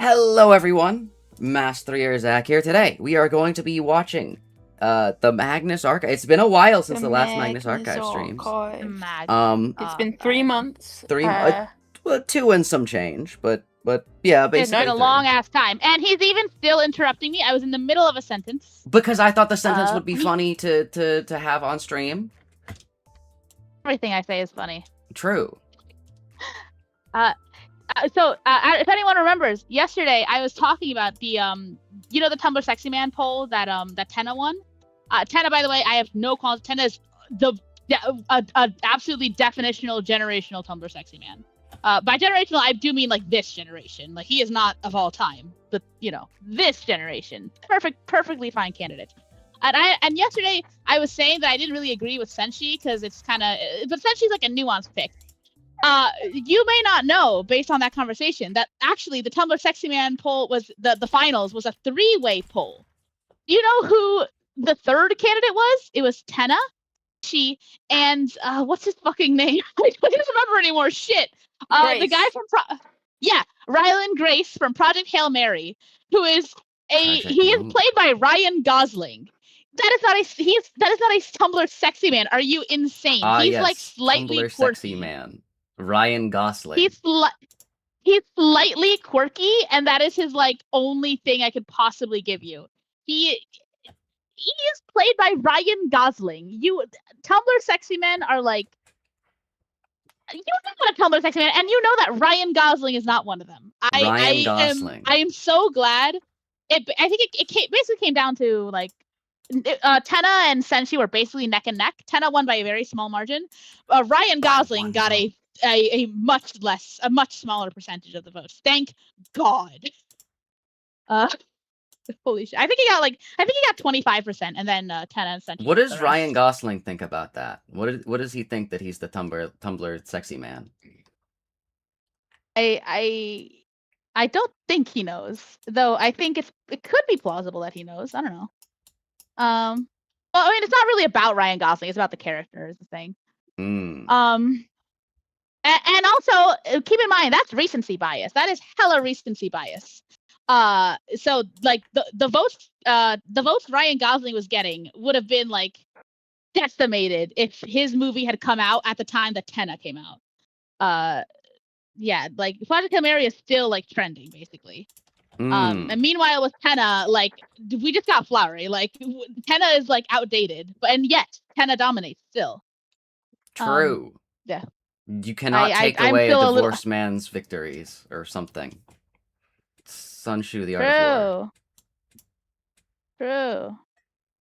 Hello everyone, Master Zach here. Today we are going to be watching the Magnus Archives. It's been a while since the last Magnus Archives streams. It's been 3 months. 2 and some change, but yeah, basically. It's been a long ass time, and he's even still interrupting me. I was in the middle of a sentence because I thought the sentence would be funny to have on stream. Everything I say is funny. True. So if anyone remembers, yesterday I was talking about the the Tumblr Sexy Man poll that Tenna won. Tenna, by the way, I have no qualms. Tenna is the absolutely definitional generational Tumblr Sexy Man. By generational, I do mean like this generation. Like he is not of all time, but this generation, perfectly fine candidate. And yesterday I was saying that I didn't really agree with Senshi because it's kind of, but Senshi's like a nuanced pick. You may not know, based on that conversation, that actually the Tumblr Sexy Man poll was the finals was a 3-way poll. Do you know who the third candidate was? It was Tenna, she, and what's his fucking name? I don't remember anymore. Shit. The guy from Rylan Grace from Project Hail Mary, who is he is played by Ryan Gosling. That is not a Tumblr Sexy Man. Are you insane? He's like slightly Tumblr quirky. Sexy Man. Ryan Gosling. He's slightly quirky, and that is his like only thing I could possibly give you. He is played by Ryan Gosling. Tumblr Sexy Men are like, you know what a Tumblr Sexy Man, and you know that Ryan Gosling is not one of them. Ryan Gosling. I am so glad. I think it basically came down to like Tenna and Senshi were basically neck and neck. Tenna won by a very small margin. Ryan Gosling got a much smaller percentage of the votes. Thank God. Holy shit! I think he got 25%, and then Tenna and Senshi. What does Ryan Gosling think about that? What does he think that he's the Tumblr Sexy Man? I don't think he knows, though. I think it could be plausible that he knows. I don't know. Well, I mean, it's not really about Ryan Gosling. It's about the character, is the thing. And also keep in mind that's recency bias. That is hella recency bias. So like the votes Ryan Gosling was getting would have been like decimated if his movie had come out at the time that Tenna came out. Yeah, like Project Hail Mary is still like trending basically. And meanwhile with Tenna, like we just got Flowery. Like Tenna is like outdated, and yet Tenna dominates still. True. Yeah. You cannot take away a divorced man's victories or something. Sunshu, the Art of War. True.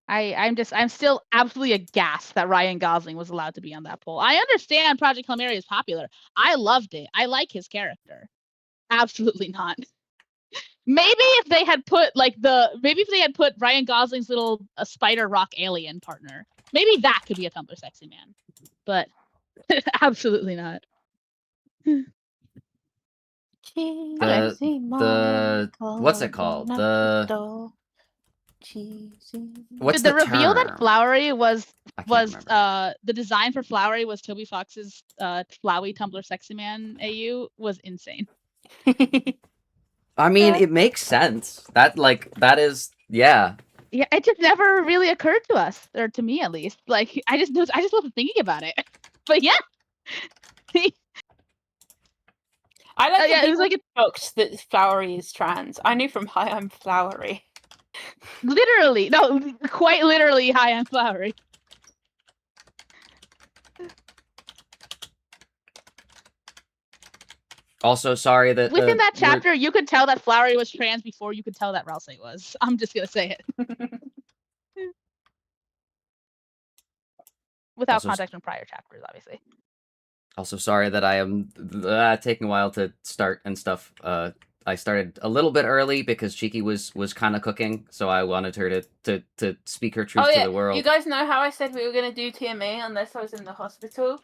I'm still absolutely aghast that Ryan Gosling was allowed to be on that poll. I understand Project Hail Mary is popular. I loved it. I like his character. Absolutely not. Maybe if they had put Ryan Gosling's little spider rock alien partner, maybe that could be a Tumblr Sexy Man. But absolutely not. What's it called? What's the reveal term? that Flowery was the design for Flowery was Toby Fox's Flowey Tumblr Sexy Man AU was insane. I mean, it makes sense. That is, yeah. Yeah, it just never really occurred to us, or to me at least. Like I just wasn't thinking about it. But yeah. I like it was like a joked that Flowery is trans. I knew from Hi I'm Flowery. Literally. No, quite literally Hi I'm Flowery. Also, sorry that within that chapter you could tell that Flowery was trans before you could tell that Ralsei was. I'm just gonna say it. Without context from prior chapters, obviously. Also, sorry that I am taking a while to start and stuff. I started a little bit early because Cheeky was kind of cooking, so I wanted her to speak her truth to the world. You guys know how I said we were going to do TMA unless I was in the hospital?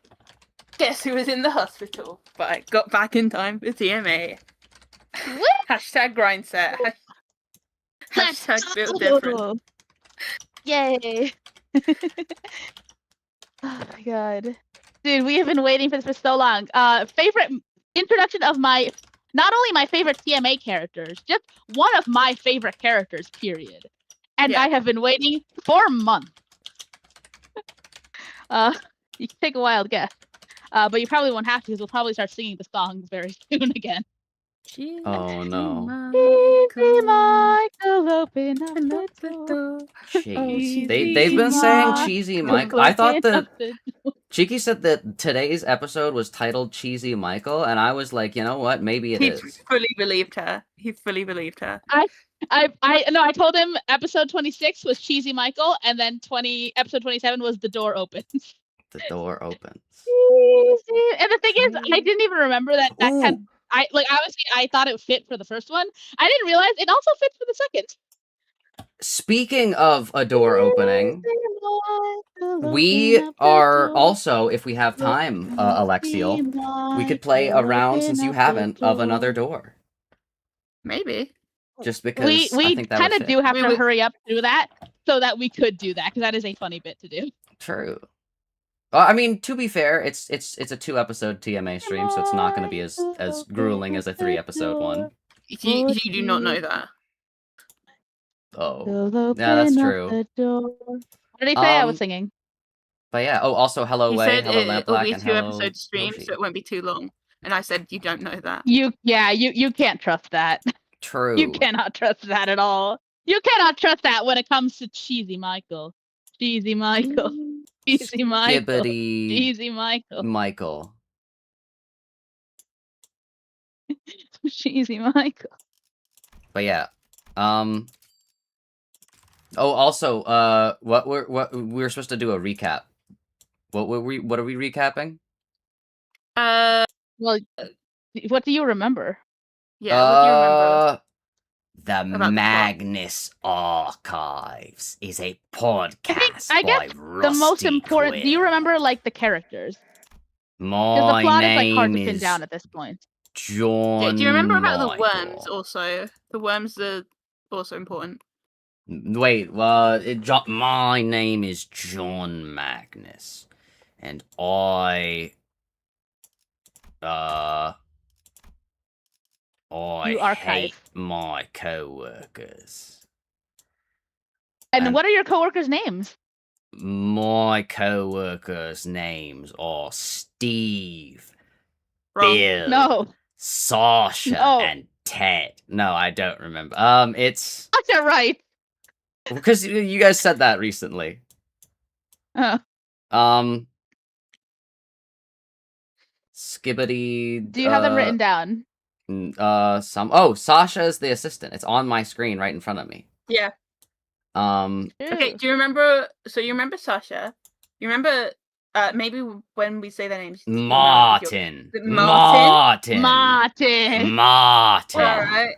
Guess who was in the hospital? But I got back in time for TMA. Hashtag grind set. Hashtag build different. Yay. Oh my god. Dude, we have been waiting for this for so long. Favorite introduction of my not only my favorite TMA characters, just one of my favorite characters, period. And Yeah. I have been waiting for months. You can take a wild guess. But you probably won't have to because we'll probably start singing the songs very soon again. Oh no. Cheesy Michael, open up the door. Jeez. Cheesy They've been saying Michael, Cheesy Michael. I thought open that up the door. Cheeky said that today's episode was titled Cheesy Michael, and I was like, you know what? Maybe it He is. fully believed her. He fully believed her. I told him episode 26 was Cheesy Michael, and then episode 27 was The Door Opens. The door opens. And the thing is, I didn't even remember that Ooh. had obviously I thought it fit for the first one. I didn't realize it also fits for the second. Speaking of a door opening, we are also, if we have time, Alexiel, we could play a round, since you haven't, of another door. Maybe. Just because We I think that kind would of fit. do have to hurry up through that so that we could do that, because that is a funny bit to do. True. I mean, to be fair, it's a 2-episode TMA stream, so it's not going to be as grueling as a 3-episode one. You do not know that. Oh, yeah, that's true. What did he say? I was singing. But yeah. Oh, also, hello He Way, said hello it'll Lampblack, be a and hello 2-episode stream, Yoshi. so it won't be too long. And I said, you don't know that. You can't trust that. True. You cannot trust that at all. You cannot trust that when it comes to Cheesy Michael. Cheesy Michael. Cheesy Michael. Skibbity Cheesy Michael. Michael. Cheesy Michael. But yeah. Oh, also, what we're supposed to do a recap. What are we recapping? Well, what do you remember? Yeah, what do you remember? The the Magnus Archives is a podcast I guess by Rusty The most important. Do you Quill. remember like the characters? Because My the plot is like name hard to pin is down at this point. John. Yeah, do you remember about the Michael. worms also? The worms are also important. Wait, my name is John Magnus, and I You archive. hate my co-workers. And what are your coworkers' names? My co-workers' names are Steve, Wrong. Bill, No. Sasha, No. and Ted. No, I don't remember. It's That's not right. because you guys said that recently. Skibbity. Do you have them written down? Sasha is the assistant. It's on my screen right in front of me. Yeah. Okay, Ooh. do you remember? So you remember Sasha? You remember? Maybe when we say their names. Martin. Martin? Martin. Martin. Alright.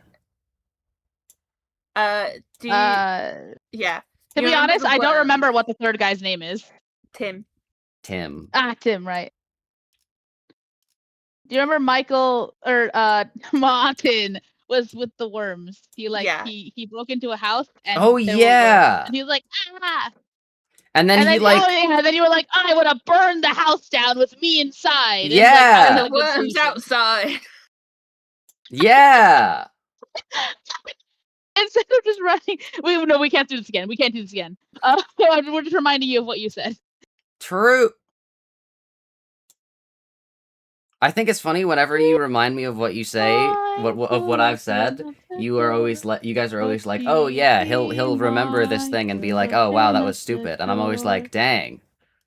Do you, yeah. To You be remember honest, the I don't worms? remember what the third guy's name is. Tim. Tim. Tim, right. Do you remember Michael or Martin was with the worms? Yeah. He broke into a house and Oh, there were yeah. worms. And he was like, ah. And then he then you were like, I would have burned the house down with me inside. And Yeah. that was a good Worms solution. outside. Yeah. Instead of just running, we can't do this again. We can't do this again. We're just reminding you of what you said. True. I think it's funny whenever you remind me of what you say, of what I've said. You guys are always like, oh yeah, he'll remember this thing and be like, oh wow, that was stupid, and I'm always like, dang,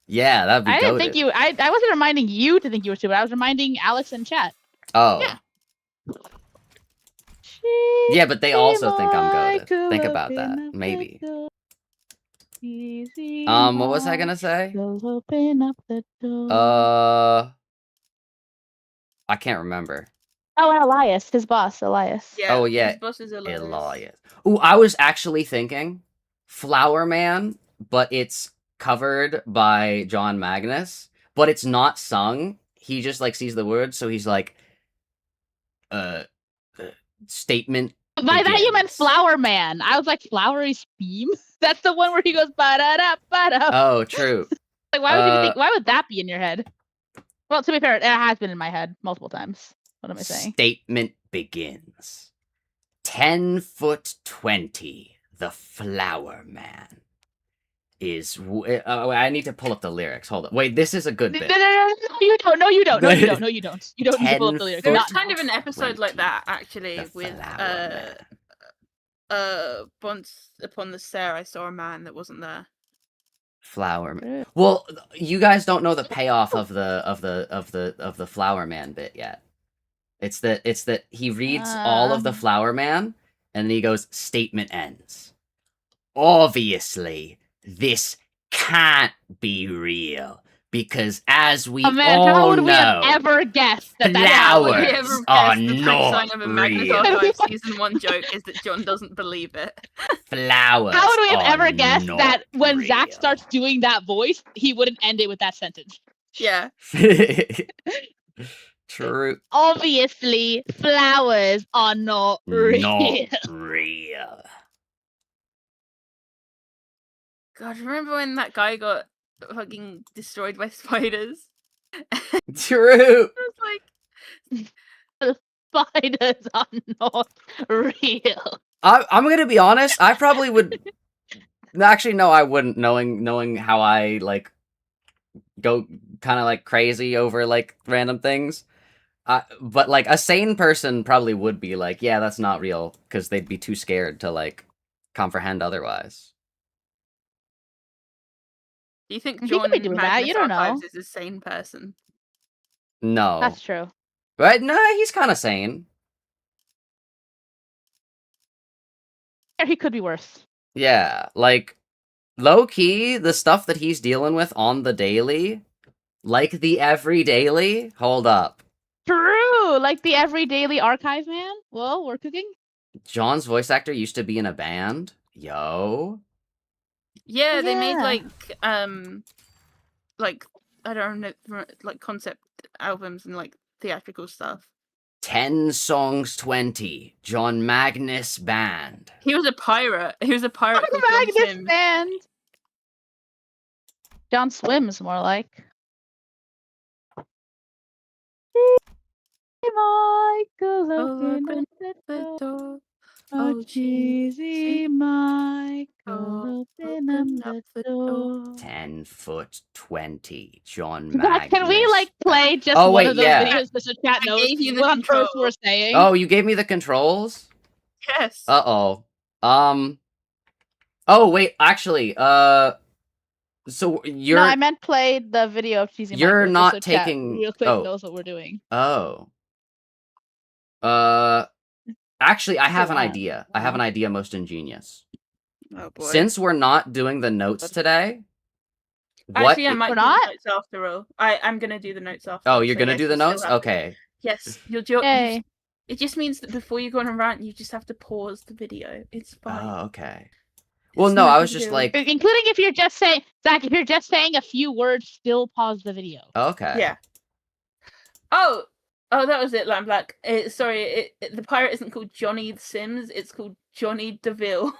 yeah, that'd be. I didn't goated. think you. I wasn't reminding you to think you were stupid. I was reminding Alex in chat. Oh. Yeah. Yeah, but they also think I'm goated. Think about that, maybe. What was I gonna say? Open up the door. I can't remember. Oh, and Elias, his boss, Elias. Yeah. Oh, yeah. His boss is Elias. Ooh, I was actually thinking Flower Man, but it's covered by John Magnus, but it's not sung. He just like sees the words, so he's like, statement. By that you meant begins. Flower Man. I was like, Flowery Scheme? That's the one where he goes ba-da-da, ba-da. Oh, true. Like, why would you think? Why would that be in your head? Well, to be fair, it has been in my head multiple times. What am I saying? Statement begins. 10'20", the Flower Man is. I need to pull up the lyrics. Hold on. Wait, this is a good No, bit. you don't. No, you don't. No, you don't. No, you don't. You don't need to pull up the 10 lyrics. There was Not kind of an episode like 20, that actually the with Flower Man. once upon the stair I saw a man that wasn't there. Flower Man. Well, you guys don't know the payoff of the Flower Man bit yet. It's that he reads all of the Flower Man, and then he goes, "Statement ends. Obviously, this can't be real because, as we man, all how would we know, have ever guessed that Flowers Would we ever are guess the not tagline of a Magnus real. Archives season 1 joke is that John doesn't believe it? Flowers. How would we have are ever guessed not that when Zach real. starts doing that voice, he wouldn't end it with that sentence? Yeah. True. Obviously, flowers are not real. Not real. God, remember when that guy got fucking destroyed by spiders? True. I was like, Spiders are not real. I'm gonna be honest. I probably would. Actually, no, I wouldn't. Knowing how I like go kind of like crazy over like random things. But like a sane person probably would be like, yeah, that's not real, because they'd be too scared to like comprehend otherwise. do you think He John could be doing that, Magnus you don't know. Archives is a sane person? No, That's true. right? No, he's kind of sane. Or he could be worse. Yeah, like low key, the stuff that he's dealing with on the daily, like the every daily. Hold up. True, like the every daily archive man. Well, we're cooking. John's voice actor used to be in a band. Yo. Yeah, they made Yeah. like I don't know, like concept albums and like theatrical stuff. 10 songs 20. John Magnus Band. He was a pirate. He was a pirate. called John Magnus Sims. band. John Swims, more like. Michael, open the door. Oh, cheesy Michael, open up the door. 10'20". John Zach, Magnus. can we like play just Oh, one wait, of those yeah. videos just to chat I notes? gave you the What on earth control. we're saying? Oh, you gave me the controls? Yes. Uh-oh. Oh, wait, actually, so you're... No, I meant play the video of cheesy You're Michael. not just so chat taking... real quick Oh. knows what we're doing. Oh. Actually, I have an Wow. idea. I have an idea most ingenious. Oh boy. Since we're not doing the notes today... Actually, I might We're do not? the notes after all. I'm gonna do the notes after. Oh, you're so gonna yes, do the you still notes? have to- Okay. Yes, you'll do. Yay. It just means that before you go on a rant, you just have to pause the video. It's fine. Oh, okay. Well, It's no, I nothing was to just do. like... Including if you're just saying, Zach, if you're just saying a few words, still pause the video. Okay. Yeah. Oh, that was it, Lamb Black. Sorry, the pirate isn't called Johnny the Sims. It's called Johnny DeVille.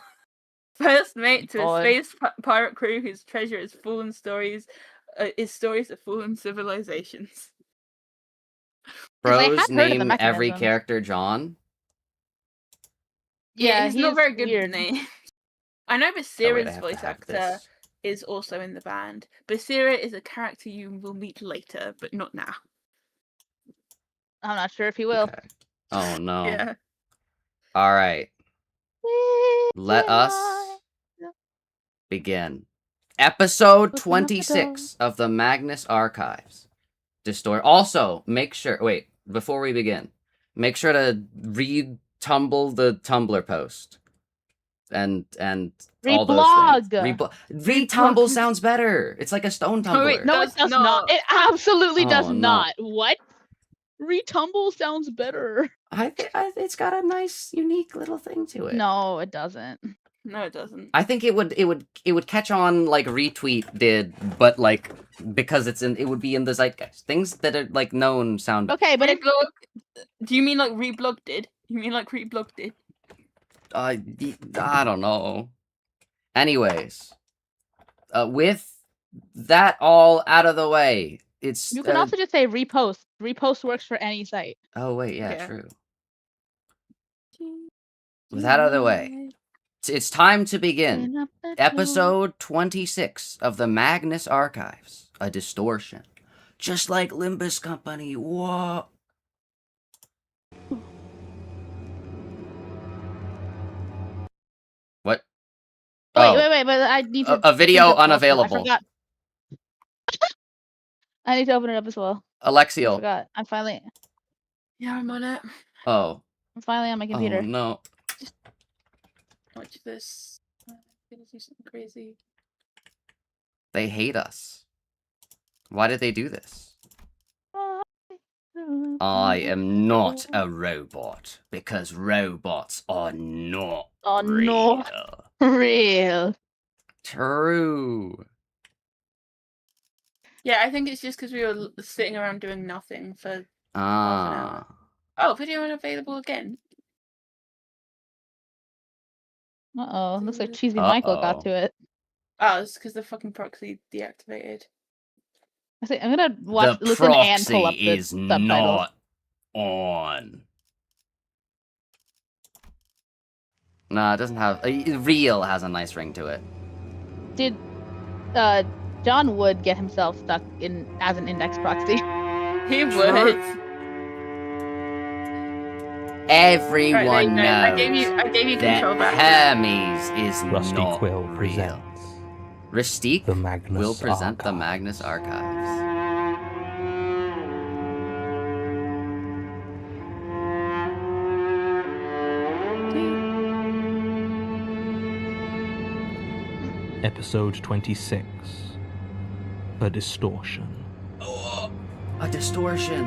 First mate to a God. space pirate crew whose treasure is fallen stories, stories of fallen civilizations. 'Cause I Bros had heard of the name every mechanisms. character John. Yeah, he's not he's very good weird. name. I know Oh, wait, I Basira's have to voice have actor this. is also in the band. Basira is a character you will meet later, but not now. I'm not sure if he will. Okay. Oh, no. Yeah. All right. Let Cheesy us Michael. begin. Episode Open up the 26 of the Magnus Archives. Distortion. Also, make sure... Wait, before we begin, make sure to retumble the Tumblr post. And all those things. Retumble sounds better. It's like a stone tumbler. wait, No, Does it does not. not. It absolutely does Oh, no. not. What? Retumble sounds better. It's got a nice, unique little thing to it. No, it doesn't. No, it doesn't. I think it would catch on like retweet did, but like because it would be in the zeitgeist. Things that are like known sound. Okay, but it, Reblog? Do you mean like Reblog did? You mean like Reblog did? I don't know. Anyways, with that all out of the way, it's You can also just say repost. Repost works for any site. oh wait, yeah, Yeah. true. With that out of the way, it's time to begin episode 26 of the Magnus Archives, A Distortion. Just like Limbus Company, whoa. What? Wait, but I need to... A video sync up also. unavailable. I forgot. I need to open it up as well. I Alexiel. forgot. I'm finally... Yeah, I'm on it. Oh. I'm finally on my computer. Oh, no. Just watch this. I'm gonna do something crazy. They hate us. Why did they do this? I am not a robot, because robots are not real. Real. True. Yeah, I think it's just because we were sitting around doing nothing for half an Ah. hour. Oh, video unavailable again. Uh-oh. Looks like Cheesy Michael got to it. Oh, it's because the fucking proxy deactivated. I'm gonna listen and pull up the is subtitles. not on. Nah, it doesn't have... real has a nice ring to it. Did John Wood get himself stuck in as an index proxy? He would. Everyone knows I gave you control that back. Hermes is Rusty not Quill real. presents Rustique the Magnus will present the Archives. Magnus Archives. Episode 26. A Distortion. Oh, a distortion.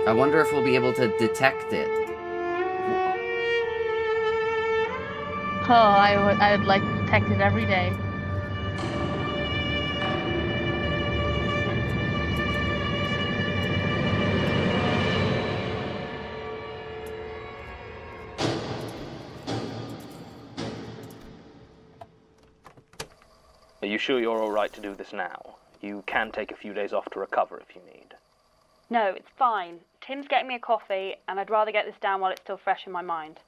I wonder if we'll be able to detect it. Oh, I would like to detect it every day. Are you sure you're all right to do this now? You can take a few days off to recover if you need. No, it's fine. Tim's getting me a coffee, and I'd rather get this down while it's still fresh in my mind.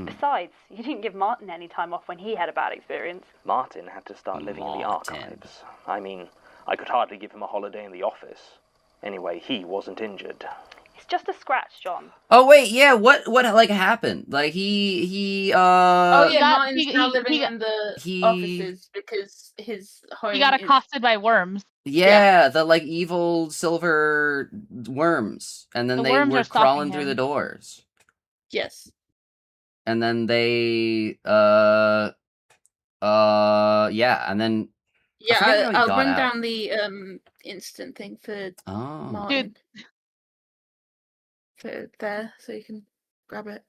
Besides, you didn't give Martin any time off when he had a bad experience. Martin had to start living in the archives. I mean, I could hardly give him a holiday in the office. Anyway, he wasn't injured. It's just a scratch, John. Oh wait, yeah. What like happened? Like he. Oh yeah, got- Martin's he- now he- living he- in the he- offices because his home. He got accosted by worms. Yeah, the like evil silver worms, and then The they worms were are stalking crawling through him. the doors, Yes. and then they yeah, and then Yeah, forget how he I'll got run out. down the instant thing for oh Martin. For there, so you can grab it.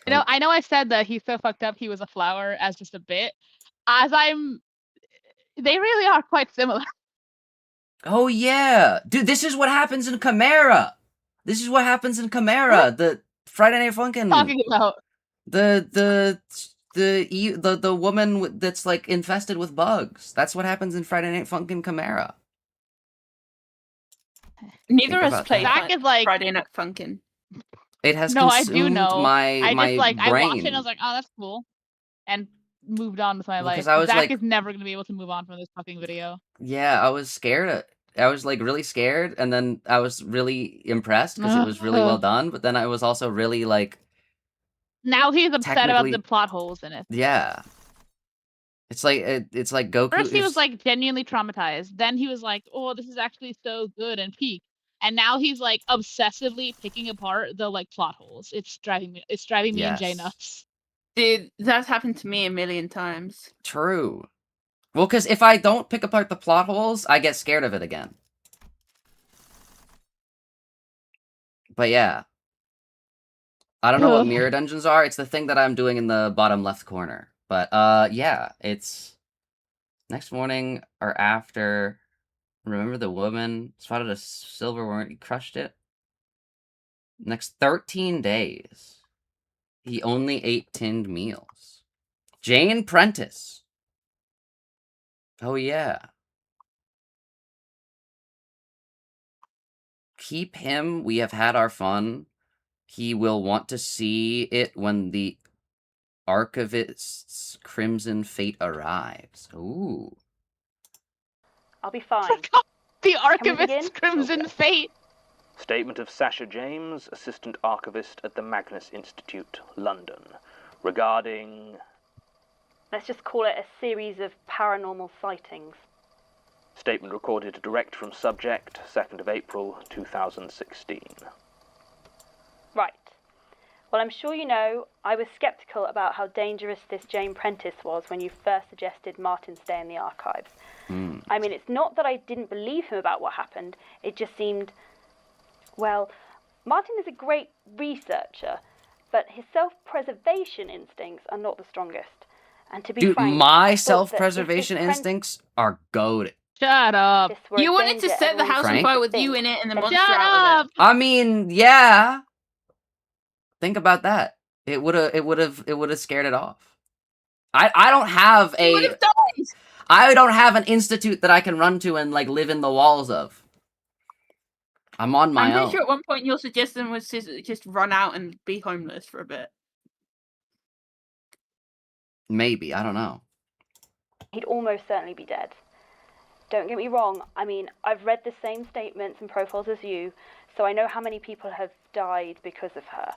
You know, I know I said that he's so fucked up he was a flower as just a bit. They really are quite similar. oh yeah, dude, this is what happens in Chimera. This is what happens in Chimera. The Friday Night Funkin'. Talking about The woman that's like infested with bugs. That's what happens in Friday Night Funkin' Chimera. Neither Think of us about played that. Zach is like, Friday Night Funkin'. It has no, I consumed do know. my I my just like brain. I watched it and I was like, oh, that's cool, and moved on with my Well, 'cause life. I was Zach like- is never gonna be able to move on from this fucking video. Yeah, I was scared. I was like really scared, and then I was really impressed because it was really well done. But then I was also really like, Now he's upset about Technically- the plot holes in it. yeah. It's like Goku. First he was is- like genuinely traumatized. Then he was like, "Oh, this is actually so good," and peak. And now he's like obsessively picking apart the like plot holes. It's driving me and Jay Yes. nuts. Dude, that's happened to me a million times. True. Well, because if I don't pick apart the plot holes, I get scared of it again. But yeah. I don't know what Ugh. mirror dungeons are. It's the thing that I'm doing in the bottom left corner. But yeah, it's next morning or after. Remember the woman spotted a silver worm, he crushed it? Next 13 days. He only ate tinned meals. Jane Prentice. Oh yeah. keep him. We have had our fun. He will want to see it when the archivist's crimson fate arrives. Ooh. I'll be fine. The begin? archivist's crimson Okay. fate. Statement of Sasha James, Assistant Archivist at the Magnus Institute, London, regarding... Let's just call it a series of paranormal sightings. Statement recorded direct from subject, 2nd of April, 2016. Right. Well, I'm sure you know, I was sceptical about how dangerous this Jane Prentice was when you first suggested Martin stay in the archives. I mean, it's not that I didn't believe him about what happened, it just seemed... Well, Martin is a great researcher, but his self-preservation instincts are not the strongest. And to be Dude, frank, my I thought that if self-preservation this instincts are goated. Shut up. Prentice were You a wanted to danger, set the everyone house on Frank? fire would with you think. in it and the Shut monster Shut out of up. it. I mean, yeah. Think about that. It would have scared it off. I don't have He would a have died. I don't have an institute that I can run to and like live in the walls of. I'm on my I'm pretty own. sure at one point your suggestion was to just run out and be homeless for a bit. Maybe, I don't know. He'd almost certainly be dead. Don't get me wrong, I mean, I've read the same statements and profiles as you, so I know how many people have died because of her.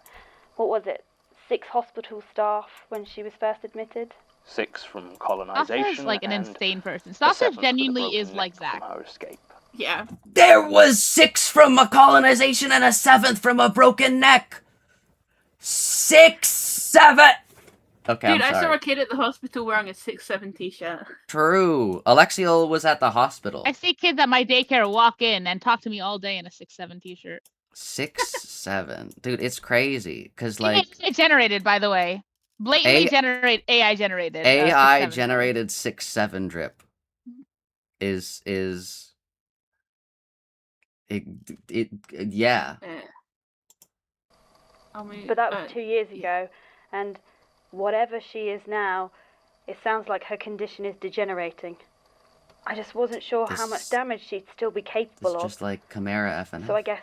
What was it? 6 hospital staff when she was first admitted? 6 from Sasha colonization is like an and insane person. the Sasha 7th with a genuinely is broken like neck Zach. from her escape. Yeah. There was 6 from a colonization and a 7th from a broken neck. 6, 7. Okay, Dude, I'm I saw sorry. a kid at the hospital wearing a 6'7" t-shirt. True. Alexiel was at the hospital. I see kids at my daycare walk in and talk to me all day in a 6'7" t-shirt. 6, 7. Dude, it's crazy. Cause like AI generated, by the way. Blatantly AI generated. AI 6'7". generated 6, 7 drip is it yeah. Yeah. I mean, But that was 2 years ago, and whatever she is now, it sounds like her condition is degenerating. I just wasn't sure how This- much damage she'd still be It's capable of. just like Chimera FNF. So I guess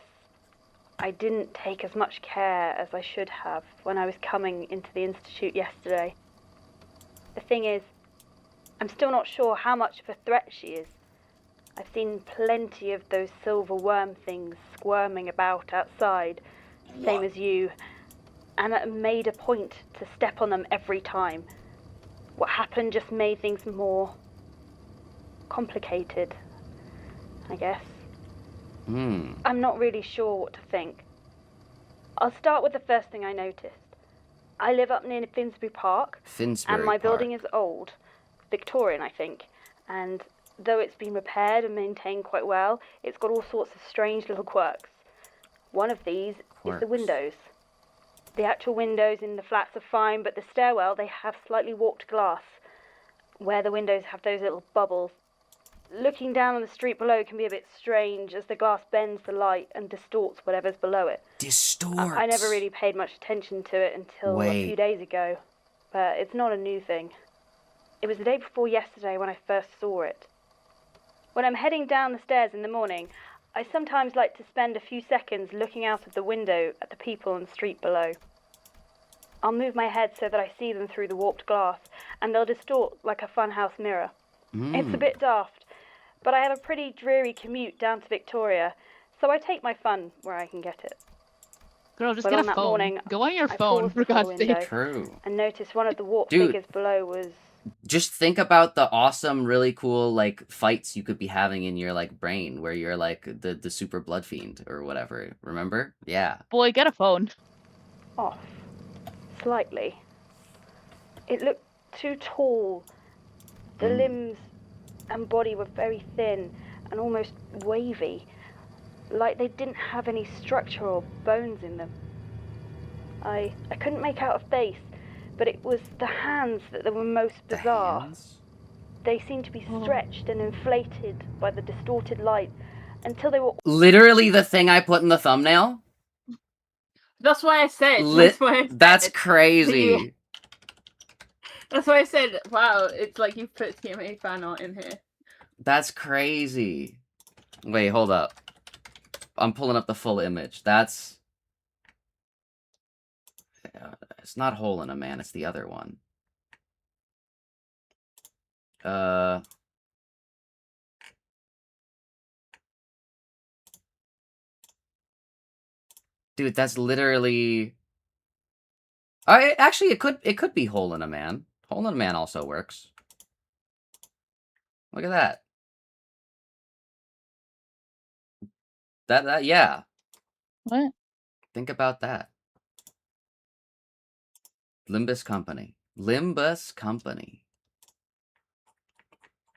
I didn't take as much care as I should have when I was coming into the Institute yesterday. The thing is, I'm still not sure how much of a threat she is. I've seen plenty of those silver worm things squirming about outside, same as you, and I made a point to step on them every time. What happened just made things more complicated, I guess. I'm not really sure what to think. I'll start with the first thing I noticed. I live up near Finsbury Park, Finsbury and my Park. building is old, Victorian, I think, and though it's been repaired and maintained quite well, it's got all sorts of strange little quirks. One of these is the Quirks. windows. The actual windows in the flats are fine, but the stairwell, they have slightly warped glass, where the windows have those little bubbles. Looking down on the street below can be a bit strange as the glass bends the light and distorts whatever's below it. Distorts. I never really paid much attention to it until a few Wait. days ago, but it's not a new thing. It was the day before yesterday when I first saw it. When I'm heading down the stairs in the morning, I sometimes like to spend a few seconds looking out of the window at the people on the street below. I'll move my head so that I see them through the warped glass, and they'll distort like a funhouse mirror. It's a bit daft, but I have a pretty dreary commute down to Victoria, so I take my fun where I can get it. Girl, just But get on a that phone. morning, Go on your I phone, paused for before God's the sake. window True. and noticed one of the warped Dude. figures below was... Just think about the awesome, really cool like fights you could be having in your like brain where you're like the super blood fiend or whatever. Remember? Yeah. Boy, get a phone. off, slightly. It looked too tall. The limbs and body were very thin and almost wavy, like they didn't have any structure or bones in them. I couldn't make out a face, but it was the hands that were most The bizarre. hands? They seemed to be stretched and inflated by the distorted light until they were Literally the thing I put in the thumbnail? That's why I said. That's crazy. That's why I said, wow, it's like you put TMA fan art in here. That's crazy. Wait, hold up. I'm pulling up the full image. That's... it's not Hole in a Man, it's the other one. Dude, that's literally... actually, it could be Hole in a Man. Hole in a Man also works. Look at that. That yeah. What? Think about that. Limbus Company. Limbus Company.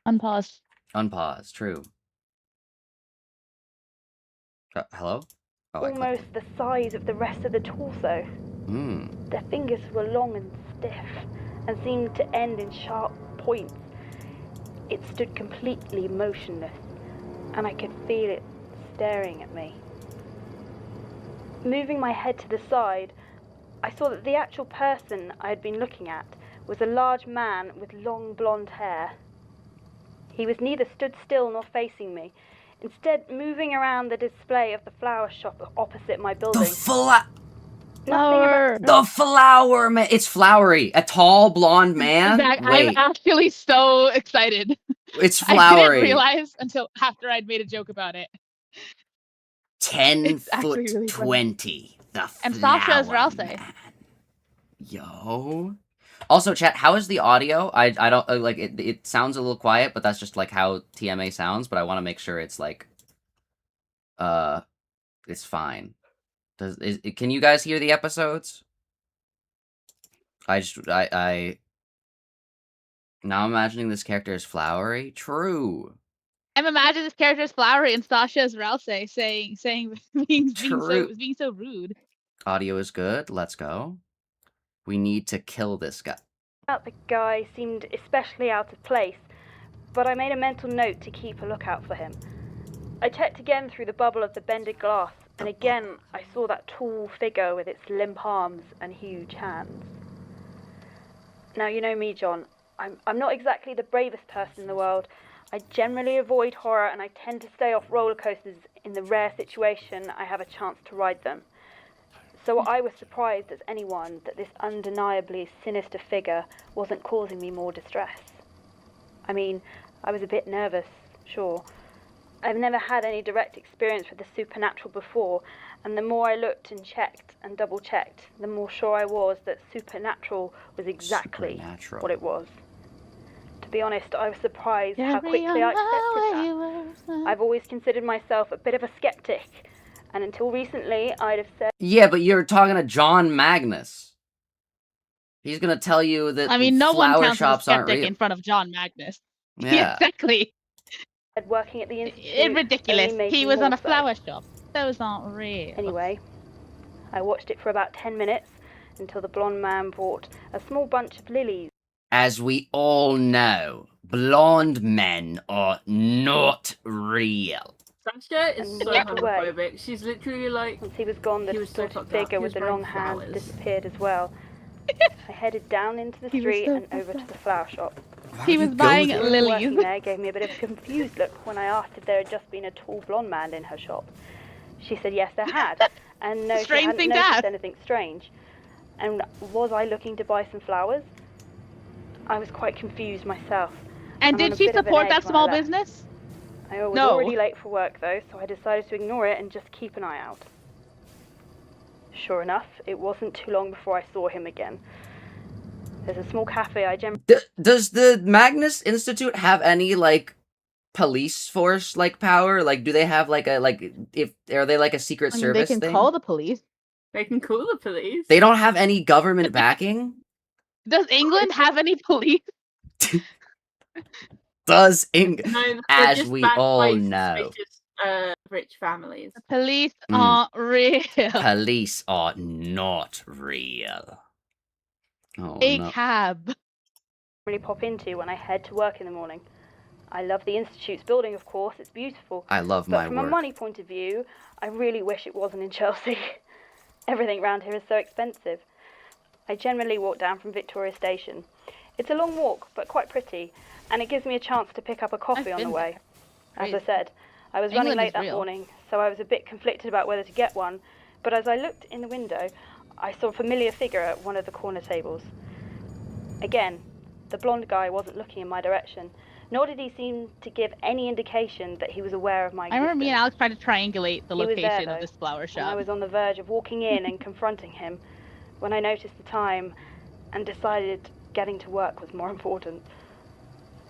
Unpause. Unpause. True. Hello? Oh, Almost the size of the rest of the torso. Their fingers were long and stiff, and seemed to end in sharp points. It stood completely motionless, and I could feel it staring at me. Moving my head to the side, I saw that the actual person I had been looking at was a large man with long blonde hair. He was neither stood still nor facing me, instead moving around the display of the flower shop opposite my building. The flower man. It's flowery. A tall blonde man. Zach, Wait, I'm actually so excited. it's I flowery. didn't realize until after I'd made a joke about it. 10 It's actually foot really funny. 20. The And flower Sasha's Rouse. man. Yo. Also, chat, how is the audio? I don't like it. It sounds a little quiet, but that's just like how TMA sounds. But I want to make sure it's like, it's fine. Can you guys hear the episodes? I now imagining this character is flowery. True. I'm imagining this character is flowery and Sasha's Rouse saying being so rude. Audio is good. Let's go. We need to kill this guy. The guy seemed especially out of place, but I made a mental note to keep a lookout for him. I checked again through the bubble of the bended glass, and again I saw that tall figure with its limp arms and huge hands. Now, you know me, John. I'm not exactly the bravest person in the world. I generally avoid horror, and I tend to stay off roller coasters in the rare situation I have a chance to ride them. So I was surprised as anyone that this undeniably sinister figure wasn't causing me more distress. I mean, I was a bit nervous, sure. I've never had any direct experience with the supernatural before, and the more I looked and checked and double-checked, the more sure I was that supernatural was exactly what it was. To be honest, I was surprised how quickly I accepted that. I've always considered myself a bit of a skeptic, and until recently, I'd have said... Yeah, but you're talking to John Magnus. He's gonna tell you that no one flower counts shops as a aren't skeptic real. in front of John Magnus. Yeah. Exactly. Working at the Institute It's ridiculous. only made He me was on more a so. flower shop. Those aren't real. Anyway, I watched it for about 10 minutes until the blonde man brought a small bunch of lilies. As we all know, blonde men are not real. Sasha is And so walked away. homophobic. She's literally like... Once he was gone, the He was so distorted fucked up. figure He with was the long wearing hands flowers. disappeared as well. I headed down into the He was street so and over to fucked the flower shop. He was buying The woman lilies. working there gave me a bit of a confused look when I asked if there had just been a tall blonde man in her shop. She said yes, there had, and no, she Strange hadn't thing to noticed ask. anything strange. And was I looking to buy some flowers? I was quite confused myself. And I'm on did a she bit of an support edge that when I small left. business? I was No. already late for work though, so I decided to ignore it and just keep an eye out. Sure enough, it wasn't too long before I saw him again. There's a small cafe I generally... Does the Magnus Institute have any, like, police force, like, power? Like, do they have, like, are they, like, a secret service they can thing? call the police. They can call the police. They don't have any government backing? Does England have any police? Does No, they're as just we backed all by know. suspicious, rich families. The police Mm. aren't real. Police are not real. Oh, A no. cab. really pop into when I head to work in the morning. I love the Institute's building, of course, it's beautiful. I love But my from a work. money point of view, I really wish it wasn't in Chelsea. Everything around here is so expensive. I generally walk down from Victoria Station. It's a long walk, but quite pretty, and it gives me a chance to pick up a coffee I've on the been way. As I Crazy. said, I was England running late is that real. morning, so I was a bit conflicted about whether to get one, but as I looked in the window, I saw a familiar figure at one of the corner tables. Again, the blonde guy wasn't looking in my direction, nor did he seem to give any indication that he was aware of my existence. I remember me and Alex tried to triangulate the He was there, location of though, this flower and shop. I was on the verge of walking in and confronting him when I noticed the time and decided getting to work was more important.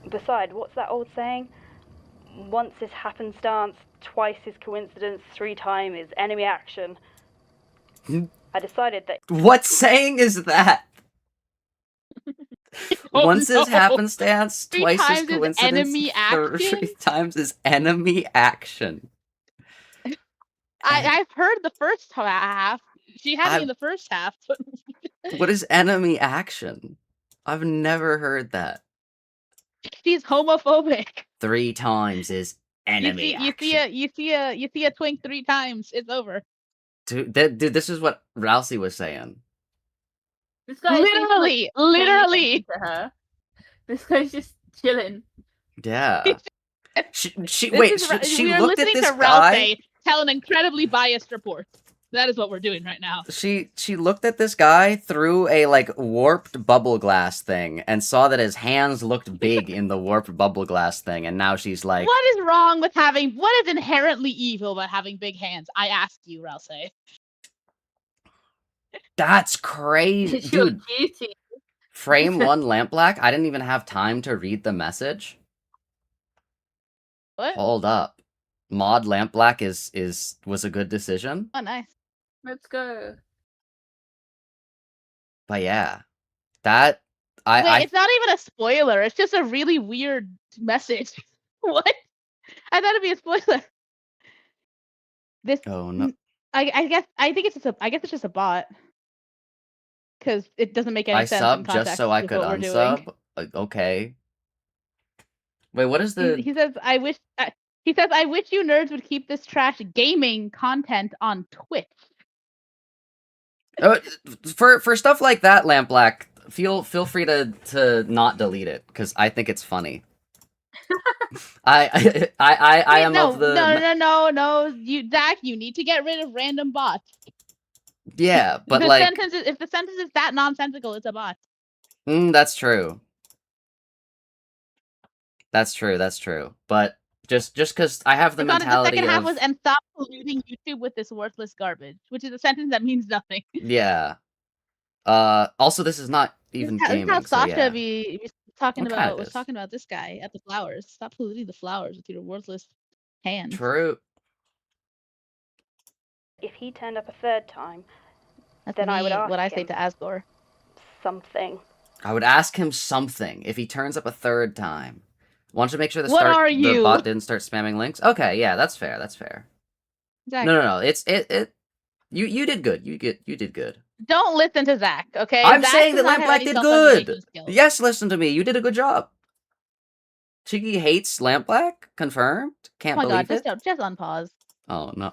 Besides, what's that old saying? Once is happenstance, twice is coincidence, 3 times is enemy action. I decided that... What saying is that? Oh, Once no. is happenstance, 3 twice is times is coincidence, enemy action? 3 times is enemy action. I've heard the first half. She had me in the first half. What is enemy action? I've never heard that. She's homophobic. 3 times is enemy You see a twink 3 times, it's over. Dude, this is what Rousey was saying. This guy Literally. to her. This guy's just chilling. Yeah. She We are looked at listening this to guy. Ralphie tell an incredibly biased report. That is what we're doing right now. She looked at this guy through a like warped bubble glass thing and saw that his hands looked big in the warped bubble glass thing, and now she's like, What is wrong with what is inherently evil about having big hands? I ask you, Ralphie. "That's crazy, It's your dude." duty. Frame 1 lamp black. I didn't even have time to read the message. What? Hold up. Mod lamp black was a good decision. Oh, nice. Let's go. But yeah, that Wait, it's not even a spoiler. It's just a really weird message. What? I thought it'd be a spoiler. This. oh no. I guess it's just a bot. Because it doesn't make any I sense in subbed context just so I with could what we're doing. unsub. Okay. Wait, what is the? He says, "I wish." He says, "I wish you nerds would keep this trash gaming content on Twitch." For stuff like that, lamp black, feel free to not delete it because I think it's funny. I am no, of the no. Zach, you need to get rid of random bots. yeah, but if like the sentence is that nonsensical, it's a bot. that's true. That's true. But just because I have the mentality the second half of was, "and stop polluting YouTube with this worthless garbage," which is a sentence that means nothing. yeah. Also, this is not even This is gaming. how So Sasha yeah. was talking What kind of about is? talking about this guy at the flowers. Stop polluting the flowers with your worthless hands. True. If he turned up a 3rd time, That's then I would me, ask what I say him. to Asgore. Something. I would ask him something if he turns up a 3rd time. Want to make sure the What are the you? bot didn't start spamming links? Okay, yeah, that's fair. Exactly. No. It's you did good. You did good. Don't listen to Zach, okay? I'm Zach saying does that not Lamp have Black any did self-preservation good. skills. Yes, listen to me. You did a good job. Cheeky hates Lamp Black. Confirmed. Oh Can't my god, believe it. just unpause. Oh no.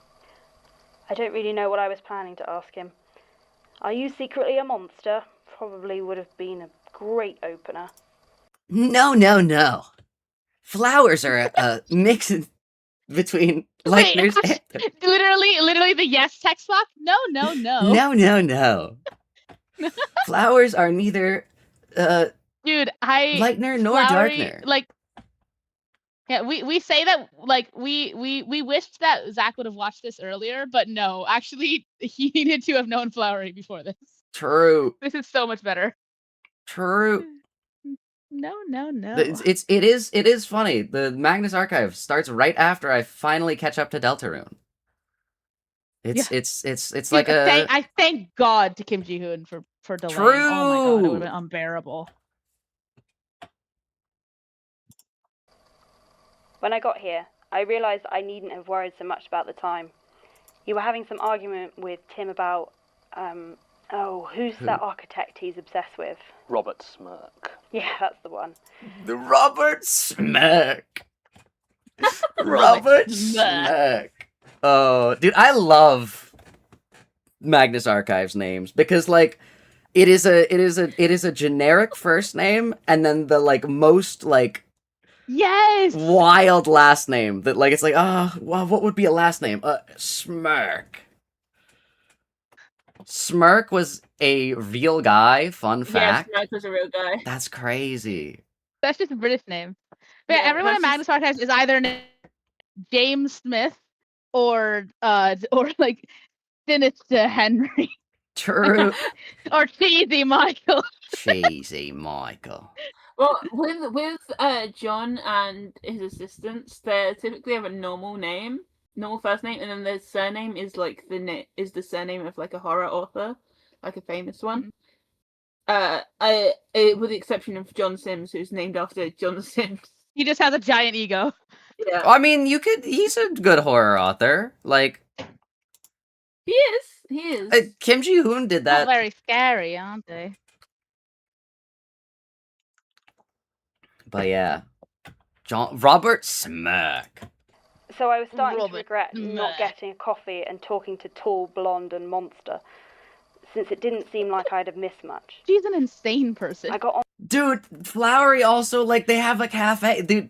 I don't really know what I was planning to ask him. Are you secretly a monster? Probably would have been a great opener. No. Flowers are a mix between Lightners and... Literally the yes text box? No. No. Flowers are neither Dude, Lightner nor flowery, Darkner. like, yeah, we say that, like, we wished that Zach would have watched this earlier, but no, actually, he needed to have known Flowery before this. True. This is so much better. True. No. It is funny. The Magnus Archives starts right after I finally catch up to Deltarune. It's Dude, like a I thank God to Kim Ji-hoon for delaying. True. Oh my god, it would have been unbearable. When I got here, I realised I needn't have worried so much about the time. You were having some argument with Tim about, who's that architect he's obsessed with? Robert Smirk. Yeah, that's the one. the Robert Smirk. Robert Smirk. Oh, dude, I love Magnus Archives names because like it is a generic first name and then the like most like Yes. wild last name that like it's like well, what would be a last name? Smirk. Smirk was a real guy. Fun Yes, fact. Mike was a real guy. That's crazy. That's just a British name. But yeah, Yeah, everyone that's at Magnus Archives is either named James Smith or like Sinister Henry True. or Cheesy Michael. Cheesy Michael. Well, with John and his assistants, they typically have a normal first name, and then their surname is like the surname of like a horror author, like a famous one. With the exception of John Sims, who's named after John Sims. He just has a giant ego. Yeah, I mean, he's a good horror author. Like, he is. Kim Ji-hoon did Not that. very scary, aren't they? But yeah. Robert Smirk. So I was starting to Robert regret not Meh. getting a coffee and talking to tall, blonde, and monster, since it didn't seem like I'd have missed much. She's an insane person. I got on Dude, Flowery also, like, they have a cafe. Dude,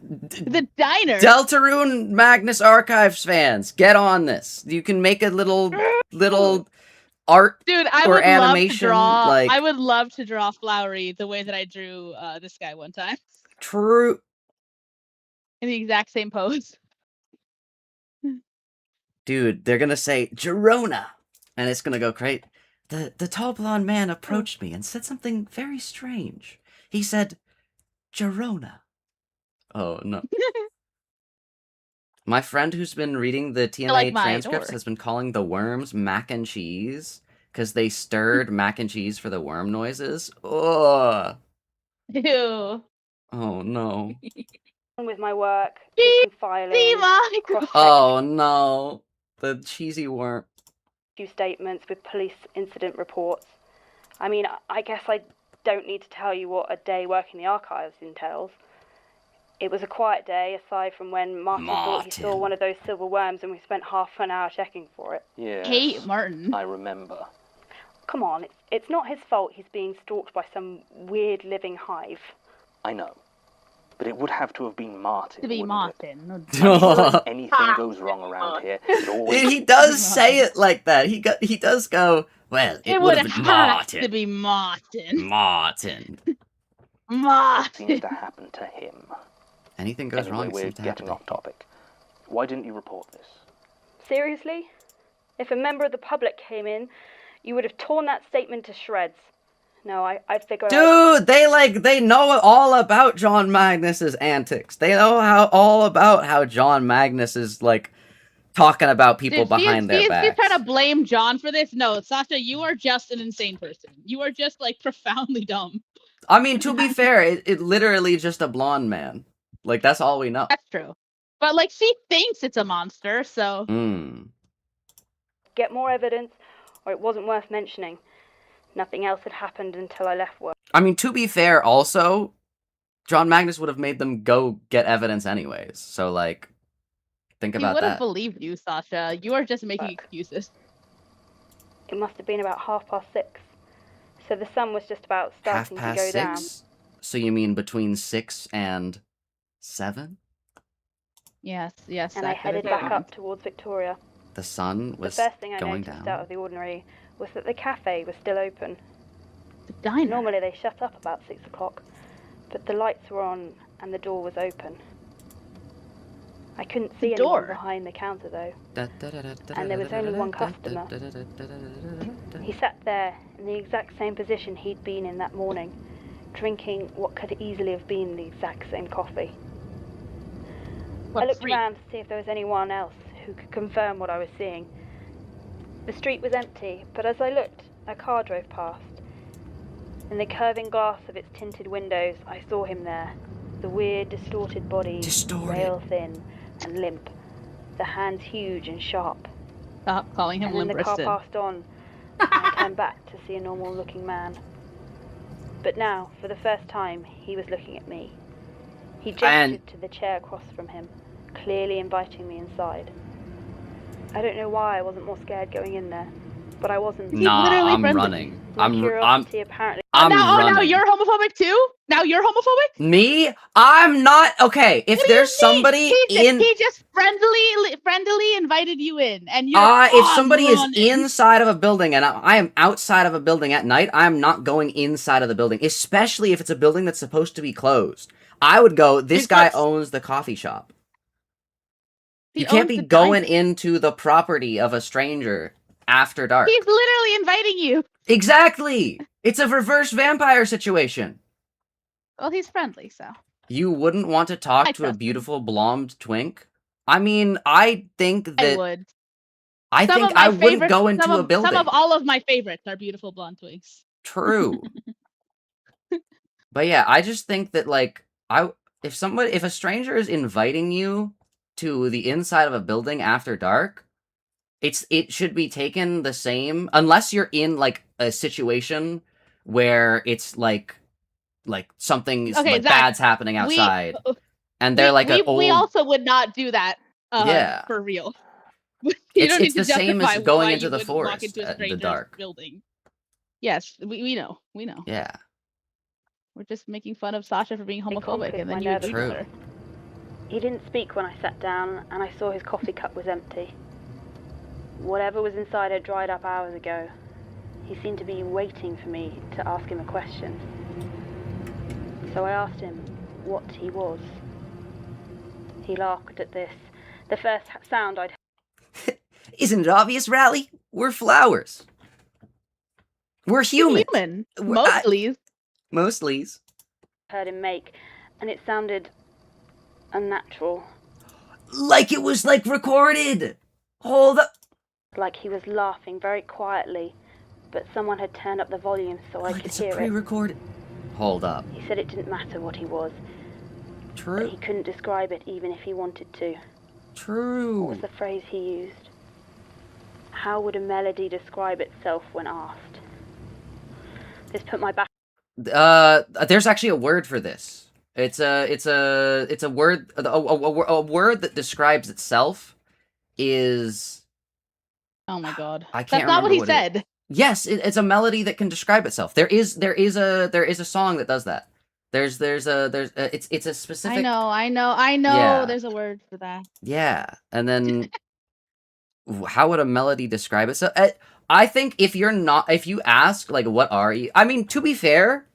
The diner. Deltarune Magnus Archives fans, get on this. You can make a little art. Dude, I or would animation, love to draw. like- I would love to draw Flowery the way that I drew this guy one time True. in the exact same pose. Dude, they're gonna say Gerona, and it's gonna go great. The tall blonde man approached me and said something very strange. He said, Gerona. Oh, no. My friend who's been reading the TMA like mine, transcripts or- has been calling the worms mac and cheese because they stirred mac and cheese for the worm noises. Oh, Ew. oh no. with my work, Gee, did some See, filing, Michael. cross-checked Oh no. The cheesy worm. a few statements with police incident reports. I mean, I guess I don't need to tell you what a day working the archives entails. It was a quiet day, aside from when Martin thought he saw Martin. one of those silver worms and we spent half an hour checking for it. Yes, Hate Martin. I remember. Come on, it's not his fault he's being stalked by some weird living hive. I know. But it would have to have been Martin. To be wouldn't it? Martin. When anything goes wrong around here, it always... He does say it like that. He does go, well, it would have been have to Martin. be Martin. Martin. Martin. seems to happen to him. Anything goes Anyway, wrong, it we're seems to have to getting be. off topic. Why didn't you report this? Seriously? If a member of the public came in, you would have torn that statement to shreds. No, I figure Dude, they know all about John Magnus's antics. They know all about how John Magnus is like talking about people Dude, behind their She's backs. trying to blame John for this. No, Sasha, you are just an insane person. You are just like profoundly dumb. I mean, to be fair, it literally just a blonde man. Like that's all we know. That's true. But like she thinks it's a monster, so get more evidence, or it wasn't worth mentioning. Nothing else had happened until I left work. I mean, to be fair, also, John Magnus would have made them go get evidence anyways. So like, think he about would have that. believed you, Sasha. You are just making excuses. It must have been about 6:30. So the sun was just about Half starting to past go down. 6? So you mean between 6 and 7? Yes. And I that could headed have back happened. up towards Victoria. The sun The was first thing I going noticed down. out of the ordinary was that the cafe was still open. The diner. Normally they shut up about 6 o'clock, but the lights were on and the door was open. I couldn't see anyone door? behind the counter though. And there was only one customer. He sat there in the exact same position he'd been in that morning, drinking what could easily have been the exact same coffee. I looked around to see if there was anyone else who could confirm what I was seeing. The street was empty, but as I looked, a car drove past. In the curving glass of its tinted windows, I saw him there. The weird, distorted body, rail thin and limp. The hands huge and sharp. Stop calling him And then limp the car wristed. passed on, and I turned back to see a normal-looking man. But now, for the first time, he was looking at me. He gestured to the chair across from him, clearly inviting me inside. I don't know why I wasn't more scared going in there, but I wasn't. Nah, literally I'm friendly. running. My I'm curiosity apparently now running. you're homophobic too? Now you're homophobic? Me? I'm not. Okay, if What do you there's mean? somebody He just friendly invited you in, and you're if somebody is running. inside of a building and I am outside of a building at night, I am not going inside of the building, especially if it's a building that's supposed to be closed. I would go, this guy owns the coffee shop. You can't be going into the property of a stranger after dark. He's literally inviting you. Exactly! It's a reverse vampire situation. Well, he's friendly, so. You wouldn't want to talk to a beautiful blonde twink? I mean, I think that... I would. I think I wouldn't go into a building. Some of all of my favorites are beautiful blonde twinks. True. But yeah, I just think that, like, if a stranger is inviting you to the inside of a building after dark, it should be taken the same, unless you're in, like, a situation where it's like something Okay, Zach, bad's happening outside, and they're we also would not do that. Yeah, for real. It's the same as going into the forest at the dark building. Yes, we know. Yeah, we're just making fun of Sasha for being homophobic, and then you agree with her. He didn't speak when I sat down, and I saw his coffee cup was empty. Whatever was inside had dried up hours ago. He seemed to be waiting for me to ask him a question. So I asked him what he was. He laughed at this. The first sound I'd heard. Isn't it obvious, Rally? We're flowers. We're human. Mostly. Heard him make, and it sounded unnatural. Like it was, like, recorded. Hold up. Like he was laughing very quietly, but someone had turned up the volume so I could hear it. Pre-recorded. Hold up. He said it didn't matter what he was. True. But he couldn't describe it even if he wanted to. True. What was the phrase he used? How would a melody describe itself when asked? This put my back. There's actually a word for this. It's a word. A word that describes itself is. Oh my god! I can't. That's not what he said. Yes, it's a melody that can describe itself. There is a song that does that. It's a specific. I know. Yeah. There's a word for that. Yeah, and then how would a melody describe it? So I think if you ask, like, what are you? I mean, to be fair,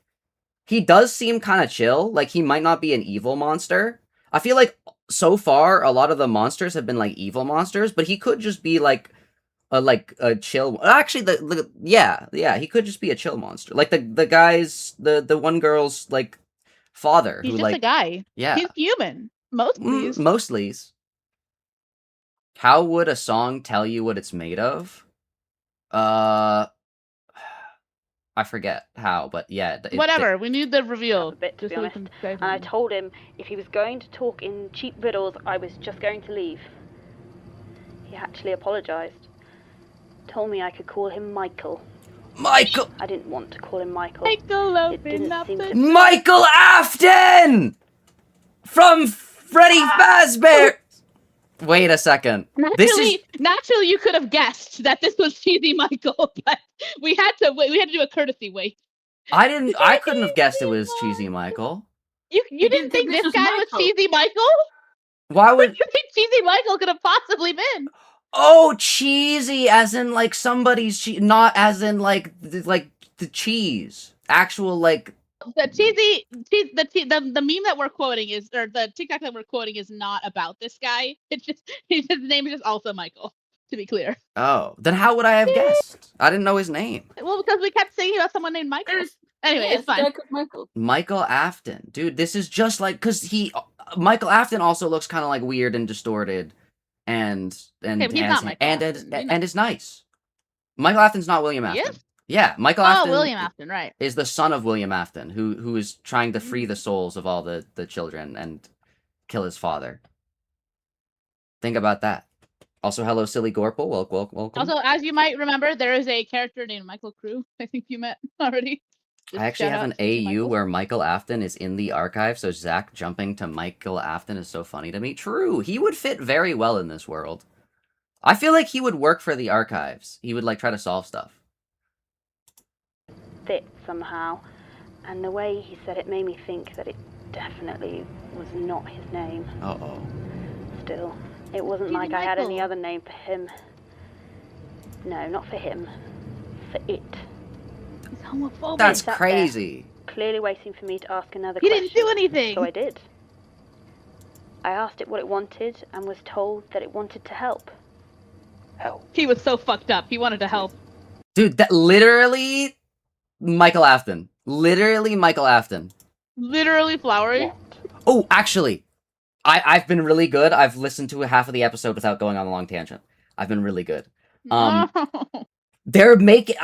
he does seem kind of chill. Like, he might not be an evil monster. I feel like so far a lot of the monsters have been like evil monsters, but he could just be like a chill. Actually, he could just be a chill monster. Like the guy's the one girl's like father. He's who, just like, a guy. Yeah, he's human. Mostly. How would a song tell you what it's made of? I forget how, but yeah. Whatever. We need the reveal. A bit, to be honest. And I told him if he was going to talk in cheap riddles, I was just going to leave. He actually apologized. Told me I could call him Michael. Michael! I didn't want to call him Michael. Michael Afton! From Freddy Fazbear! Wait a second. Naturally, you could have guessed that this was Cheesy Michael, but we had to do a courtesy wait. I couldn't have guessed it was Cheesy Michael. You didn't think this guy was Cheesy Michael? Why would you think Cheesy Michael could have possibly been? Oh, cheesy, as in like somebody's cheese, not as in like the cheese. Actual like the meme that we're quoting is, or the TikTok that we're quoting is not about this guy. It's just his name is just also Michael. To be clear. Oh, then how would I have guessed? I didn't know his name. Well, because we kept singing about someone named Michael. Anyway, it's fine. Michael Afton, dude, this is just like Michael Afton also looks kind of like weird and distorted. And is nice. Michael Afton's not William Afton. Yes? Yeah, Michael Afton. William Afton, right? Is the son of William Afton, who is trying to free the souls of all the children and kill his father. Think about that. Also, hello, Silly Gorple. Welcome. Also, as you might remember, there is a character named Michael Crew. I think you met already. I actually have an AU where Michael Afton is in the archive, so Zach jumping to Michael Afton is so funny to me. True, he would fit very well in this world. I feel like he would work for the archives. He would, like, try to solve stuff. fit somehow. And the way he said it made me think that it definitely was not his name. Uh-oh. Still, it wasn't like I had any other name for him. No, not for him. For it. He's homophobic. That's sat crazy. Clearly waiting for me to ask another He question. didn't do anything. So I did. I asked it what it wanted and was told that it wanted to help. Help. He was so fucked up. He wanted to help. Dude, that literally Michael Afton. Literally Michael Afton. Literally flowery. What? Oh, actually, I've been really good. I've listened to half of the episode without going on a long tangent. I've been really good. They're making.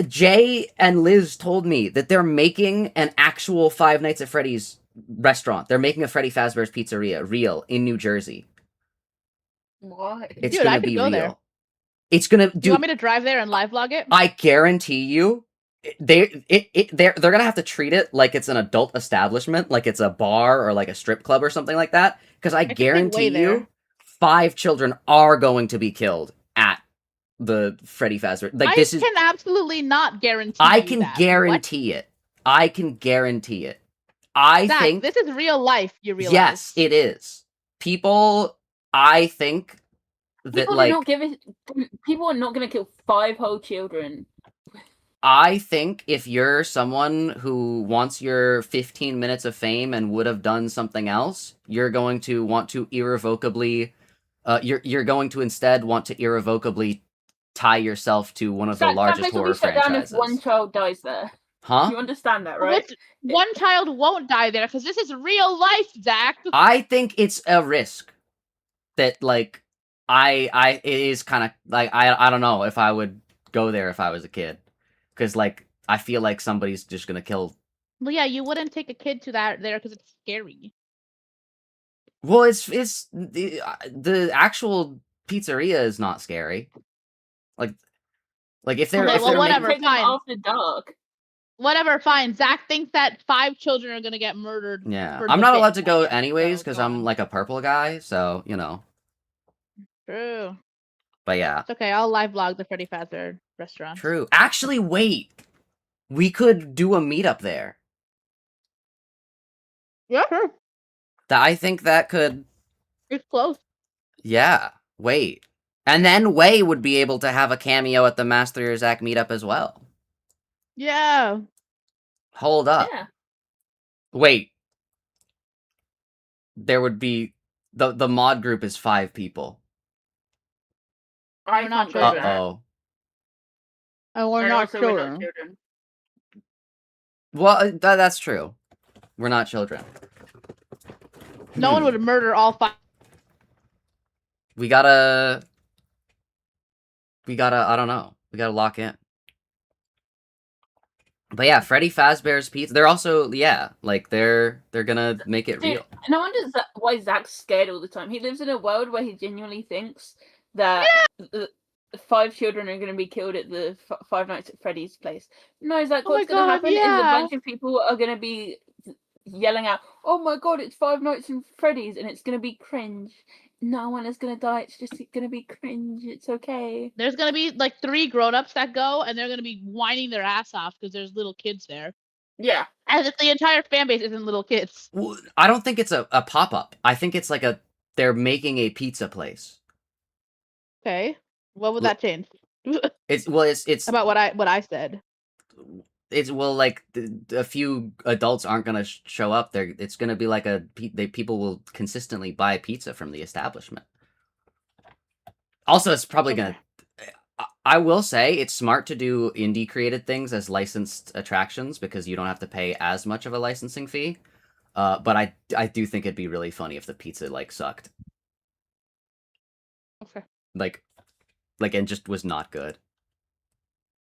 Jay and Liz told me that they're making an actual Five Nights at Freddy's restaurant. They're making a Freddy Fazbear's Pizzeria, real, in New Jersey. What? It's Dude, gonna I could be go real. there. It's gonna. Do Dude, you want me to drive there and live vlog it? I guarantee you, they're gonna have to treat it like it's an adult establishment, like it's a bar or like a strip club or something like that. Because I think they guarantee weigh you, there. 5 children are going to be killed at the Freddy Fazbear. Like I this is. can absolutely not guarantee. I you can that. guarantee it. I can guarantee it. I Zach, think this is real life. You realize? yes, it is. People, I think that People like are not giving. People are not going to kill 5 whole children. I think if you're someone who wants your 15 minutes of fame and would have done something else, you're going to want to irrevocably, you're going to instead want to irrevocably tie yourself to one of the That largest place will horror be shut down franchises. if one child dies there. Huh? You understand that, right? One child won't die there because this is real life, Zach. I think it's a risk that like it is kind of like I don't know if I would go there if I was a kid, because like I feel like somebody's just gonna kill. Well, yeah, you wouldn't take a kid to that there because it's scary. Well, it's the actual pizzeria is not scary. Like if they're Okay, if well, they're whatever, Take them fine. after dark. Whatever, fine. Zach thinks that 5 children are gonna get murdered. yeah, for I'm the not bit. allowed to go anyways So, because go I'm on. like a purple guy, so you know. True. But yeah, It's okay. I'll live vlog the Freddy Fazbear restaurant. true. Actually, wait, we could do a meetup there. Yeah, sure. I think that could. It's close. Yeah, wait. And then Way would be able to have a cameo at the Master Zach meetup as well. Yeah. Hold up. Yeah. Wait. There would be the mod group is 5 people. I We're not can't go children. there. Uh-oh. And we're And not also we're children. not children. Well, that's true. We're not children. No one would murder all 5. We gotta I don't know. We gotta lock in. But yeah, Freddy Fazbear's Pizza. They're also like they're gonna make it Dude, real. no wonder why Zach's scared all the time. He lives in a world where he genuinely thinks that the 5 children are going to be killed at the Five Nights at Freddy's place. No, Zach, Oh my what's going to God, happen is a yeah. bunch of people are going to be yelling out, "Oh my God, it's Five Nights at Freddy's," and it's going to be cringe. No one is going to die. It's just going to be cringe. It's okay. There's gonna be like 3 grown-ups that go, and they're gonna be whining their ass off because there's little kids there. Yeah. As if the entire fan base isn't little kids. Well, I don't think it's a pop-up. I think it's like they're making a pizza place. Okay. What would that change? It's About what I said. It's like a few adults aren't gonna show up. It's gonna be like people will consistently buy pizza from the establishment. Also, it's probably gonna. I will say it's smart to do indie created things as licensed attractions because you don't have to pay as much of a licensing fee. But I do think it'd be really funny if the pizza like sucked. Okay. Like and just was not good.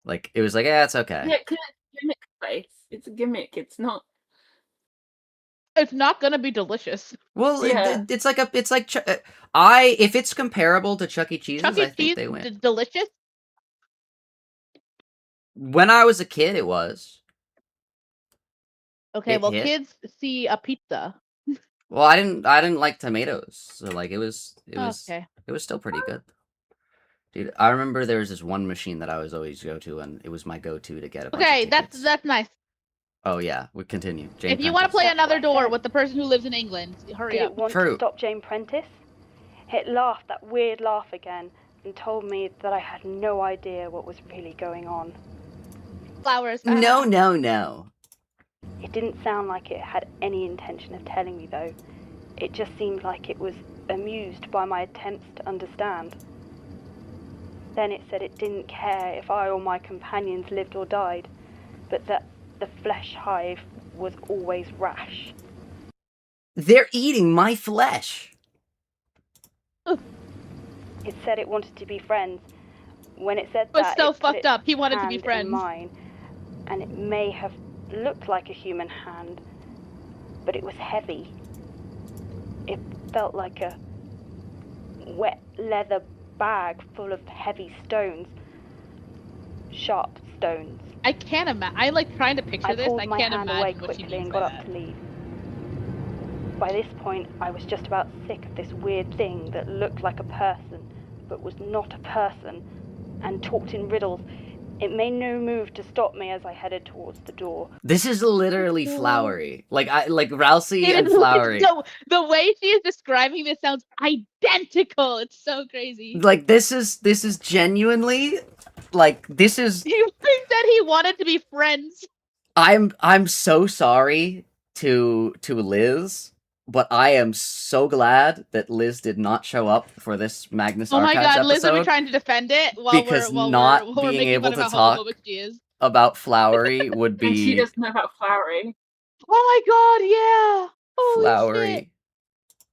Like it was like, yeah, it's okay. Yeah, because it's a gimmick place. It's a gimmick. It's not. It's not gonna be delicious. Well, Yeah. it's like if it's comparable to Chuck E. Cheese's, Chuck E. I think Cheese they win. delicious. When I was a kid, it was. Okay, It well, hit. kids see a pizza. Well, I didn't like tomatoes, so like it was Okay. it was still pretty good. Dude, I remember there was this one machine that I was always go to, and it was my go-to to get a bunch Okay, of that's tickets. nice. Oh yeah, we continue. Jane If you want to Prentice. play another That's what I door said. with the person who lives in England, hurry Did up. it want True. to stop Jane Prentice? It laughed that weird laugh again and told me that I had no idea what was really going on. Flowers. No, no, no. It didn't sound like it had any intention of telling me, though. It just seemed like it was amused by my attempts to understand. Then it said it didn't care if I or my companions lived or died, but that the flesh hive was always rash. They're eating my flesh. It said it wanted to be friends. When it said It was that, so it put fucked its up. He wanted to be hand in friends. mine, and it may have looked like a human hand, but it was heavy. It felt like a wet leather bag full of heavy stones. Sharp stones. I can't imagine. I like trying to picture I this. pulled I my can't hand away imagine what she quickly means and by got up that. to leave. By this point, I was just about sick of this weird thing that looked like a person, but was not a person, and talked in riddles. It made no move to stop me as I headed towards the door. This is literally Flowery. Like Rousey It and is Flowery. the way she is describing this sounds identical. It's so crazy. Like this is genuinely like this is. He said he wanted to be friends. I'm so sorry to Liz, but I am so glad that Liz did not show up for this Magnus Oh my Archives god, Liz will be episode trying to defend it while because we're not we're being making able fun to of how talk homophobic she is. about Flowery would And she be doesn't know about Flowery. Oh my god, yeah. Holy shit. Flowery.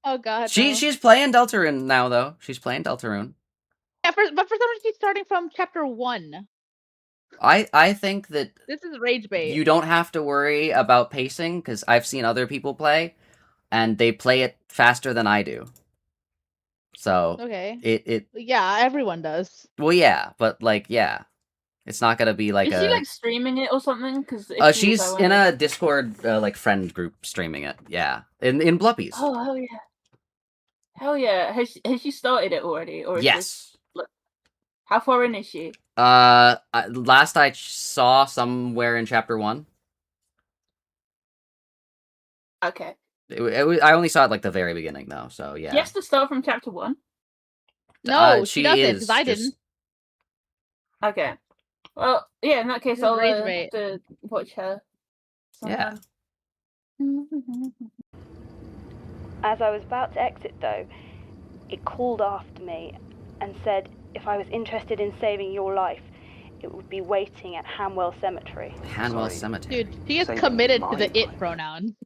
Oh god. She's playing Deltarune now though. She's playing Deltarune. Yeah, but for some reason she's starting from chapter 1. I think that This is rage bait. you don't have to worry about pacing because I've seen other people play, and they play it faster than I do. So Okay. it Yeah, everyone does. well yeah, but like yeah, it's not gonna be like Is she like streaming it or something? Because she's in a Discord like friend group streaming it. Yeah, in Bluppies. Oh hell yeah, hell yeah! Has she started it already? Or is Yes. this, like, how far in is she? Last I saw somewhere in chapter 1. Okay. I only saw it like the very beginning though, so yeah. She has to start from chapter 1. No, she she doesn't, is because I just- didn't. Okay. Well, yeah. In that case, This is I'll rage have bait. to watch her. Yeah. As I was about to exit, though, it called after me and said if I was interested in saving your life, it would be waiting at Hamwell Cemetery. Hanwell Sorry. Cemetery. Dude, she is Saving committed to my the it life. pronoun.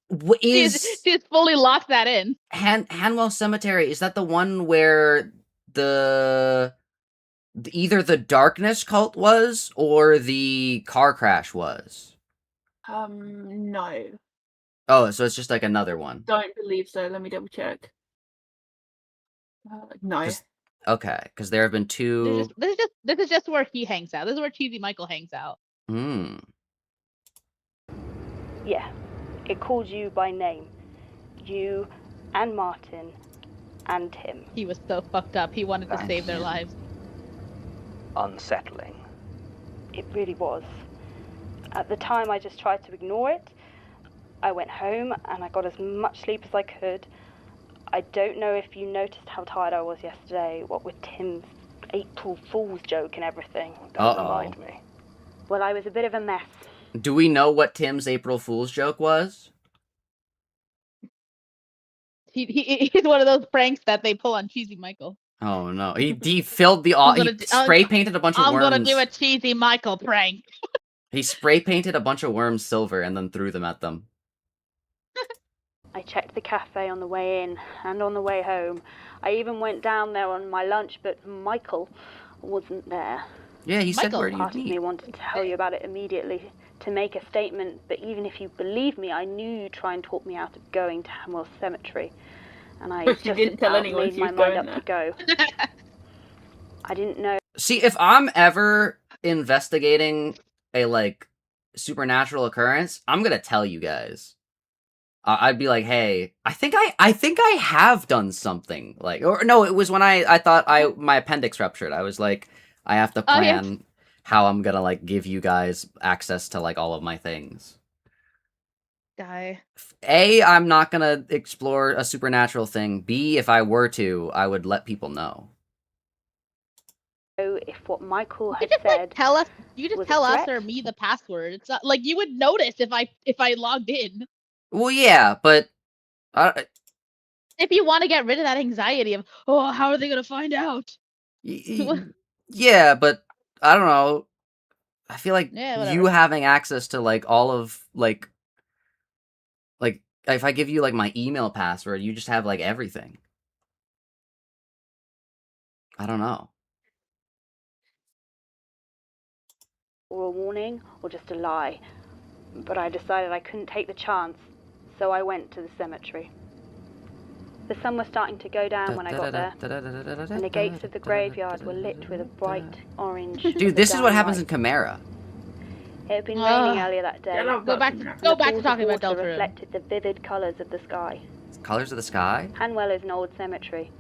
Is She's fully locked that in. Hanwell Cemetery, is that the one where either the darkness cult was or the car crash was? No, Oh, so it's just like another one. don't believe so. Let me double check. No. Just- Okay, because there have been two. This is just where he hangs out. This is where Cheesy Michael hangs out. Hmm. Yeah, it called you by name. You and Martin and Tim. He was so fucked up. He wanted to Thank save their you. lives. Unsettling. It really was. At the time, I just tried to ignore it. I went home and I got as much sleep as I could. I don't know if you noticed how tired I was yesterday, what with Tim's April Fool's joke and everything. Don't Uh-oh. remind me. Well, I was a bit of a mess. Do we know what Tim's April Fool's joke was? He's one of those pranks that they pull on Cheesy Michael. Oh no, he filled the I'm he gonna do- spray painted a bunch of I'm worms. gonna do a Cheesy Michael prank. He spray painted a bunch of worms silver and then threw them at them. I checked the cafe on the way in and on the way home. I even went down there on my lunch, but Michael wasn't there. Yeah, he said Michael, where do Part you of me eat? wanted to tell you about it immediately, to make a statement, but even if you believe me, I knew you'd try and talk me out of going to Hamwell Cemetery. And I But you just didn't tell about anyone made she my was mind going up to go. I didn't know. See, if I'm ever investigating a like supernatural occurrence, I'm gonna tell you guys. I'd be like, hey, I think I have done something, like, or no, it was when I thought my appendix ruptured. I was like, I have to plan how I'm gonna like give you guys access to like all of my things. Guy. A, I'm not gonna explore a supernatural thing. B, if I were to, I would let people know. If what Michael You had just said like tell us. You just was a tell us threat. or me the password. It's not like you would notice if I logged in. Well, yeah, but If you want to get rid of that anxiety of, oh, how are they gonna find out? yeah, but I don't know. I feel like Yeah, you whatever. having access to like all of like if I give you like my email password, you just have like everything. I don't know. Or a warning, or just a lie. But I decided I couldn't take the chance, so I went to the cemetery. The sun was starting to go down when I got there, and the gates of the graveyard were lit with a bright orange. Dude, this is what happens in Chimera. It had been raining earlier that day. Go back to talking about Delta. Reflected the vivid colours of the sky. Colors of the sky? Hanwell is an old cemetery,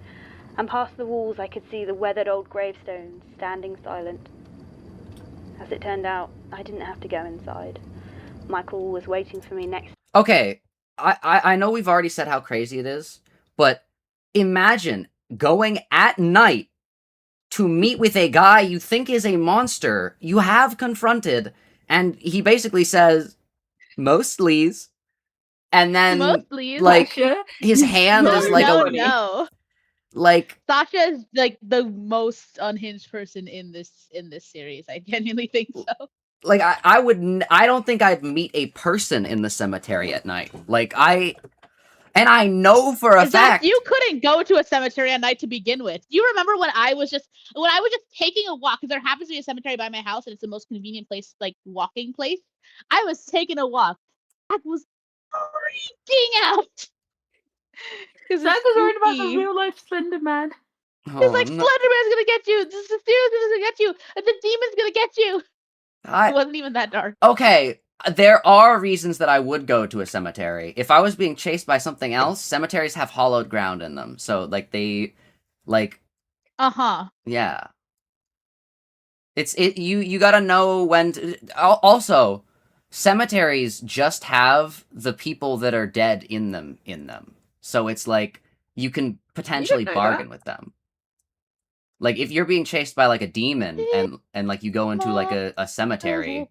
and past the walls I could see the weathered old gravestones standing silent. As it turned out, I didn't have to go inside. Michael was waiting for me next. Okay, I know we've already said how crazy it is, but imagine going at night to meet with a guy you think is a monster you have confronted, and he basically says, mostly's, and then, like, his hand is like no. Like, Sasha is like the most unhinged person in this series. I genuinely think so. Like, I don't think I'd meet a person in the cemetery at night. Like, and I know for a fact you couldn't go to a cemetery at night to begin with. You remember when I was just taking a walk, because there happens to be a cemetery by my house and it's the most convenient place, like walking place. I was taking a walk. I was freaking out. Zach was worried about the real life Slender Man. He's like, Slender Man's gonna get you. This is gonna get you. And the demon's gonna get you. It wasn't even that dark. Okay, there are reasons that I would go to a cemetery. If I was being chased by something else, cemeteries have hollowed ground in them. So, like, they, like... Yeah. You gotta know when to... Also, cemeteries just have the people that are dead in them. So it's like, you can potentially bargain with them. Like, if you're being chased by, like, a demon, and like, you go into, like, a cemetery,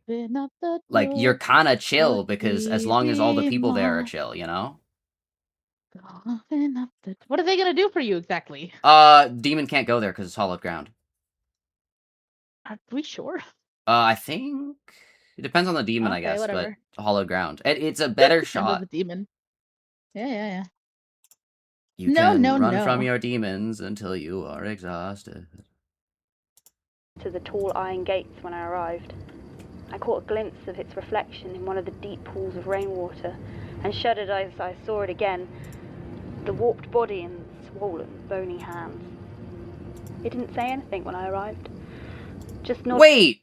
like, you're kind of chill, because as long as all the people there are chill, you know? What are they gonna do for you, exactly? Demon can't go there, because it's hollowed ground. Are we sure? I think... It depends on the demon, I guess, whatever. But hollowed ground. It's a better shot. The demon. Yeah. You can run from your demons until you are exhausted. To the tall iron gates when I arrived. I caught a glimpse of its reflection in one of the deep pools of rainwater, and shuddered as I saw it again, the warped body and swollen, bony hands. It didn't say anything when I arrived. Just nodded. Wait!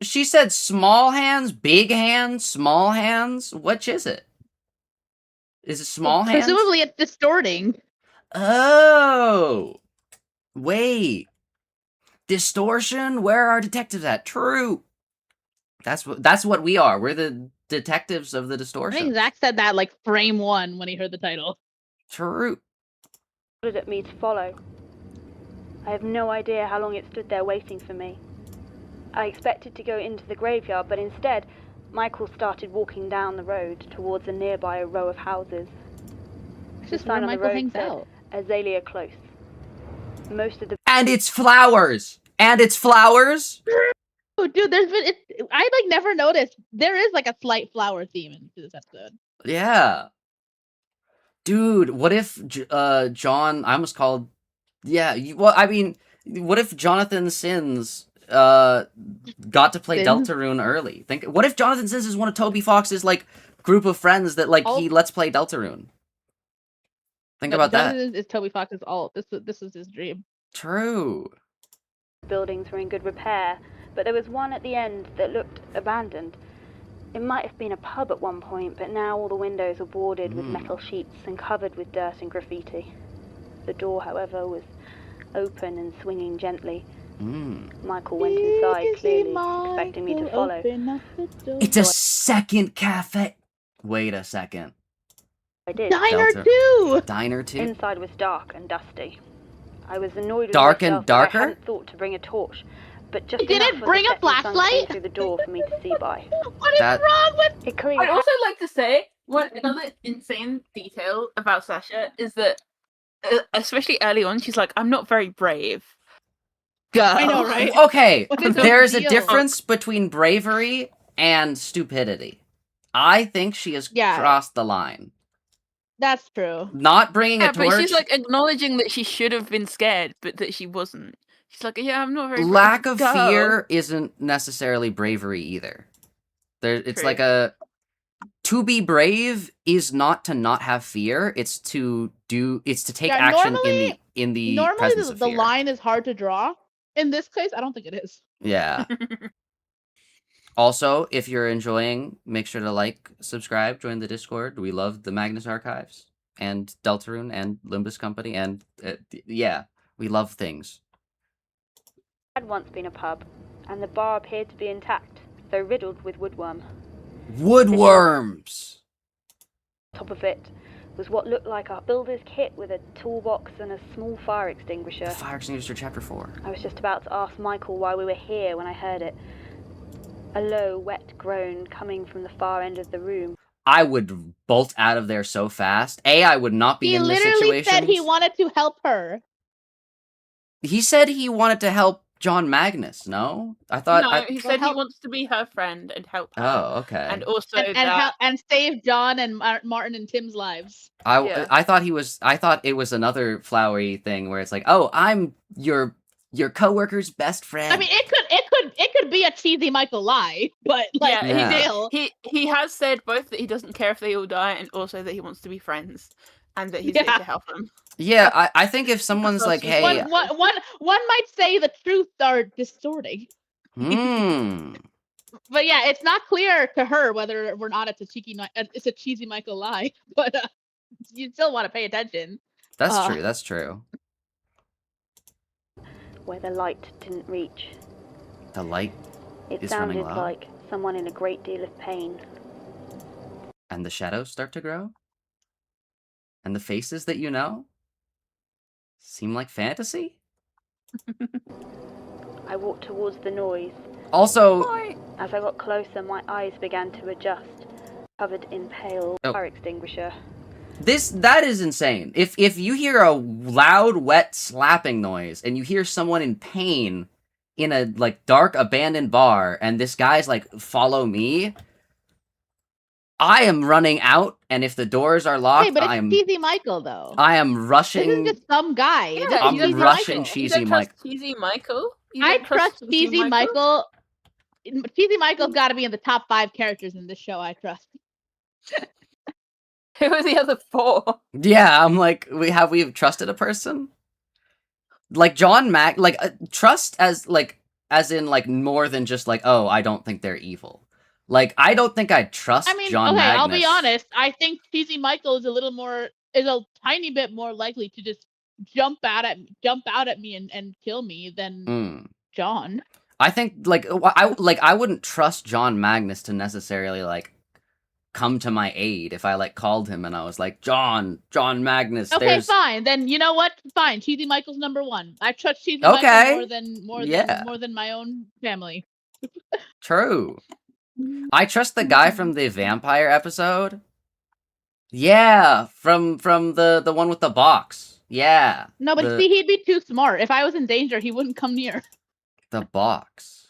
She said small hands, big hands, small hands? Which is it? Is it small hands? Presumably it's distorting. Oh! Wait. Distortion? Where are detectives at? True! That's what we are. We're the detectives of the distortion. I think Zach said that like frame 1 when he heard the title. True. At me to follow. I have no idea how long it stood there waiting for me. I expected to go into the graveyard, but instead, Michael started walking down the road towards a nearby row of houses. Just where Michael hangs out. Azalea Close. Most of the... And it's flowers! Oh, dude, there's been... I, like, never noticed. There is, like, a slight flower theme in this episode. Yeah. Dude, what if John... I almost called... Yeah, well, I mean, what if Jonathan Sins... got to play Deltarune early? What if Jonathan Sins is one of Toby Fox's, like, group of friends that, like, he lets play Deltarune? Think about that. Is Toby Fox's alt. This is his dream. True. Buildings were in good repair, but there was one at the end that looked abandoned. It might have been a pub at one point, but now all the windows are boarded with metal sheets and covered with dirt and graffiti. The door, however, was open and swinging gently. Michael went inside, clearly expecting me to follow. It's a second cafe. Wait a second. I did. Diner Delta. 2! Diner 2? Inside was dark and dusty. I was annoyed with Dark myself and that darker? I hadn't thought to bring a torch, but just You didn't enough of bring the a setting sun flashlight? came through the door for me to see by. What is wrong with... It clearly I'd also like to say, another insane detail about Sasha is that, especially early on, she's like, I'm not very brave. Girl. I know, right? Okay, What is the there's a deal? difference between bravery and stupidity. I think she has Yeah. crossed the line. That's true. Not bringing Yeah, a torch. but she's like acknowledging that she should have been scared, but that she wasn't. She's like, yeah, I'm not very brave. Lack of Go. fear isn't necessarily bravery either. It's True. like to be brave is not to not have fear. It's to take Yeah, action normally- in the Normally, presence the of fear. line is hard to draw. In this case, I don't think it is. Yeah. Also, if you're enjoying, make sure to like, subscribe, join the Discord. We love the Magnus Archives and Deltarune and Limbus Company, and yeah, we love things. had once been a pub, and the bar appeared to be intact, though riddled with woodworm. Woodworms! Top of it was what looked like a builder's kit with a toolbox and a small fire extinguisher. The Fire Extinguisher Chapter 4. I was just about to ask Michael why we were here when I heard it. A low, wet groan coming from the far end of the room. I would bolt out of there so fast. I would not be He in this literally situation. said he wanted to help her. He said he wanted to help John Magnus, no? I thought... No, he said he help- wants to be her friend and help her. Oh, okay. And also And save John and Martin and Tim's lives. Yeah. I thought it was another flowery thing where it's like, oh, I'm your coworker's best friend. I mean, it could be a cheesy Michael lie, but like, Yeah. still. he has said both that he doesn't care if they all die and also that he wants to be friends and that he's here Yeah. to help them. Yeah, I think if someone's like, hey, One might say the truth are distorting. But yeah, it's not clear to her whether or not it's a cheesy Michael lie. But you still want to pay attention. that's true. Where the light didn't reach. The light It is running sounded low. like someone in a great deal of pain. And the shadows start to grow. And the faces that you know seem like fantasy. I walked towards the noise. Also, As I got closer, my eyes began to adjust, covered in pale Oh. fire extinguisher. that is insane. If you hear a loud, wet slapping noise and you hear someone in pain in a like dark abandoned bar and this guy's like, follow me, I am running out, and if the doors are locked, Hey, but it's cheesy Michael though. I am rushing. This is just some guy. Yeah, This is I'm cheesy rushing Michael. cheesy you don't Mike. trust cheesy Michael? You I don't trust cheesy Michael. Cheesy Michael's got to be in the top 5 characters in this show. I trust. Who are the other 4? Yeah, I'm like, we trusted a person? Like John Mac, like trust as in like more than just like, oh, I don't think they're evil. Like I don't think I'd trust I mean, John okay, Magnus. I'll be honest. I think cheesy Michael is a tiny bit more likely to just jump out at me and kill me than John. I think I wouldn't trust John Magnus to necessarily like come to my aid if I like called him and I was like, John Magnus. Okay, there's... fine. Then you know what? Fine. Cheesy Michael's number 1. I trust Cheesy Okay. Michael more than my own family. True. I trust the guy from the vampire episode. Yeah, from the one with the box. Yeah. No, but see, he'd be too smart. If I was in danger, he wouldn't come near. The box.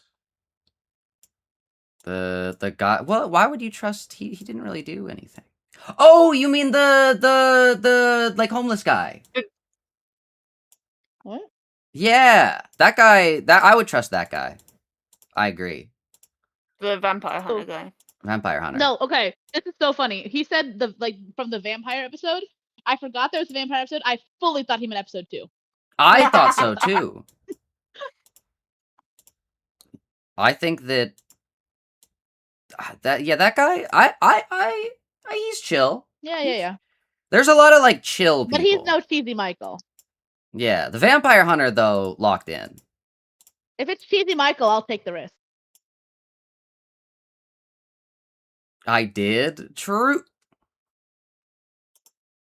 The guy. Well, why would you trust? He didn't really do anything. Oh, you mean the like homeless guy? What? Yeah, that guy. That I would trust that guy. I agree. The vampire hunter guy. Vampire hunter. No, okay. This is so funny. He said from the vampire episode. I forgot there was a vampire episode. I fully thought he meant episode 2. I thought so too. I think that that guy, he's chill. Yeah. There's a lot of like chill people. But he's no cheesy Michael. Yeah, the vampire hunter though locked in. If it's cheesy Michael, I'll take the risk. I did. True.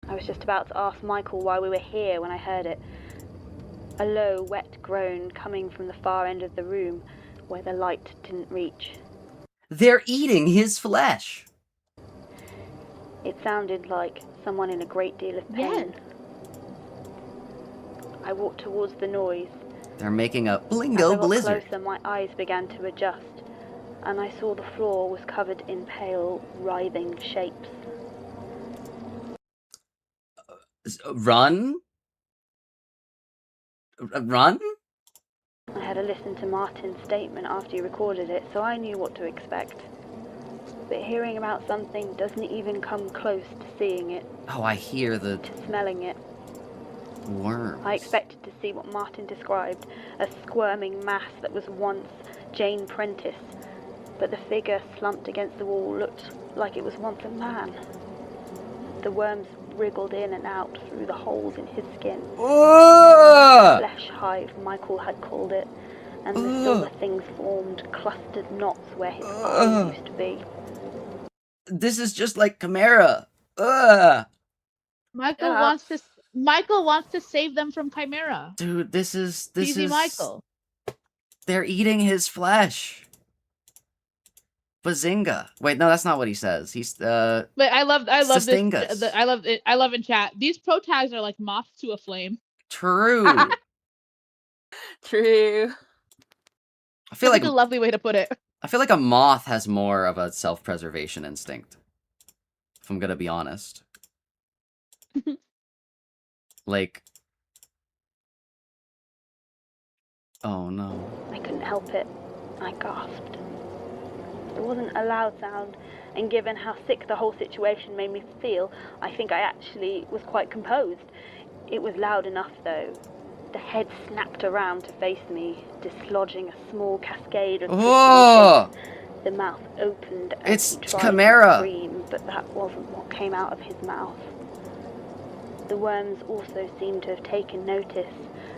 I was just about to ask Michael why we were here when I heard it. A low, wet groan coming from the far end of the room where the light didn't reach. They're eating his flesh. It sounded like someone in a great deal of pain. Yes. I walked towards the noise. They're making a As I blingo got blizzard. closer, my eyes began to adjust, and I saw the floor was covered in pale, writhing shapes. Run? Run? I had to listen to Martin's statement after he recorded it, so I knew what to expect. But hearing about something doesn't even come close to seeing it, Oh, I hear the to smelling it. worms. I expected to see what Martin described, a squirming mass that was once Jane Prentice, but the figure slumped against the wall looked like it was once a man. The worms wriggled in and out through the holes in his skin. Ugh! Flesh hive, Michael had called it, and the silver things formed clustered knots where his eyes used to be. This is just like Chimera. Ugh! Michael wants to save them from Chimera. Dude, this is Cheesy Michael. They're eating his flesh. Bazinga. Wait, no, that's not what he says. He's But I love Sestingas. this. I love in chat. These pro tags are like moths to a flame. True. True. I feel like That's a lovely way to put it. I feel like a moth has more of a self-preservation instinct. If I'm gonna be honest. Like, oh no. I couldn't help it. I gasped. It wasn't a loud sound, and given how sick the whole situation made me feel, I think I actually was quite composed. It was loud enough, though. The head snapped around to face me, dislodging a small cascade of Oh! The mouth opened as It's he tried Chimera. to scream, but that wasn't what came out of his mouth. The worms also seemed to have taken notice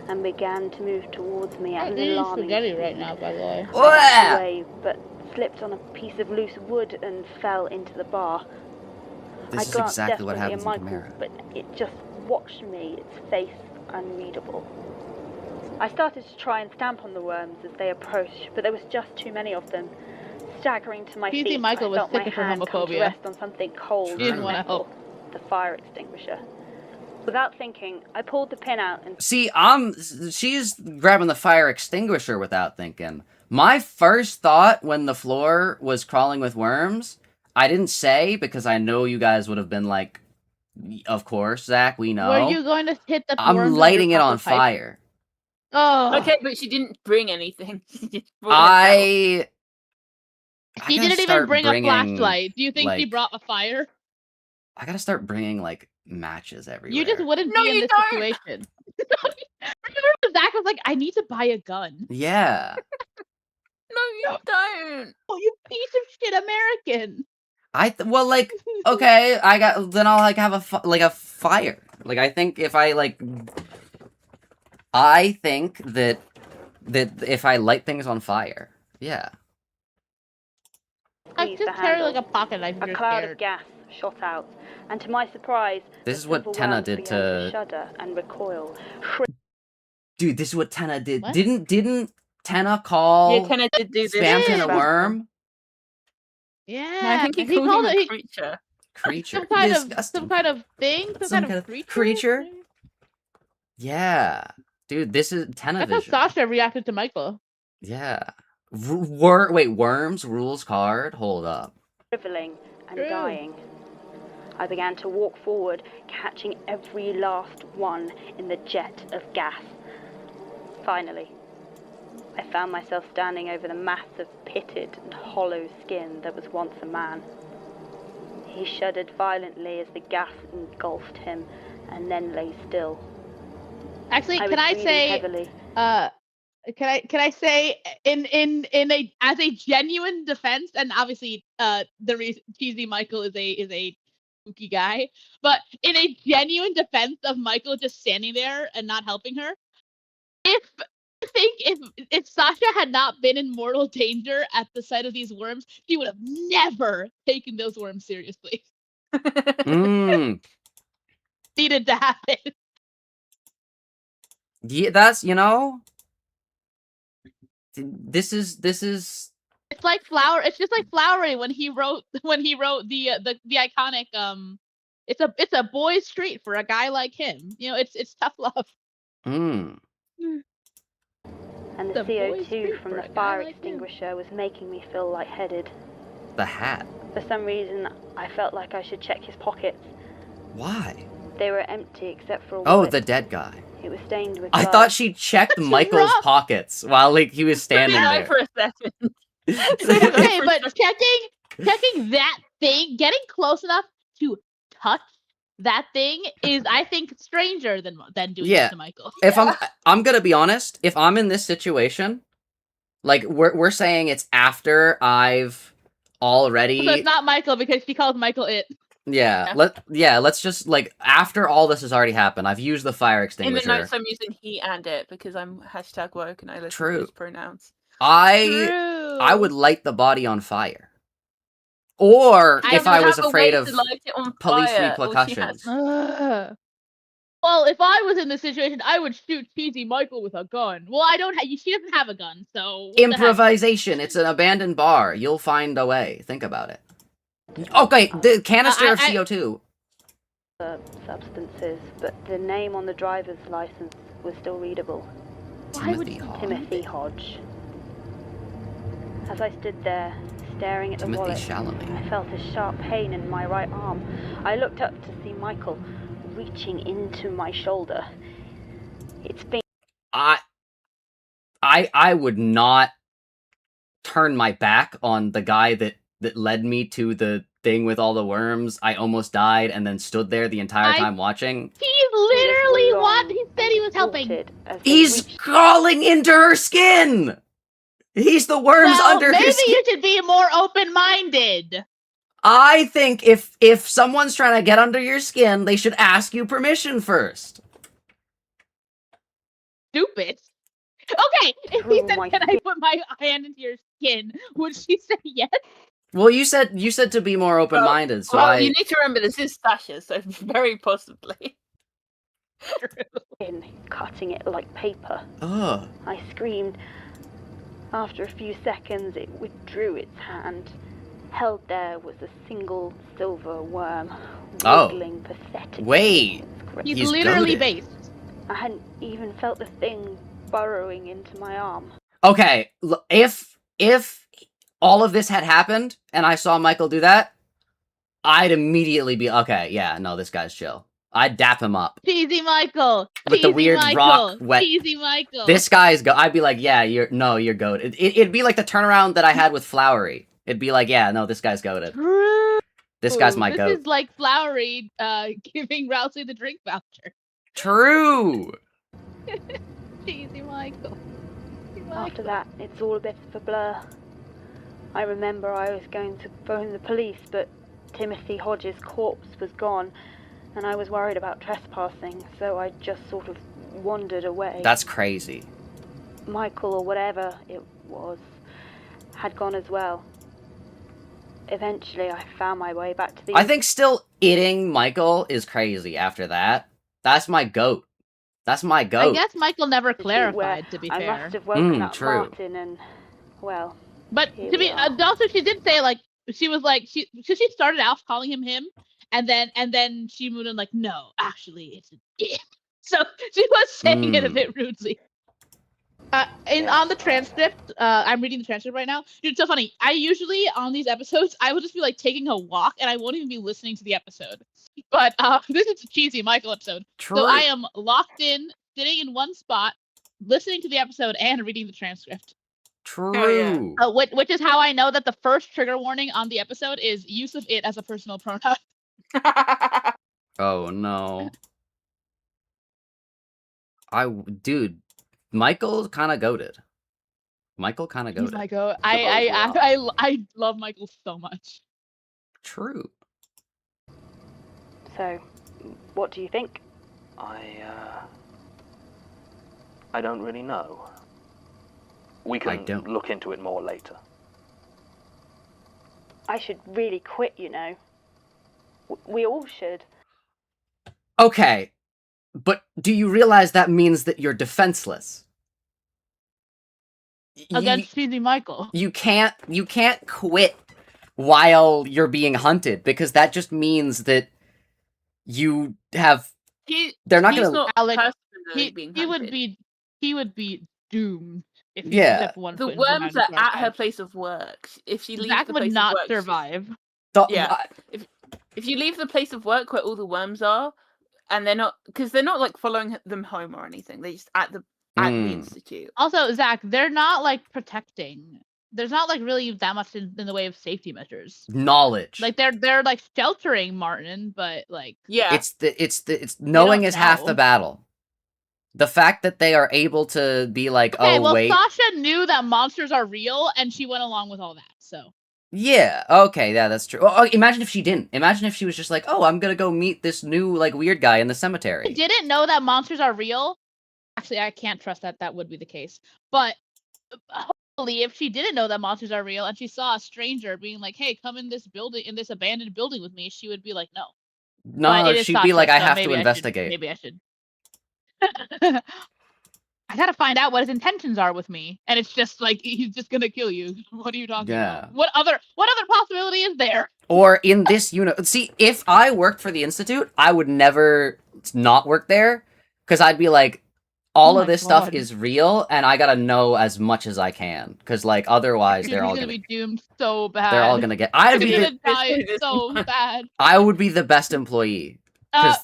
and began to move towards me at I'm an eating alarming spaghetti speed. right now, by the way. I backed away, but slipped on a piece of loose wood and fell into the bar. This I is glanced exactly what desperately happens at in Michael, Chimera. but it just watched me, its face unreadable. I started to try and stamp on the worms as they approached, but there was just too many of them. Staggering to my Cheesy feet, Michael I was felt my sick of her hand come to homophobia. rest on something cold She didn't and wanna metal, help. the fire extinguisher. Without thinking, I pulled the pin out and See, she's grabbing the fire extinguisher without thinking. My first thought when the floor was crawling with worms, I didn't say because I know you guys would have been like, of course, Zach, we know. Were you going to hit the worms I'm with lighting your it on copper pipe? fire. Oh. Okay, but she didn't bring anything. She just brought herself. She gotta didn't even start bring a bringing, flashlight. Do you think she like, brought a fire? I gotta start bringing, like, matches everywhere. You just wouldn't No, be in you this don't. situation. Remember when Zach was like, I need to buy a gun. Yeah. No, you don't. Oh, you piece of shit American. Well, like, okay, then I'll, like, have a fire. Like, I think if I, like, I think that if I light things on fire, yeah. I squeezed the just carry handle. like a pocket knife if A you're cloud scared. of gas shot out, and to my surprise, This the is what silver Tenna worms did began to- shudder and recoil. Dude, this is what Tenna did. What? Didn't Tenna call Yeah, Tenna did do this. Spam Tenna Yeah. worm? Yeah. No, I think he called him a creature. Creature. some kind Disgusting. of thing, some kind of creature? Yeah. Dude, this is Tenna That's how vision. Sasha reacted to Michael. Yeah. Wait, worms rules card? Hold up. Shriveling and True. dying. I began to walk forward, catching every last one in the jet of gas. Finally, I found myself standing over the mass of pitted and hollow skin that was once a man. He shuddered violently as the gas engulfed him, and then lay still. Actually, I was can I breathing say, heavily. Can I say in a as a genuine defense, and obviously the reason Cheesy Michael is a spooky guy, but in a genuine defense of Michael just standing there and not helping her, if Sasha had not been in mortal danger at the sight of these worms, she would have never taken those worms seriously. Needed to happen. Yeah, that's this is It's like Flower. It's just like Flowery when he wrote the iconic it's a boy's treat for a guy like him. It's tough love. And the The boy's CO2 treat from for the a guy fire like him. extinguisher was making me feel lightheaded. the hat. For some reason, I felt like I should check his pockets. Why? They were empty except for a Oh, wallet. the dead guy. It was stained with I blood. thought she checked That's Michael's rough. pockets while he was standing there. for a second. Okay, but checking that thing, getting close enough to touch that thing is, I think, stranger than doing Yeah. it to Michael. If I'm gonna be honest, if I'm in this situation, like we're saying it's after I've already So it's not Michael because she calls Michael it. let's just like after all this has already happened, I've used the fire In the extinguisher. notes, I'm using he and it because I'm #woke and I listen True. to those pronouns. I would light the body on fire. Or if I was afraid of police repercussions. Well, if I was in this situation, I would shoot Cheesy Michael with a gun. Well, I don't. She doesn't have a gun, so what the heck? Improvisation. It's an abandoned bar. You'll find a way. Think about it. Okay, the canister of CO2. Substances, but the name on the driver's license was still readable. Timothy Hodge. Timothy Hodge. As I stood there, staring at the Timothy wallet, Chalamet. I felt a sharp pain in my right arm. I looked up to see Michael reaching into my shoulder. It's been... I would not turn my back on the guy that led me to the thing with all the worms. I almost died and then stood there the entire time watching. He's literally what he said he was helping. He's crawling into her skin! He's the worms under maybe his skin. you should be more open-minded. I think if someone's trying to get under your skin, they should ask you permission first. Stupid. Okay, if he said, "Can I put my hand into your skin?" would she say yes? Well, you said to be more open-minded, so you need to remember this is Sasha, so very possibly. Cutting it like paper. Ugh. I screamed. After a few seconds, it withdrew its hand. Held there was a single silver worm, wiggling pathetically. Wait. He's literally goated. based. I hadn't even felt the thing burrowing into my arm. Okay, if all of this had happened and I saw Michael do that, I'd immediately be okay. Yeah, no, this guy's chill. I'd dap him up Cheesy Michael. with Cheesy the weird Michael, rock wet. Cheesy Michael. This guy's go. I'd be like, yeah, you're goated. It'd be like the turnaround that I had with Flowery. It'd be like, yeah, no, this guy's goated. This guy's my goat. This is like Flowery giving Rousey the drink voucher. True. Cheesy Michael. After that, it's all a bit of a blur. I remember I was going to phone the police, but Timothy Hodges' corpse was gone, and I was worried about trespassing, so I just sort of wandered away. That's crazy. Michael, or whatever it was, had gone as well. Eventually, I found my way back to the... I think still eating Michael is crazy after that. That's my goat. That's my goat. I guess Michael never clarified, to be fair. I must have woken up true. Martin and, well... But to be also, she did say, like, she was like, she started off calling him, and then she moved in like, no, actually, it's an it. So she was saying it a bit rudely. On the transcript, I'm reading the transcript right now. Dude, it's so funny. I usually, on these episodes, I will just be like taking a walk, and I won't even be listening to the episode. But this is a Cheesy Michael episode. True. So I am locked in, sitting in one spot, listening to the episode and reading the transcript. True. Which is how I know that the first trigger warning on the episode is use of it as a personal pronoun. Oh no. Dude, Michael kind of goated. Michael kind of He's goated. my goat. Suppose we are. I love Michael so much. True. So, what do you think? I don't really know. We can don't. look into it more later. I should really quit, you know. We all should. Okay, but do you realize that means that you're defenseless? Against Cheesy Michael. You can't quit while you're being hunted, because that just means that you have. They're not He's gonna. not Alex, personally being he would hunted. be doomed if he Yeah. stepped one The foot into worms are Magnus at her Archives. place of work. If she leaves Zach the would place not of work, survive. Yeah. If you leave the place of work where all the worms are, and they're not like following them home or anything. They're just at the institute. Also, Zach, they're not like protecting. There's not like really that much in the way of safety measures. Knowledge. Like they're like sheltering Martin, but like Yeah, it's knowing don't is half the know. battle. The fact that they are able to be like, okay, oh well, wait, Sasha knew that monsters are real, and she went along with all that. So yeah, okay, yeah, that's true. Oh, imagine if she didn't. Imagine if she was just like, oh, I'm gonna go meet this new like weird guy in the I cemetery. didn't know that monsters are real. Actually, I can't trust that that would be the case. But hopefully, if she didn't know that monsters are real and she saw a stranger being like, "Hey, come in this building, in this abandoned building with me," she would be like, "No." But No, it is she'd be Sasha, like, I so have to maybe investigate. Maybe I should. I gotta find out what his intentions are with me, and it's just like he's just gonna kill you. What are you talking Yeah. about? What other possibility is there? Or in this unit, see, if I worked for the Institute, I would never not work there, because I'd be like, all Oh of my this stuff God. is real, and I gotta know as much as I can, because like otherwise He's they're all gonna gonna be doomed so bad. they're all gonna get. I'd He's be gonna the, die This so one. bad. I would be the best employee. 'Cause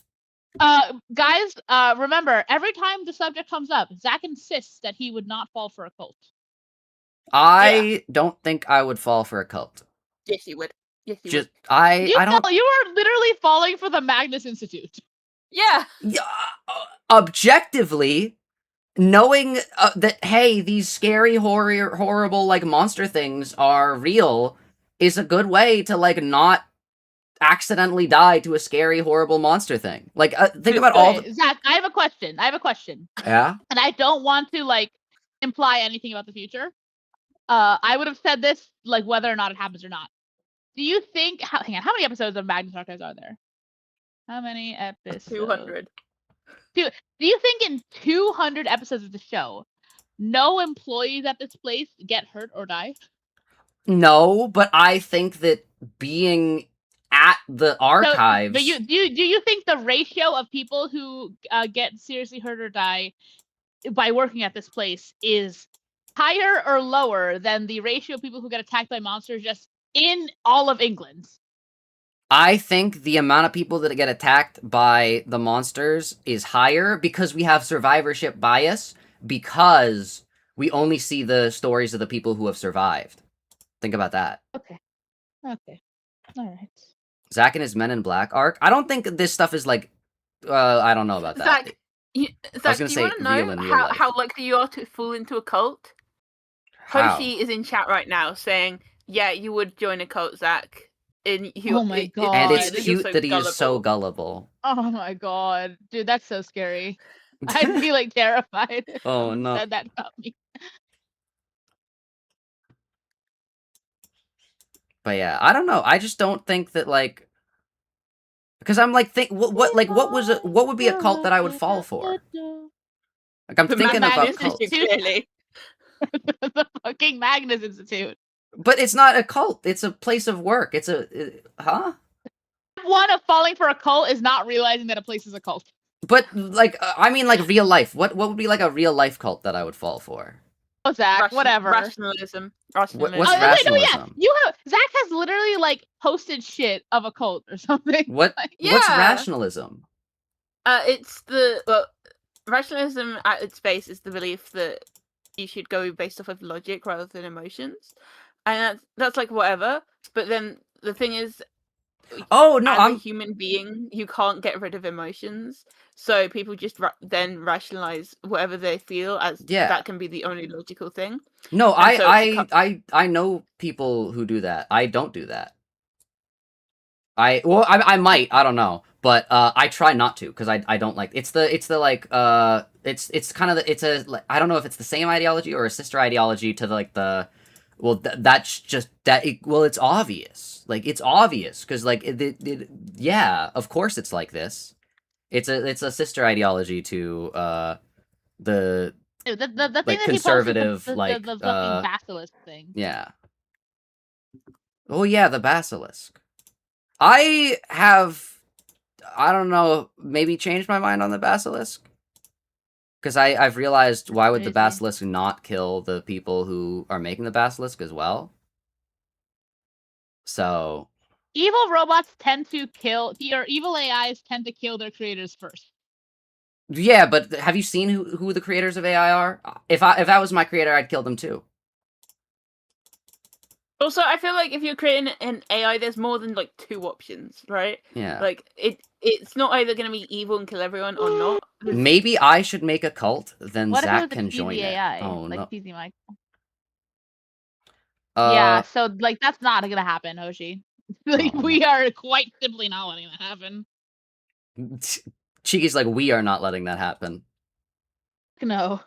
Guys, remember, every time the subject comes up, Zach insists that he would not fall for a cult. I don't think I would fall for a cult. yes, you would. Yes, you Just would. I You don't. you are literally falling for the Magnus Institute. Yeah. Yeah, objectively, knowing that hey, these scary, horrible like monster things are real is a good way to like not accidentally die to a scary, horrible monster thing. Like think about all. Okay, Zach, I have a question. Yeah. And I don't want to like imply anything about the future. I would have said this like whether or not it happens or not. Do you think? Hang on, how many episodes of Magnus Archives are there? How many episodes? 200. Do you think in 200 episodes of the show, no employees at this place get hurt or die? No, but I think that being at the archives. So, but do you think the ratio of people who get seriously hurt or die by working at this place is higher or lower than the ratio of people who get attacked by monsters just in all of England? I think the amount of people that get attacked by the monsters is higher because we have survivorship bias, because we only see the stories of the people who have survived. Think about that. Okay. All right. Zach and his Men in Black arc. I don't think this stuff is like. I don't know about that. Zach, gonna do you say want to real know in real life. how likely you are to fall into a cult? How? Hoshi is in chat right now saying, "Yeah, you would join a cult, Zach." Oh my God. And it's you're cute that he is so gullible. Oh my God, dude, that's so scary. I'd be like terrified. if Oh, someone no. Said that about me. But yeah, I don't know. I just don't think that like, because I'm like what would be a cult that I would fall for? Like I'm The thinking about Magnus cults, Institute, clearly. The fucking Magnus Institute. but it's not a cult. It's a place of work. It's huh? One of falling for a cult is not realizing that a place is a cult. But like I mean like real life. What would be like a real life cult that I would fall for? Oh, Zach, whatever. Rationalism. What's Wait, no, yeah, rationalism? Zach has literally like posted shit of a cult or something. What's Yeah. rationalism? It's rationalism at its base is the belief that you should go based off of logic rather than emotions, and that's like whatever. But then the thing is, Oh no, as I'm a human being, you can't get rid of emotions. So people just then rationalize whatever they feel as Yeah. that can be the only logical thing. no, And so it I know people who do that. I don't do that. I might, I don't know, but I try not to because I don't like it's the like it's kind of it's a like, I don't know if it's the same ideology or a sister ideology to like the well that's just that well it's obvious because like yeah, of course it's like this. It's a sister ideology to the The thing like that he posted, conservative the like fucking basilisk thing. yeah. Oh yeah, the basilisk. I don't know, maybe changed my mind on the basilisk. Because I've realized why would the Crazy. basilisk not kill the people who are making the basilisk as well? So Evil robots tend to kill, or evil AIs tend to kill their creators first. yeah, but have you seen who the creators of AI are? If I was my creator, I'd kill them too. Also, I feel like if you're creating an AI, there's more than like 2 options, right? Yeah. Like it's not either going to be evil and kill everyone or not. Maybe I should make a cult, then What Zach if it can was a join cheesy it. AI? Oh like no. cheesy Michael. Yeah, so like that's not gonna happen, Hoshi. Like Oh, we are quite simply not letting that happen. Cheeky's like, we are not letting that happen. No.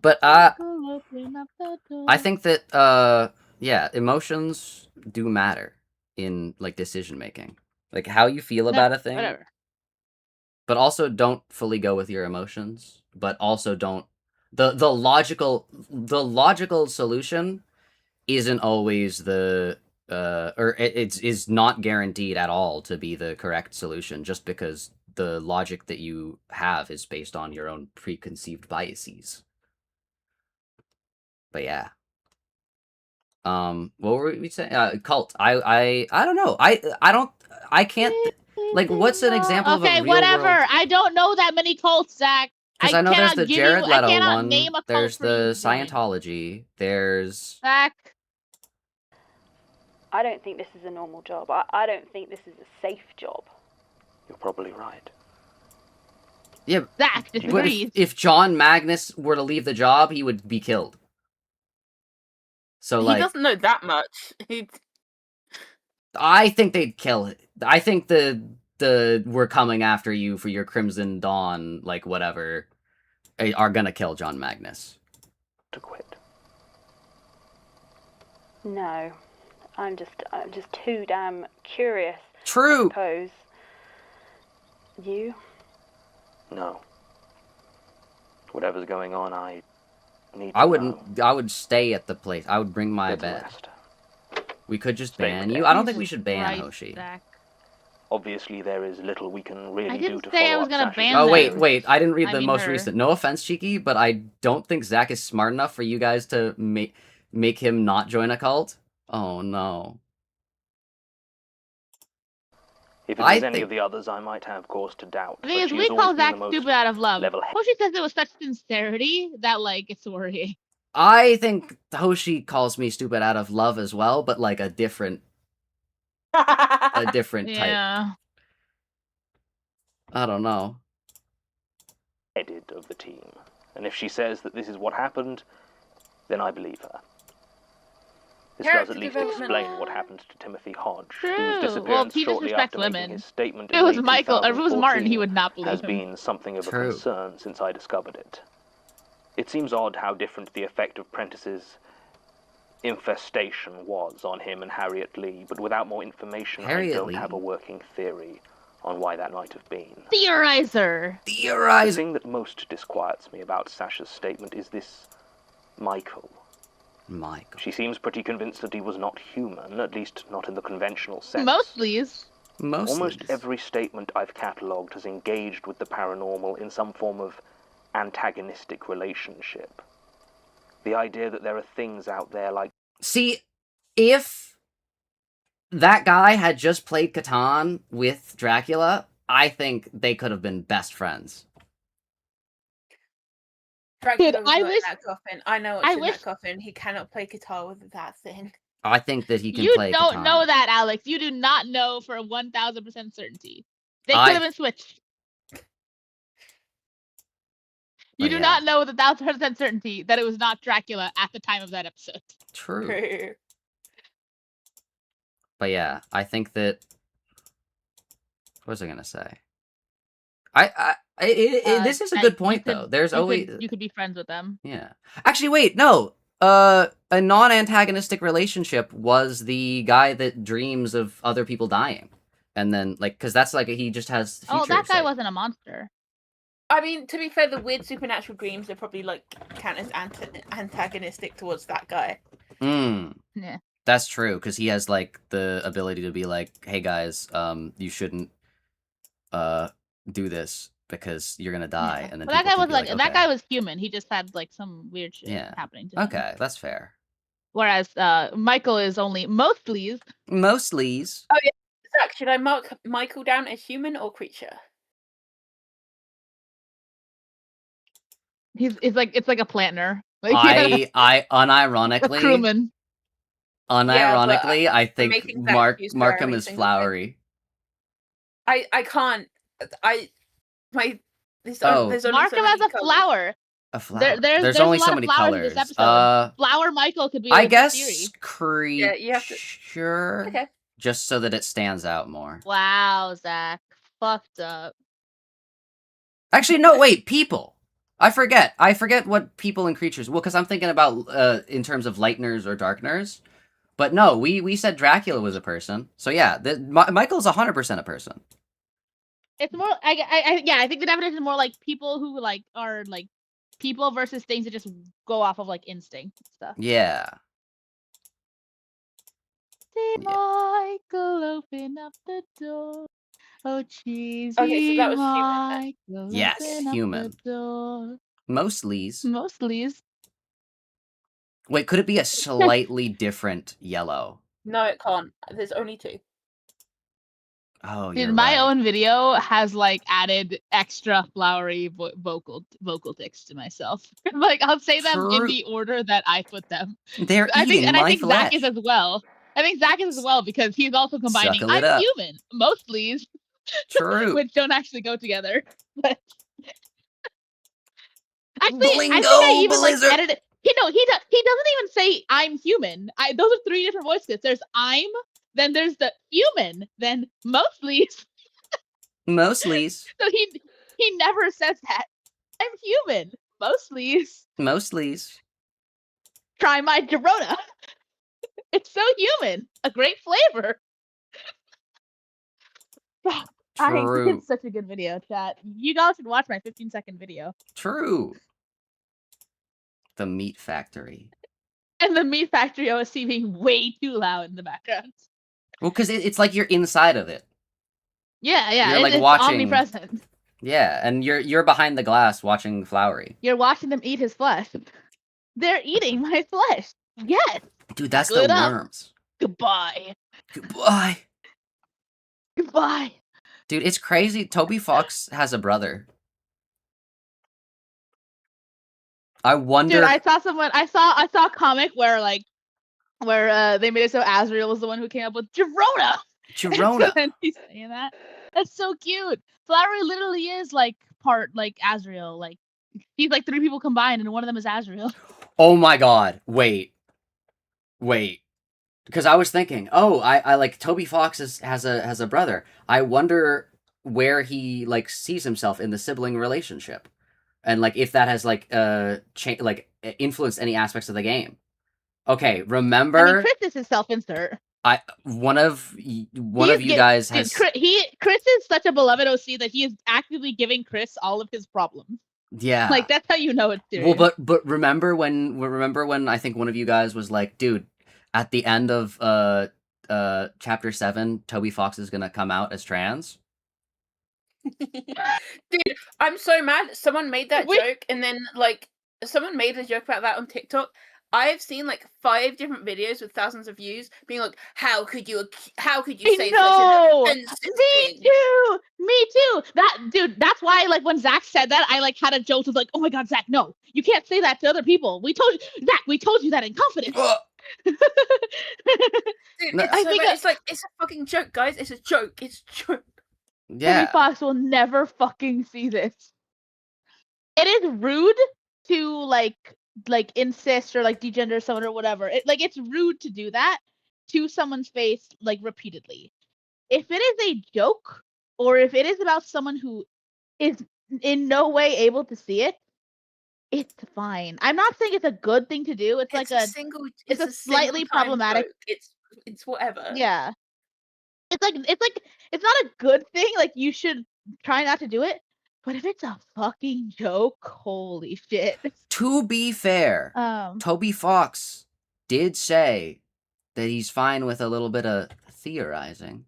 But I think that yeah, emotions do matter in like decision making. Like how you feel about a thing. Whatever. But also don't fully go with your emotions, but also don't the logical solution isn't always the or it is not guaranteed at all to be the correct solution just because the logic that you have is based on your own preconceived biases. But yeah. What were we saying? Cult. I don't know. I can't like what's an example of a real whatever. world? I don't know that many cults, Zach. Because I know there's the Jared Leto I cannot one. name a cult There's for you the to join. Scientology. There's Zach. I don't think this is a normal job. I don't think this is a safe job. You're probably right. yeah. Zach But disagrees. if John Magnus were to leave the job, he would be killed. So he like, doesn't know that much. I think they'd kill it. I think the we're coming after you for your Crimson Dawn, like whatever, are gonna kill John Magnus. To quit. No, I'm just too damn curious. True. I suppose. You? No. Whatever's going on, I need to I wouldn't. know. I would stay at the place. I would bring my Get bed. rest. We could just Stay ban with you. it. I don't think we should ban Right, Hoshi. Zach. Obviously, there is little we can really I do didn't to say I follow was up gonna Sasha's ban Oh them. wait, I didn't read I the mean most her. recent. No offense, Cheeky, but I don't think Zach is smart enough for you guys to make him not join a cult. Oh no. If it I was any think- of the others, I might have cause to doubt. The thing but is, she we has call always been Zach the most stupid out of love. level-headed. Hoshi says it with such sincerity that like it's worrying. I think Hoshi calls me stupid out of love as well, but like a different type. Yeah. I don't know. Headed of the team. And if she says that this is what happened, then I believe her. This does Character at least development. explain what happened to Timothy Hodge, True. whose Well, disappearance he shortly disrespects after making women. his statement If it in was late Michael, or if it was Martin, he 2014 would not believe has him. been something of a True. concern since I discovered it. It seems odd how different the effect of Prentice's infestation was on him and Harriet Lee, but without more information, Harriet I don't Lee? have a working theory on why that might have been. Theorizer. The Theorize. thing that most disquiets me about Sasha's statement is this Michael. Michael. She seems pretty convinced that he was not human, at least not in the conventional sense. Mostly is. Almost every statement I've catalogued has engaged with the paranormal in some form of antagonistic relationship. The idea that there are things out there like... See, if that guy had just played Catan with Dracula, I think they could have been best friends. Dracula Dude, was I not in wish- that coffin. I know what's I in wish- that coffin. He cannot play guitar with that thing. I think that he can You play don't Catan. know that, Alex. You do not know for 1000% certainty. They could I- have been switched. You But do yeah. not know with 1000% certainty that it was not Dracula at the time of that episode. True. But yeah, I think that. What was I gonna say? This is a good point though. There's always you could be friends with them. Yeah. Actually, wait, no. A non-antagonistic relationship was the guy that dreams of other people dying, and then like, because that's like he just has. Oh, that guy sight. wasn't a monster. I mean, to be fair, the weird supernatural dreams are probably like count as antagonistic towards that guy. Yeah. That's true, because he has like the ability to be like, "Hey guys, you shouldn't do this because you're gonna die." Yeah. And then that guy people was can be like, that okay. guy was human. He just had like some weird shit Yeah. happening to him. Okay, that's fair. Whereas Michael is only mostly. Mostly's. Oh yeah, Zach, should I mark Michael down as human or creature? It's like a planter. Like, I a unironically. crewman. Unironically, I think making that Markham every is single flowery. I can't. There's only Markham so as many a colours. flower. A flower. There's only a lot so of many flowers in colors. this episode. Flower Michael could be. I a guess theory. creature. Yeah, you have to- Okay. Just so that it stands out more. Wow, Zach, fucked up. Actually, no. Wait, people. I forget what people and creatures. Well, because I'm thinking about in terms of lighteners or darkeners. But no, we said Dracula was a person. So yeah, Michael's 100% a person. It's more. I think the definition is more like people who like are like people versus things that just go off of like instinct and stuff. Yeah. Michael, open up the door. Oh, cheesy. Okay, so that was human. Michael, Yes, open up human. the door. Mostly's. Mostly's. Wait, could it be a slightly different yellow? No, it can't. There's only two. Oh, Dude, you're my right. own video has like added extra flowery vocal text to myself. Like I'll say them in True. the order that I put them. They're eating I my think flesh. Zach is as well. I think Zach is as well because he's also combining Suckle it I'm up. human, mostly, True. which don't actually go together. But actually, Blingo I think I even Blizzard. like edited. He doesn't even say I'm human. Those are three different voice clips. There's I'm, then there's the human, then mostly. Mostly's. So he never says that. I'm human, mostly. Mostly's. Try my Girona. It's so human. A great flavor. True. It's such a good video, chat. You guys should watch my 15-second video. True. The Meat Factory. And the Meat Factory OSC being way too loud in the background. Well, because it's like you're inside of it. Yeah, You're, like, it's watching- omnipresent. Yeah, and you're behind the glass watching Flowery. You're watching them eat his flesh. They're eating my flesh. Yes. Dude, that's Good the up. worms. Goodbye. Goodbye. Goodbye. Dude, it's crazy. Toby Fox has a brother. I wonder. Dude, I saw a comic where they made it so Azrael was the one who came up with Girona. Girona. And he's saying that. That's so cute. Flowery literally is like part like Azrael. Like he's like three people combined, and one of them is Azrael. Oh my god. Wait. Because I was thinking, I like Toby Fox has a brother. I wonder where he like sees himself in the sibling relationship, and like if that has like influenced any aspects of the game. Okay, remember? I mean, Chris is his self-insert. One of you guys has. Chris is such a beloved OC that he is actively giving Chris all of his problems. Yeah. Like that's how you know it's serious. Well, but remember when I think one of you guys was like, dude, at the end of chapter 7, Toby Fox is gonna come out as trans. Dude, I'm so mad. Someone made that joke, and then like someone made a joke about that on TikTok. I have seen like 5 different videos with thousands of views being like, how could you say such an offensive thing? Me too. That's why like when Zach said that, I like had a jolt of like, oh my god, Zach, no, you can't say that to other people. We told you that in confidence. Dude, No, it's I so think bad. It's like, it's a fucking joke, guys. It's a joke. It's a joke. Toby yeah. Fox will never fucking see this. It is rude to like insist or like degender someone or whatever. It's rude to do that to someone's face like repeatedly. If it is a joke or if it is about someone who is in no way able to see it, it's fine. I'm not saying it's a good thing to do. It's like a single. it's a single slightly time problematic. joke. It's whatever. Yeah. It's not a good thing. Like you should try not to do it. But if it's a fucking joke, holy shit. To be fair, Toby Fox did say that he's fine with a little bit of theorizing.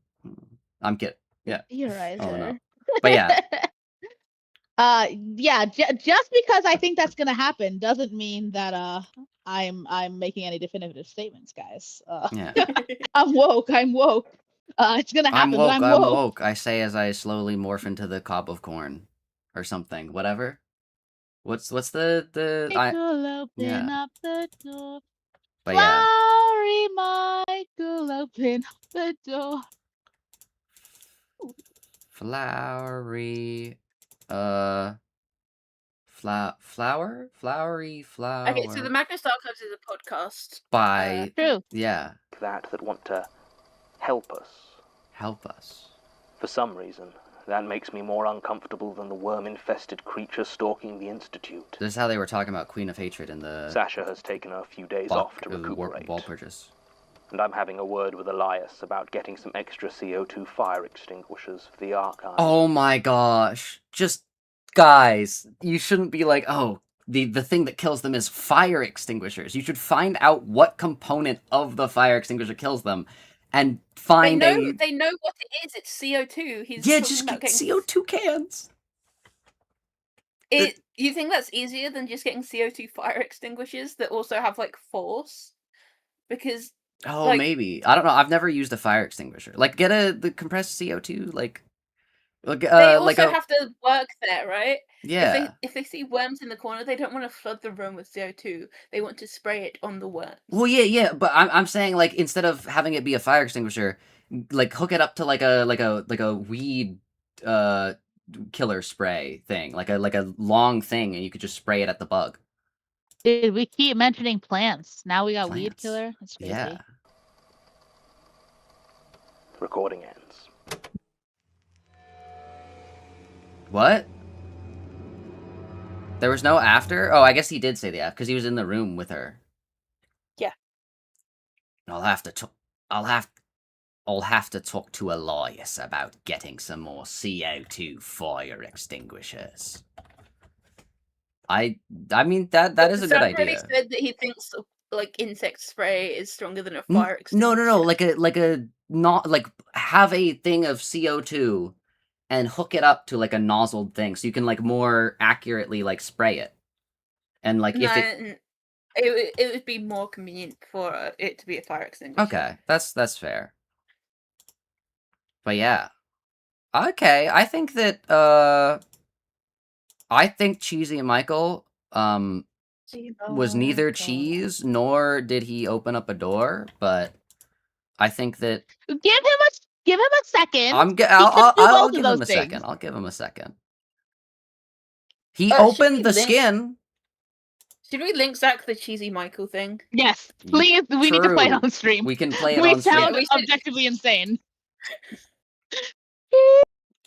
I'm kidding. Yeah. Theorizer. Oh no. But yeah. Yeah. Just because I think that's gonna happen doesn't mean that I'm making any definitive statements, guys. Yeah. I'm woke. It's gonna happen. I'm I'm woke. woke. I say as I slowly morph into the cob of corn, or something. Whatever. What's the Michael, open yeah. up the door. But yeah. Flowery Michael, open up the door. Flowery, flowery flower. Okay, so the Magnus Archives is a podcast. By True. yeah. That want to help us. Help us. For some reason, that makes me more uncomfortable than the worm-infested creature stalking the Institute. This is how they were talking about Queen of Hatred in the Sasha has taken a few days off to recuperate. Wall purchase. And I'm having a word with Elias about getting some extra CO2 fire extinguishers for the archive. Oh my gosh. Just, guys, you shouldn't be like, oh, the thing that kills them is fire extinguishers. You should find out what component of the fire extinguisher kills them and find They know what it is. It's CO2. Yeah, just get CO2 cans. You think that's easier than just getting CO2 fire extinguishers that also have like force? Because Maybe. I don't know. I've never used a fire extinguisher. Like, get the compressed CO2, they also have to work there, right? Yeah. If they see worms in the corner, they don't want to flood the room with CO2. They want to spray it on the worms. Well, yeah, but I'm saying, like, instead of having it be a fire extinguisher, like, hook it up to like a weed killer spray thing, like a long thing, and you could just spray it at the bug. Dude, we keep mentioning plants. Now we got weed killer. That's crazy. Yeah. Recording ends. What? There was no after? Oh, I guess he did say the after, because he was in the room with her. Yeah. I'll have to talk to Elias about getting some more CO2 fire extinguishers. I mean that is a good idea. Already said that he thinks like insect spray is stronger than a fire extinguisher. No, like a not like have a thing of CO2 and hook it up to like a nozzled thing so you can like more accurately like spray it. And like if it would be more convenient for it to be a fire extinguisher. Okay, that's fair. But yeah. Okay, I think that Cheesy Michael was neither cheese nor did he open up a door, but I think that give him a second. I'll give him a second. I'll give him a second. He opened the skin. Should we link Zach the Cheesy Michael thing? Yes, please. We need to play it on stream. We can play it on stream. We sound objectively insane.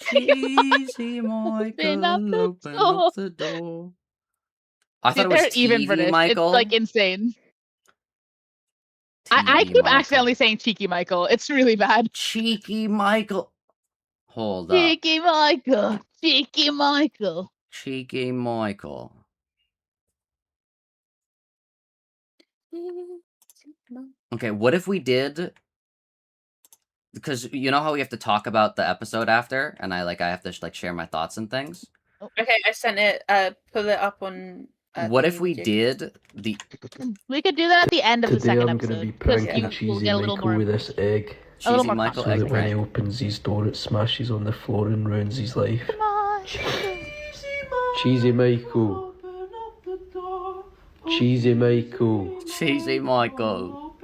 Cheesy Michael, open up the door. I thought it was even TV Michael. It's like insane. I keep accidentally saying Cheeky Michael. It's really bad. Cheeky Michael. Hold up. Cheeky Michael. Cheeky Michael. Cheeky Michael. Okay, what if we did... Because you know how we have to talk about the episode after? And I have to share my thoughts and things? Okay, I sent it, pull it up on... what if we did the... We could do that at the end of the second episode. Today I'm going to be pranking Cheesy Michael with this egg. Cheesy Michael so egg that when he opens his door, it smashes on the floor and ruins his life. Come on. Cheesy Michael. Cheesy Michael. Cheesy Michael.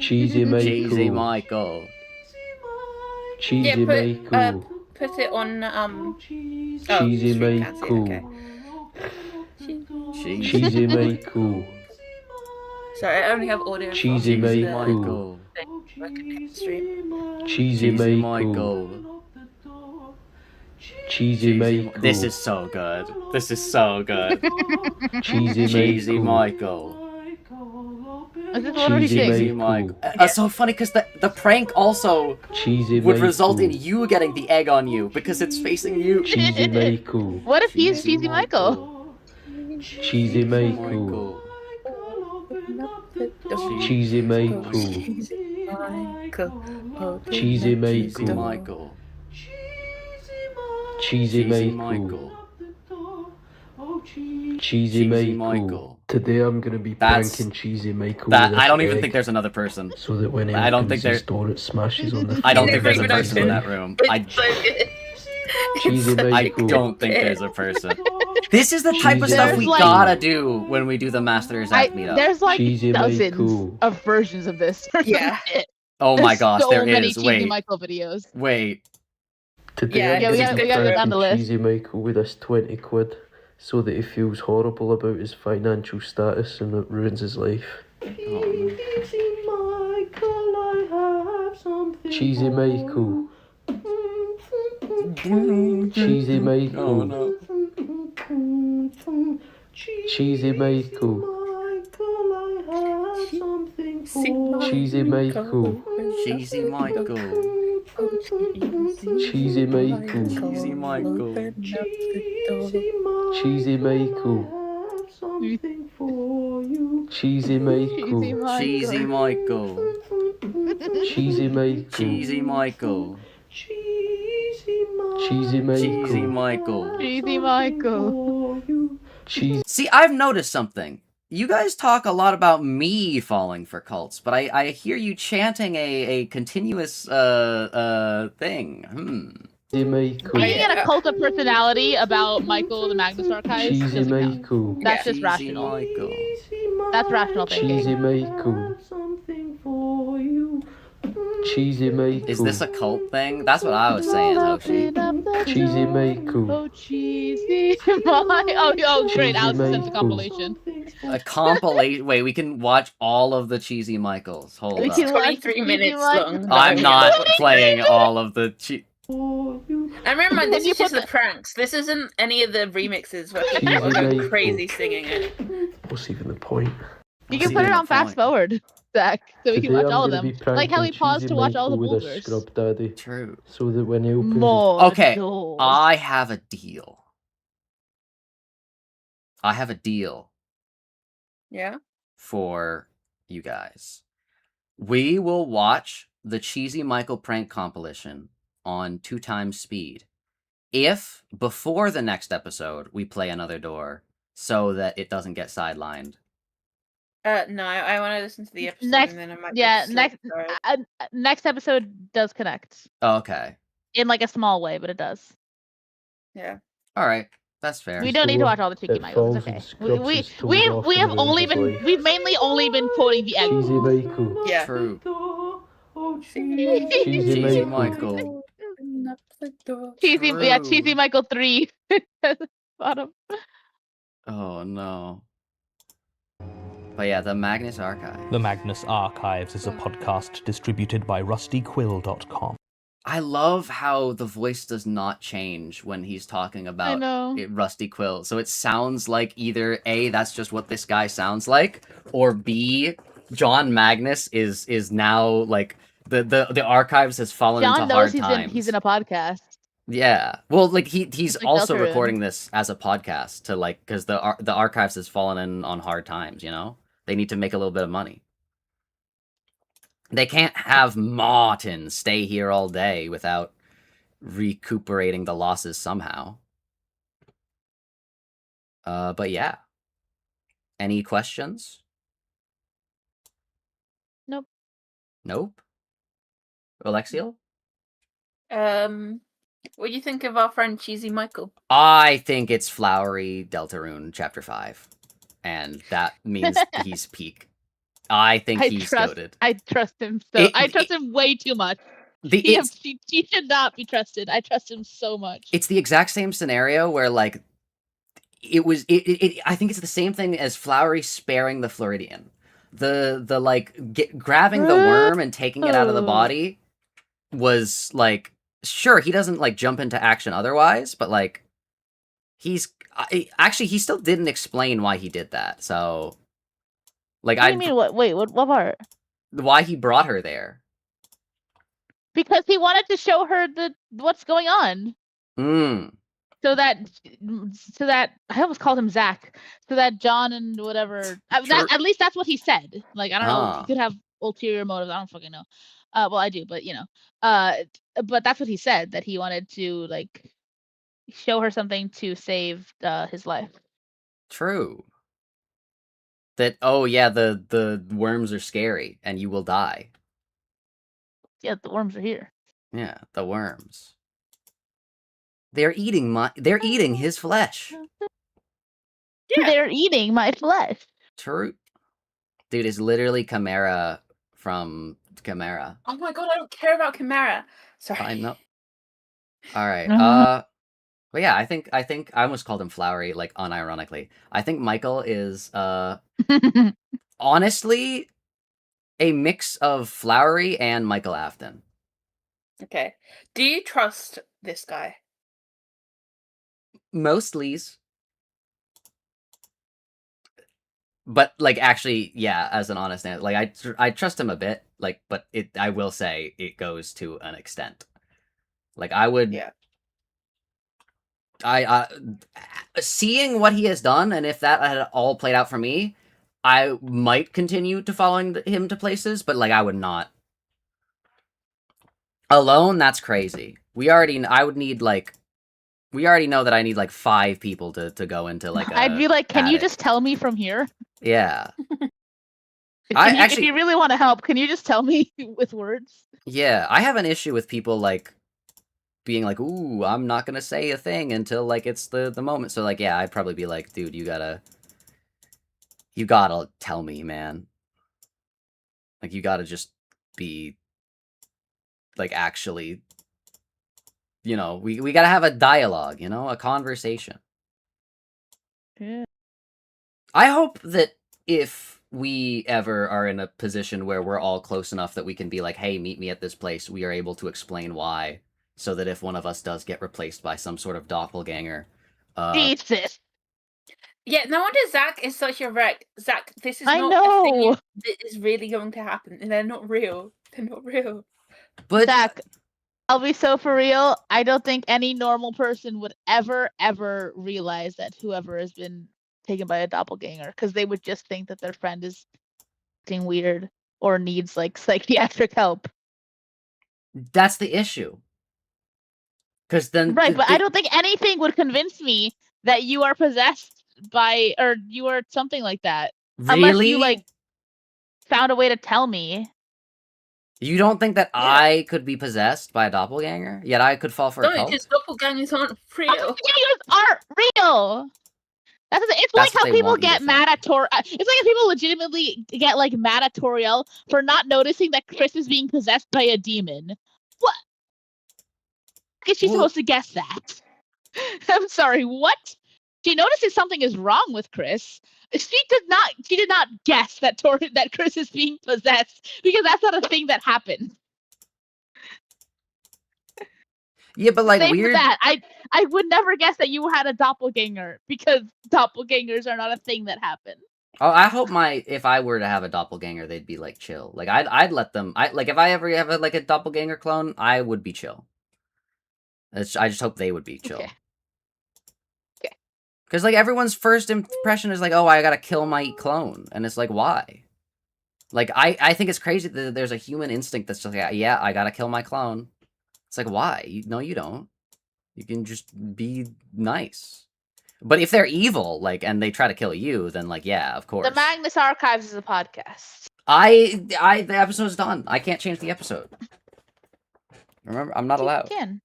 Cheesy Michael. Cheesy Michael. Cheesy Michael. Put it on Cheesy Michael. Okay. Cheesy Michael. Sorry, I only have audio. Cheesy Cheesy Michael. Michael. Cheesy Michael. Cheesy Michael. This is so good. This is so good. Cheesy Michael. Michael. Is this one where he Cheesy sings? Michael. It's so funny because the prank also Cheesy would Michael. result in you getting the egg on you because it's facing you. Cheesy Michael. What if he's Cheesy Michael? Cheesy Michael. Cheesy Michael. Cheesy Michael. Cheesy Michael. Cheesy Michael. Today I'm gonna be pranking Cheesy Michael. That I don't even think there's another person. So that when he I don't opens think his door, it smashes on the. I don't think there's a Never person in that room. Cheesy I Michael. don't think there's a person. This is the type of Cheesy stuff we Michael. gotta do when we do the Masters Act meetup. There's like Cheesy dozens Michael. of versions of this. Yeah. Oh my There's gosh, so there many is. Cheesy Wait, Michael videos. wait. Today Yeah, I'm yeah, gonna we be gotta go pranking down the list. Cheesy Michael with this 20 quid, so that he feels horrible about his financial status and it ruins his life. Cheesy Michael. Cheesy Michael. Oh no. Cheesy Michael. Cheesy Michael. Cheesy Michael. Cheesy Michael. Cheesy Michael. Cheesy Michael. Cheesy Michael. Cheesy Michael. Cheesy Michael. Cheesy Michael. Cheesy Michael. Cheesy Michael. Cheesy Michael. Cheesy. See, I've noticed something. You guys talk a lot about me falling for cults, but I hear you chanting a continuous thing. Michael. Making it a cult of personality about Michael the Magnus Archives Cheesy doesn't count. Michael. That's just Cheesy rational. Michael. That's rational thinking. Cheesy Michael. Cheesy Michael. Is this a cult thing? That's what I was saying, Hoshi. Cheesy Michael. Oh, cheesy. Oh, great. Cheesy Alex sent a Michael. compilation. A compilation. Wait, we can watch all of the Cheesy Michaels. Hold We up. can watch 23 Cheesy minutes Michael. long. I'm not playing all of the And remember, this is just the pranks. This isn't any of the remixes where people Cheesy are going Michael. crazy singing it. What's even the point? You can See, put it the on fast point. forward, Zach, so we can Today watch I'm all of gonna them. be Like how we pranking paused Cheesy to watch all the Michael with a boulders. scrub daddy, True. so that when he opens More. Okay, doors. I have a deal. I have a deal Yeah? for you guys. We will watch the Cheesy Michael prank compilation on 2x speed. If before the next episode we play another door so that it doesn't get sidelined. No, I want to listen to the episode Next- and then I might yeah, just next- sorry. Next episode does connect Okay. in like a small way, but it does. Yeah. All right. That's fair. We don't need to So, watch all the Cheeky it Michaels. It's falls okay. and scrubs We his toes we off we and have only ruins been his life. we've mainly only been quoting the egg. Cheesy Michael. Yeah. True. Cheesy Cheesy Michael. Michael. Cheesy, yeah, True. Cheesy Michael 3. Bottom. Oh no. But yeah, the Magnus Archive. The Magnus Archives is a podcast distributed by rustyquill.com. I love how the voice does not change when he's talking I about know. Rusty Quill. So it sounds like either A, that's just what this guy sounds like, or B, John Magnus is now like the archives has fallen John into hard knows times. he's in a podcast. Yeah. Well, like he's like also Deltarune. recording this as a podcast to like because the archives has fallen in on hard times. You know, they need to make a little bit of money. They can't have Martin stay here all day without recuperating the losses somehow. But yeah. Any questions? Nope. Nope. Alexiel? What do you think of our friend Cheesy Michael? I think it's Flowery Deltarune Chapter 5. And that means he's peak. I think I he's trust. goated. I trust him so. I trust him way too much. He should not be trusted. I trust him so much. It's the exact same scenario where like it was. I think it's the same thing as Flowery sparing the Floridian. The like grabbing the worm and taking it out of the body was like, sure, he doesn't like jump into action otherwise, but like actually he still didn't explain why he did that. So like, what do you mean? What? Wait, what part? Why he brought her there? Because he wanted to show her what's going on. So that I almost called him Zach. So that John and whatever. At least that's what he said. Like, I don't know. He could have ulterior motives. I don't fucking know. Well, I do, but you know. But that's what he said. That he wanted to like show her something to save his life. True. That the worms are scary and you will die. Yeah, the worms are here. Yeah, the worms. They're eating his flesh. Yeah. They're eating my flesh. True. Dude, it's literally Chimera from Chimera. Oh my god, I don't care about Chimera. Sorry. I know. All right. But yeah, I think I almost called him Flowery, like unironically. I think Michael is honestly a mix of Flowery and Michael Afton. Okay. Do you trust this guy? Mostly's. But like, actually, yeah, as an honest answer, like I trust him a bit, like, but I will say it goes to an extent. Like I would, yeah. I seeing what he has done, and if that had all played out for me, I might continue to following him to places, but like I would not. Alone, that's crazy. We already know that I need like 5 people to go into like I'd be like, can you just tell me from here? Yeah. If you really want to help, can you just tell me with words? Yeah, I have an issue with people like being like, ooh, I'm not gonna say a thing until like it's the moment. So like, yeah, I'd probably be like, dude, you gotta tell me, man. Like, you gotta just be like, actually, you know, we gotta have a dialogue, you know, a conversation. Yeah. I hope that if we ever are in a position where we're all close enough that we can be like, hey, meet me at this place, we are able to explain why, so that if one of us does get replaced by some sort of doppelganger, Jesus. Yeah, no wonder Zach is such a wreck. Zach, this is I not know. a thing that is really going to happen, and they're not real. They're not real. But Zach, I'll be so for real. I don't think any normal person would ever realize that whoever has been taken by a doppelganger, because they would just think that their friend is acting weird or needs like psychiatric help. that's the issue. Because then, right, but I don't think anything would convince me that you are possessed by, or you are something like that. Really? Unless you like found a way to tell me. You don't think that I could be possessed by a doppelganger? Yet I could fall for a cult? Because doppelgangers aren't real. Doppelgangers aren't real. It's like how people get mad at Toriel. It's like if people legitimately get like mad at Toriel for not noticing that Chris is being possessed by a demon. What? Is she supposed to guess that? I'm sorry, what? She notices something is wrong with Chris. She did not guess that Chris is being possessed, because that's not a thing that happens. Yeah, but like, same weird. With that, I would never guess that you had a doppelganger, because doppelgangers are not a thing that happen. Oh, I hope if I were to have a doppelganger, they'd be like chill. Like I'd let them. Like if I ever have a doppelganger clone, I would be chill. I just hope they would be chill. Okay. Because like everyone's first impression is like, oh, I gotta kill my clone, and it's like, why? Like I think it's crazy that there's a human instinct that's just like, yeah, I gotta kill my clone. It's like, why? No, you don't. You can just be nice. But if they're evil, like, and they try to kill you, then like, yeah, of course. The Magnus Archives is a podcast. The episode's done. I can't change the episode. Remember, I'm not allowed. You can.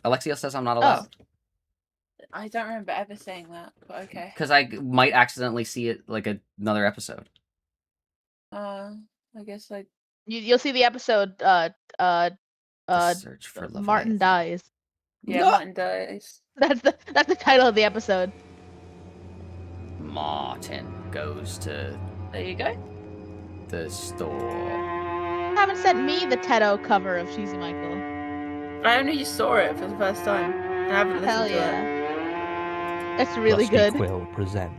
Alexia says I'm not allowed. I don't remember ever saying that, but okay. Because I might accidentally see it like another episode. I guess like You'll see the episode. The search for Martin Leviathan. dies. yeah, No! Martin dies. That's the title of the episode. Martin goes to There you go. the store. You haven't sent me the Teto cover of Cheesy Michael. I only just saw it for the first time. I haven't listened Hell to it. yeah. It's really Rusty good. Quill presents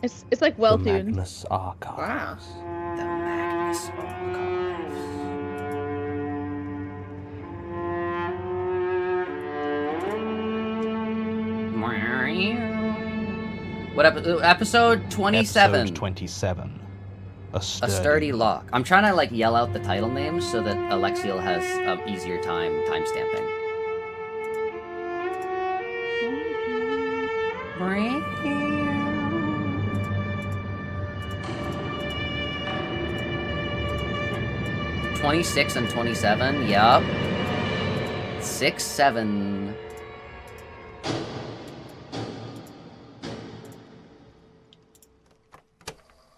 It's like well the tuned. Magnus Archives. The Magnus Archives. What episode 27? Episode 27. A A sturdy, sturdy lock. I'm trying to like yell out the title names so that Alexiel has easier time stamping. $26 and $27. Yup. 6, 7.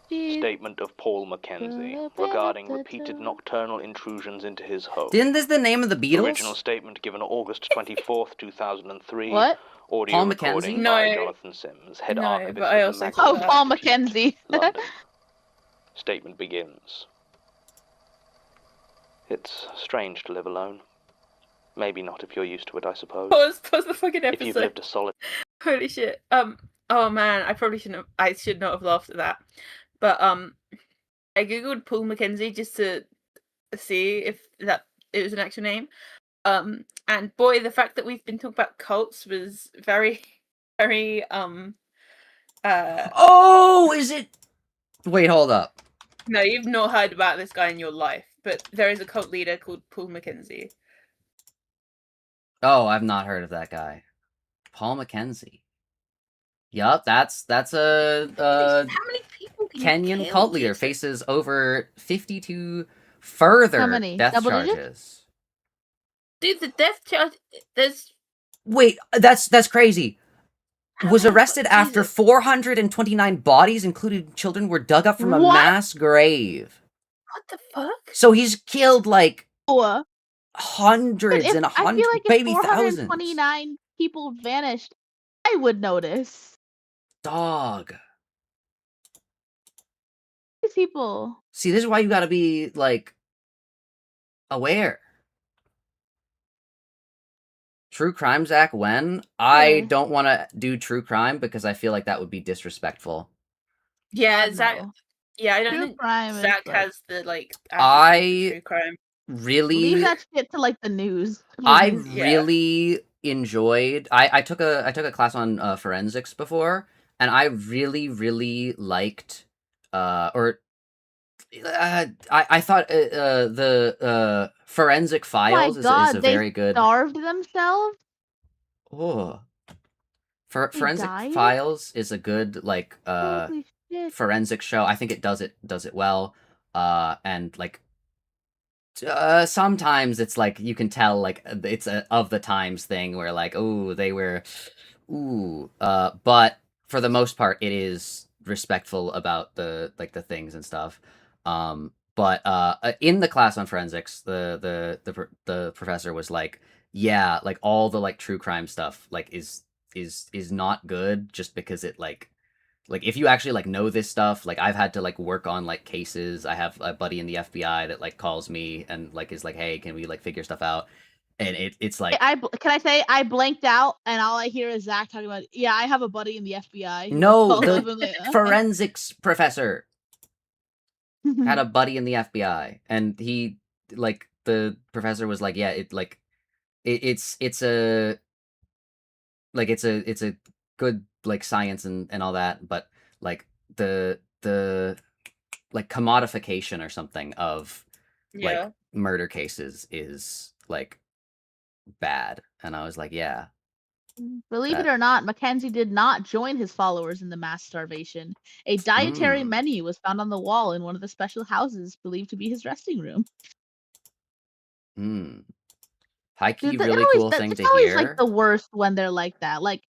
Statement of Paul Mackenzie regarding repeated nocturnal intrusions into his home. Isn't this the name of the Beatles? Original statement given August 24th, 2003. What? Audio Paul recording Mackenzie? by No. Jonathan Sims, head No, archivist but I of also the thought Magnus Oh, Paul Institute, Mackenzie. London. Statement begins. It's strange to live alone. Maybe not if you're used to it, I suppose. Pause the fucking If you've episode. lived a solid... Holy shit. Oh man, I should not have laughed at that. But I googled Paul Mackenzie just to see if that it was an actual name. And boy, the fact that we've been talking about cults was very, very Oh, is it? Wait, hold up. no, you've not heard about this guy in your life, but there is a cult leader called Paul Mackenzie. Oh, I've not heard of that guy. Paul Mackenzie. Yup, that's a How many people can you Kenyan kill? cult leader faces over 52 further How many? death Double digits? charges. Dude, the death charge. There's Wait, that's crazy. Was arrested after Jesus. 429 bodies, including children, were dug up from a What? mass grave. what the fuck? So he's killed like But hundreds if, and I hundreds, feel like if maybe thousands. 429 people vanished, I would notice. Dog. These people. See, this is why you gotta be like aware. True Crime, Zach, when? I Yeah. don't want to do true crime because I feel like that would be disrespectful. Yeah, God, Zach. no. Yeah, I don't True think crime is Zach like- has the like. I- attitude for true crime. Really, Leave that shit to like the news. I Yeah. really enjoyed. I took a class on forensics before, and I really liked. I thought the Forensic Files is God, a they very good. starved themselves. Oh. They Forensic died? Files is a good like Holy shit! forensic show. I think it does it well. And like sometimes it's like you can tell like it's a of the times thing where like oh they were but for the most part it is respectful about the like the things and stuff. But in the class on forensics the professor was like, yeah, like all the like true crime stuff like is not good just because it like if you actually like know this stuff, like I've had to like work on like cases. I have a buddy in the FBI that like calls me and like is like, hey, can we like figure stuff out? And it's like Can I say I blanked out and all I hear is Zach talking about? Yeah, I have a buddy in the FBI. no, Calls the up and like, forensics professor had a buddy in the FBI, and he like the professor was like, yeah, it like it's a like it's a good like science and all that, but like the like commodification or something of Yeah. like murder cases is like bad. And I was like, yeah. Believe it or not, Mackenzie did not join his followers in the mass starvation. A dietary menu was found on the wall in one of the special houses believed to be his resting room. High key, Dude, really cool thing to it's always hear. like the worst when they're like that. Like,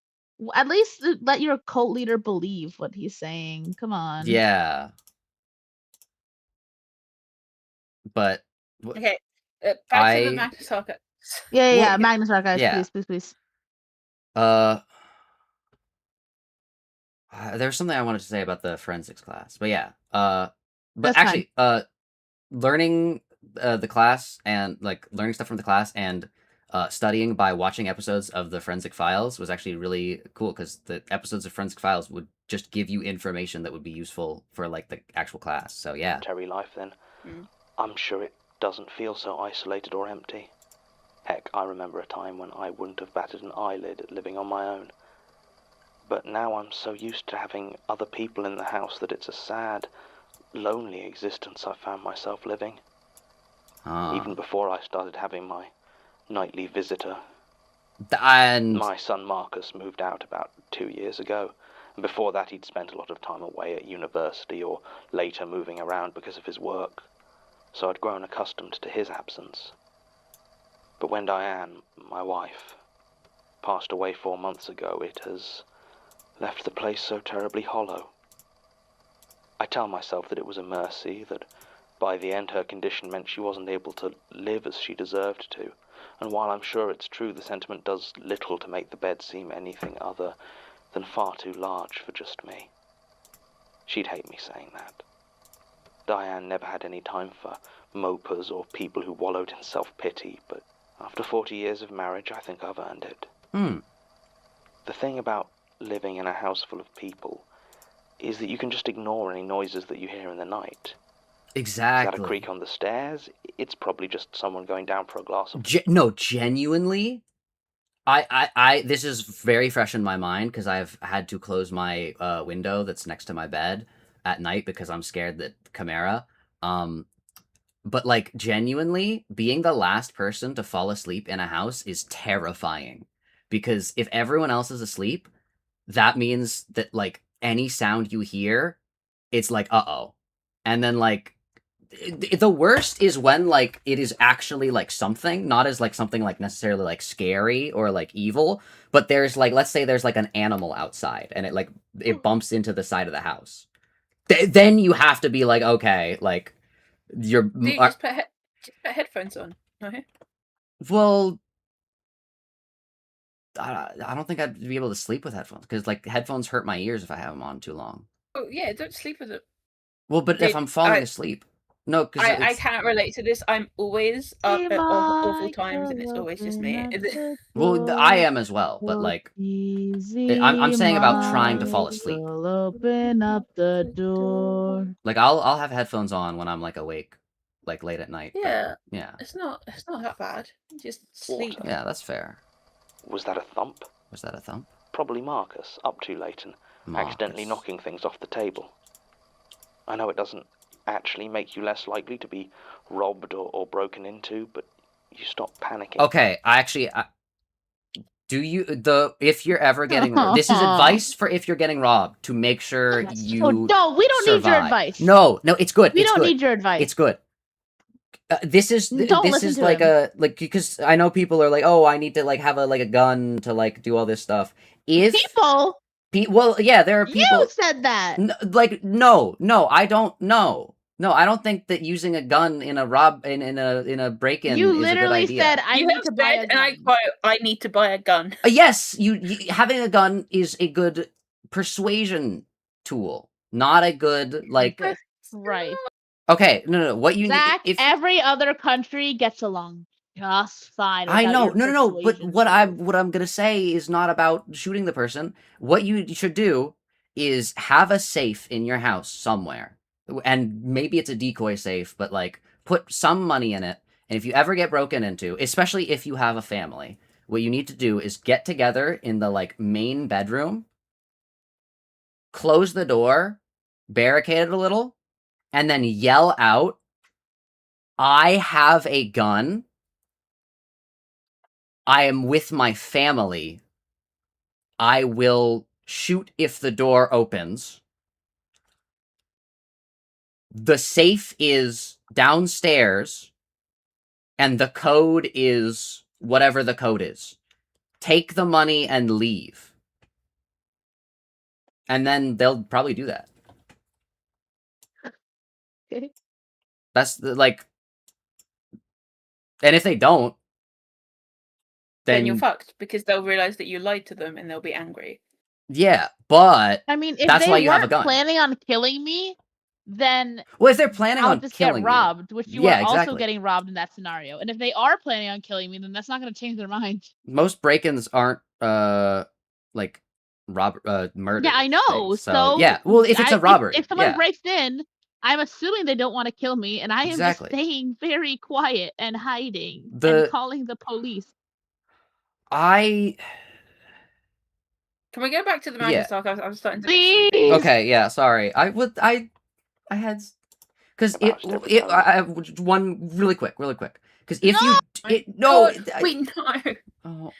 at least let your cult leader believe what he's saying. Come on. Yeah. but Okay, back to the I Magnus Archives. Yeah, Well, Magnus Archives, yeah. please. There's something I wanted to say about the forensics class, but yeah. But That's actually, learning the class and like learning stuff from the class and studying by watching episodes of the Forensic Files was actually really cool because the episodes of Forensic Files would just give you information that would be useful for like the actual class. So yeah. Terry life then, Mm. I'm sure it doesn't feel so isolated or empty. Heck, I remember a time when I wouldn't have batted an eyelid at living on my own. But now I'm so used to having other people in the house that it's a sad, lonely existence I've found myself living. Even before I started having my nightly visitor. And my son Marcus moved out about 2 years ago, and before that he'd spent a lot of time away at university or later moving around because of his work, so I'd grown accustomed to his absence. But when Diane, my wife, passed away 4 months ago, it has left the place so terribly hollow. I tell myself that it was a mercy, that by the end her condition meant she wasn't able to live as she deserved to, and while I'm sure it's true the sentiment does little to make the bed seem anything other than far too large for just me. She'd hate me saying that. Diane never had any time for mopers or people who wallowed in self-pity, but after 40 years of marriage, I think I've earned it. The thing about living in a house full of people is that you can just ignore any noises that you hear in the night. exactly. Is that a creak on the stairs? It's probably just someone going down for a glass of... No, genuinely, I this is very fresh in my mind because I've had to close my window that's next to my bed at night because I'm scared that Chimera. But like genuinely, being the last person to fall asleep in a house is terrifying because if everyone else is asleep, that means that like any sound you hear, it's like uh-oh. And then like the worst is when like it is actually like something, not as like something like necessarily like scary or like evil, but there's like, let's say there's like an animal outside and it bumps into the side of the house. Then you have to be like, okay, like you're Do you just put headphones on? Okay. well, I don't think I'd be able to sleep with headphones because like headphones hurt my ears if I have them on too long. Oh yeah, don't sleep with it. Well, but if I'm falling asleep, no, because I can't relate to this. I'm always up at awful times, and it's always just me. Well, I am as well, but like, I'm saying about trying to fall asleep. Open up the door. Like I'll have headphones on when I'm like awake, like late at night. Yeah, yeah. It's not that bad. Just sleep. Yeah, that's fair. Was that a thump? Was that a thump? Probably Marcus, up too late and accidentally knocking things off the table. I know it doesn't actually make you less likely to be robbed or broken into, but you stop panicking. Okay, if you're ever getting this is advice for if you're getting robbed to make sure you no, we don't survive. need your advice. No, it's good. We it's don't good. need your advice. It's good. This is like him. Because I know people are like, oh, I need to like have a gun to like do all this stuff. If people, well, yeah, there are people. You said that. No, I don't know. No, I don't think that using a gun in a in a break-in you is a good literally idea. said I need to buy a gun. And I need to buy a gun. Yes, you having a gun is a good persuasion tool, not a good like. Right. Okay, no. What you Zach, need? If every other country gets along just fine. I know, no. But persuasion what I'm gonna say is not about shooting the person. What you should do is have a safe in your house somewhere, and maybe it's a decoy safe, but like put some money in it. And if you ever get broken into, especially if you have a family, what you need to do is get together in the like main bedroom, close the door, barricade it a little, and then yell out, "I have a gun. I am with my family. I will shoot if the door opens. The safe is downstairs, and the code is whatever the code is. Take the money and leave." And then they'll probably do that. Okay. That's like And if they don't, then you're fucked because they'll realize that you lied to them and they'll be angry. Yeah, but I mean, if that's they why you have a weren't gun. planning on killing me, then Well, if they're planning I'll on just killing get robbed, which you are also exactly. getting robbed in that scenario. And if they are planning on killing me, then that's not going to change their mind. Most break-ins aren't like murder. Yeah, I know. Things. So yeah, well, if it's a robbery, if someone breaks in, I'm assuming they don't want to kill me, and I am just staying very quiet and hiding and calling the police. Can we go back to the Magnus Archives? I'm starting to. Please. Okay, yeah. Sorry, I had because one really quick because if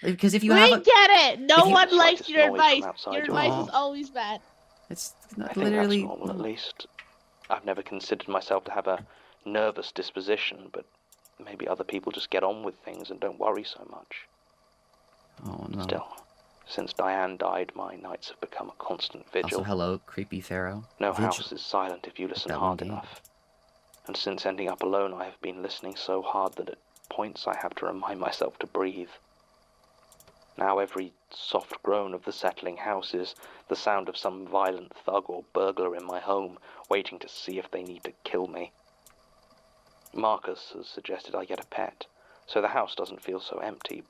because if you we have get it. No one likes your advice. Your advice is always bad. It's not literally that's normal, at least. I've never considered myself to have a nervous disposition, but maybe other people just get on with things and don't worry so much. Oh no. Still, since Diane died, my nights have become a constant vigil. Also, hello, creepy pharaoh. No house is silent if you listen hard enough. And since ending up alone, I have been listening so hard that at points I have to remind myself to breathe. Now every soft groan of the settling house is the sound of some violent thug or burglar in my home, waiting to see if they need to kill me. Marcus has suggested I get a pet, so the house doesn't feel so empty,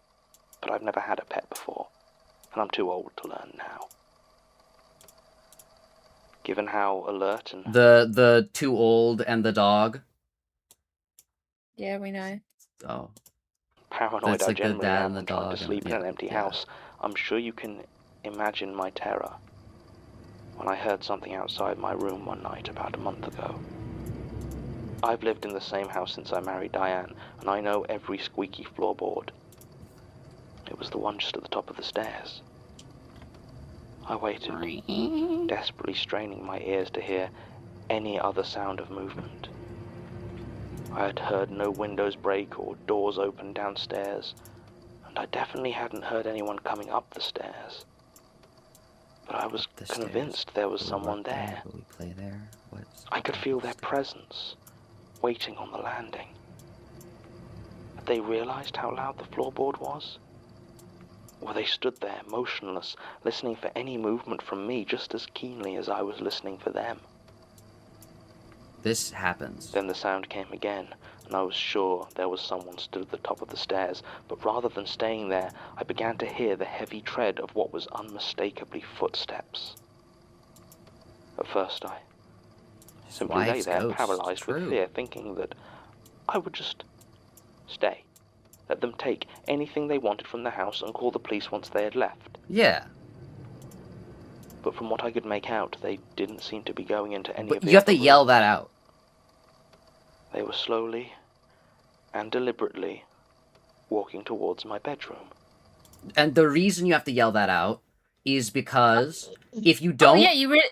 but I've never had a pet before, and I'm too old to learn now. Given how alert and... The too old and the dog? Yeah, we know. Oh. Paranoid I generally am and trying to sleep in an empty house. I'm sure you can imagine my terror when I heard something outside my room one night about a month ago. I've lived in the same house since I married Diane, and I know every squeaky floorboard. It was the one just at the top of the stairs. I waited, desperately straining my ears to hear any other sound of movement. I had heard no windows break or doors open downstairs, and I definitely hadn't heard anyone coming up the stairs. But I was convinced there was someone there. Will we play there? I could feel their presence, waiting on the landing. Had they realized how loud the floorboard was? Or they stood there, motionless, listening for any movement from me just as keenly as I was listening for them? This happens. Then the sound came again, and I was sure there was someone stood at the top of the stairs, but rather than staying there, I began to hear the heavy tread of what was unmistakably footsteps. At first I simply lay there, paralyzed with fear, thinking that I would just stay. Let them take anything they wanted from the house and call the police once they had left. Yeah. But from what I could make out, they didn't seem to be going into any of the... You have to yell that out. They were slowly and deliberately walking towards my bedroom. And the reason you have to yell that out is because if you don't... Oh, yeah, you really...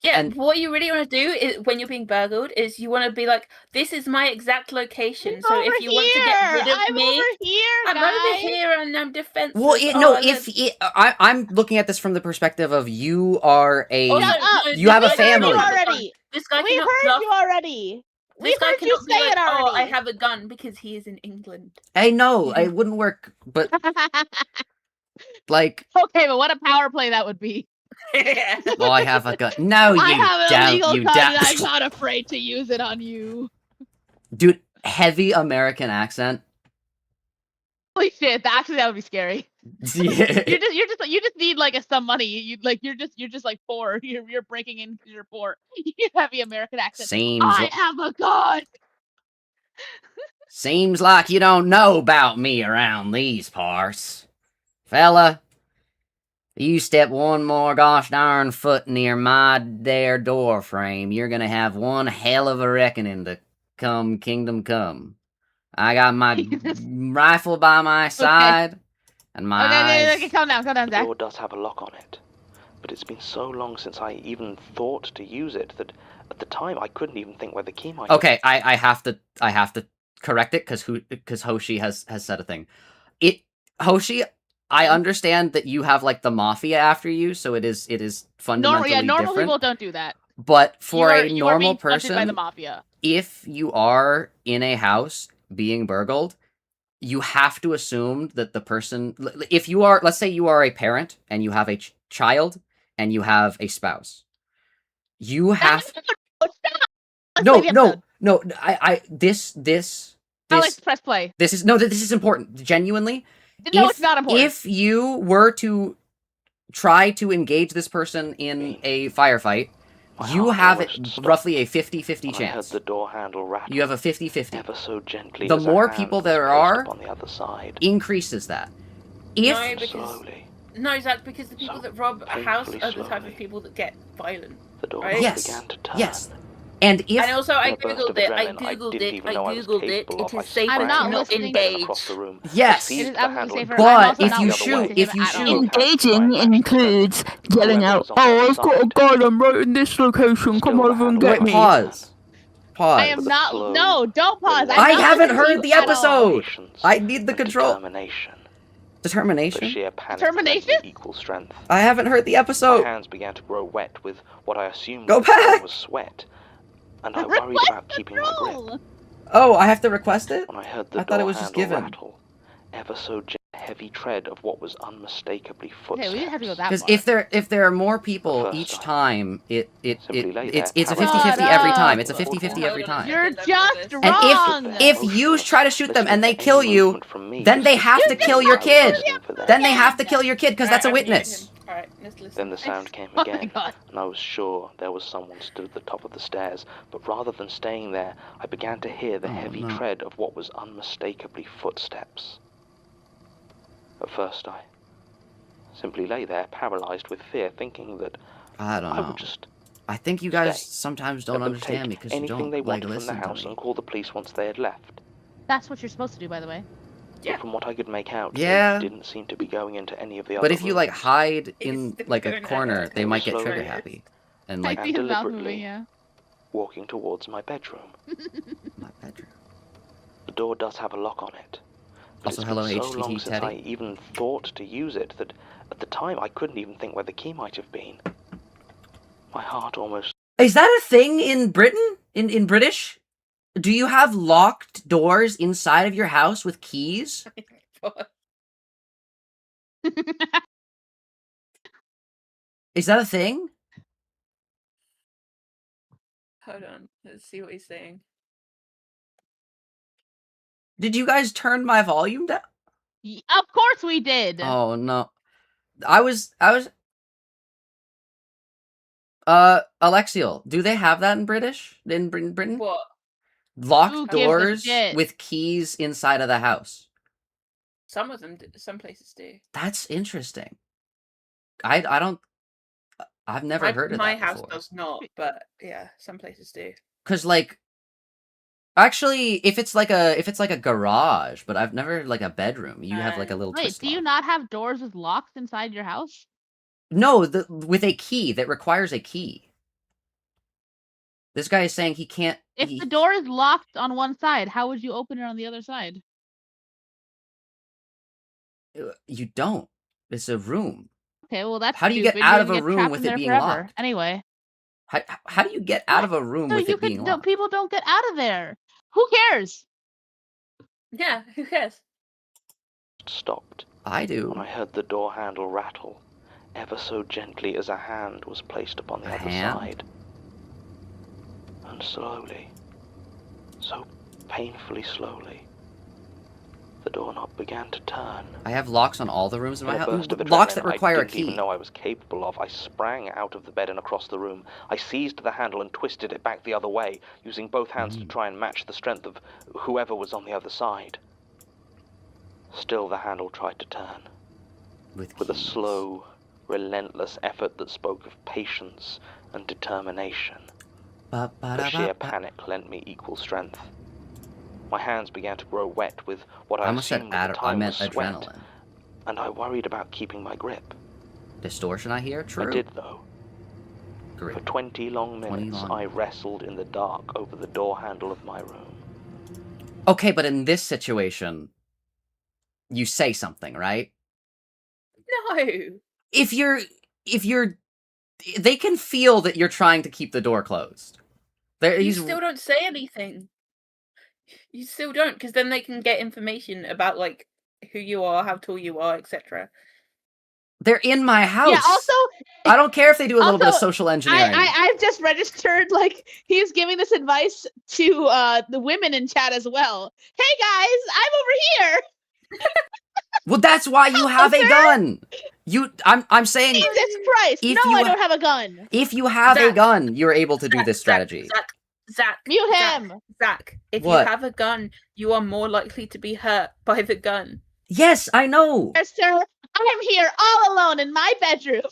Yeah, and what you really want to do is, when you're being burgled, is you want to be like, this is my exact location. So if you want to get rid of me, I'm over here and I'm defenseless. Well, I'm looking at this from the perspective of you are a... you have a family. This guy we heard you already. This guy cannot be like, oh, I have a gun because he is in England. I know, it wouldn't work, but... like... Okay, but what a power play that would be. Well, I have a gun. No, you I have don't. an illegal you gun, don't. and I'm not afraid to use it on you. Dude, heavy American accent. Holy shit! Actually, that would be scary. Yeah. You just need like some money. You're just like poor. You're breaking in because you're poor. You have the American accent. I have a gun. Seems like you don't know about me around these parts, fella. You step one more gosh darn foot near my there door frame, you're gonna have one hell of a reckoning to come kingdom come. I got my rifle by my side, and my Okay, calm down, Zach. The door does have a lock on it, but it's been so long since I even thought to use it that at the time I couldn't even think where the key might be. Okay, I have to correct it because Hoshi has said a thing. Hoshi, I understand that you have like the mafia after you, so it is fundamentally different. Normal people don't do that. But for a normal person, by the person, mafia. If you are in a house being burgled, you have to assume that the person, if you are, let's say you are a parent and you have a child and you have a spouse, you have no. Alex, press play. This is important. Genuinely, No, it's not important. If you were to try to engage this person in a firefight, you have roughly a 50-50 chance. I heard the door handle rattle. You have a 50-50. Ever so gently. The more people there are, on the other side. Increases that. No, Zach, because the people that rob a house are the type of people that get violent. The door right? began to turn. Yes. And also, I googled it. It is safer to not engage. Yes. It is absolutely safer. But if you shoot, engaging includes yelling out, "Oh, I've got a gun. I'm right in this location. Come over and get me." Pause. I am not. No, don't pause. I haven't heard the episode. I need the control. Determination? Determination? Equal strength. I haven't heard the episode. My hands began to grow wet with what I assumed was sweat, and I worried about keeping my grip. Oh, I have to request it? When I heard the thought it was just given. Rattle, ever so heavy tread of what was unmistakably footsteps. Okay, we didn't have to go that far. Because if there are more people each time, it's a 50-50 every time. It's a 50-50 every time. You're just wrong. And if you try to shoot them and they kill you, then they have to kill your kid. Then they have to kill your kid because that's a witness. Alright, let's listen. Then the sound came again, and I was sure there was someone stood at the top of the stairs, but rather than staying there, I began to hear the heavy tread of what was unmistakably footsteps. At first, I simply lay there, paralyzed with fear, thinking that I would just I think you guys sometimes don't understand me because you don't they like wanted listen from the house to me. and call the police once they had left. That's what you're supposed to do, by the way. But from what I could make out, Yeah. they didn't seem to be going into any of the other But if you like rooms. hide in like a corner, they might get trigger happy. And like I see his mouth deliberately moving, yeah. walking towards my bedroom. my bedroom. The door does have a lock on it. But Also, it's hello, been so HTT long since I Teddy. even thought to use it that at the time I couldn't even think where the key might have been. My heart almost... Is that a thing in Britain? In British? Do you have locked doors inside of your house with keys? Is that a thing? Hold on, let's see what he's saying. Did you guys turn my volume down? Of course we did. Oh no. I was Alexiel, do they have that in British? In Britain? What? Locked Who gives a doors shit? with keys inside of the house. Some of them, some places do. That's interesting. I don't. I've never heard of that My house before. does not, but yeah, some places do. Cause like, actually, if it's like a garage, but I've never like a bedroom. You have like a little. Wait, twist do you lock. not have doors with locks inside your house? No, with a key that requires a key. This guy is saying he can't. If the door is locked on one side, how would you open it on the other side? You don't. It's a room. Okay, well that's How do you get stupid. out You're of gonna a get room trapped with in it there being forever. locked? Anyway. How do you get out of a room with it being locked? People don't get out of there. Who cares? Yeah, who cares? Stopped. I do. When I heard the door handle rattle, ever so gently as a hand was placed upon the other side. And slowly, so painfully slowly, the doorknob began to turn. I have locks on all the rooms in my house. Burst of Locks that adrenaline require I a didn't even key. know I was capable of. I sprang out of the bed and across the room. I seized the handle and twisted it back the other way, using both hands to try and match the strength of whoever was on the other side. Still, the handle tried to turn. With a slow, relentless effort that spoke of patience and determination. The sheer panic lent me equal strength. My hands began to grow wet with what I assumed at the time was sweat, adrenaline. and I worried about keeping my grip. Distortion, I hear? True. I did, though. Great. For 20 long minutes, I wrestled in the dark over the door handle of my room. Okay, but in this situation, you say something, right? No. If you're, they can feel that you're trying to keep the door closed. You still don't say anything. You still don't, because then they can get information about like who you are, how tall you are, etc. They're in my house. Yeah. Also, I don't care if they do a little bit of Also, social engineering. I've just registered, like, he's giving this advice to the women in chat as well. Hey guys, I'm over here. Well, that's why you have a Okay. gun. I'm saying Jesus Christ! If No, you I ha- don't have a gun. if you have a Zach, gun, you're able to do this strategy. Zach, Mute him. Zach, if What? you have a gun, you are more likely to be hurt by the gun. Yes, I know. Yes, sir. I'm here all alone in my bedroom.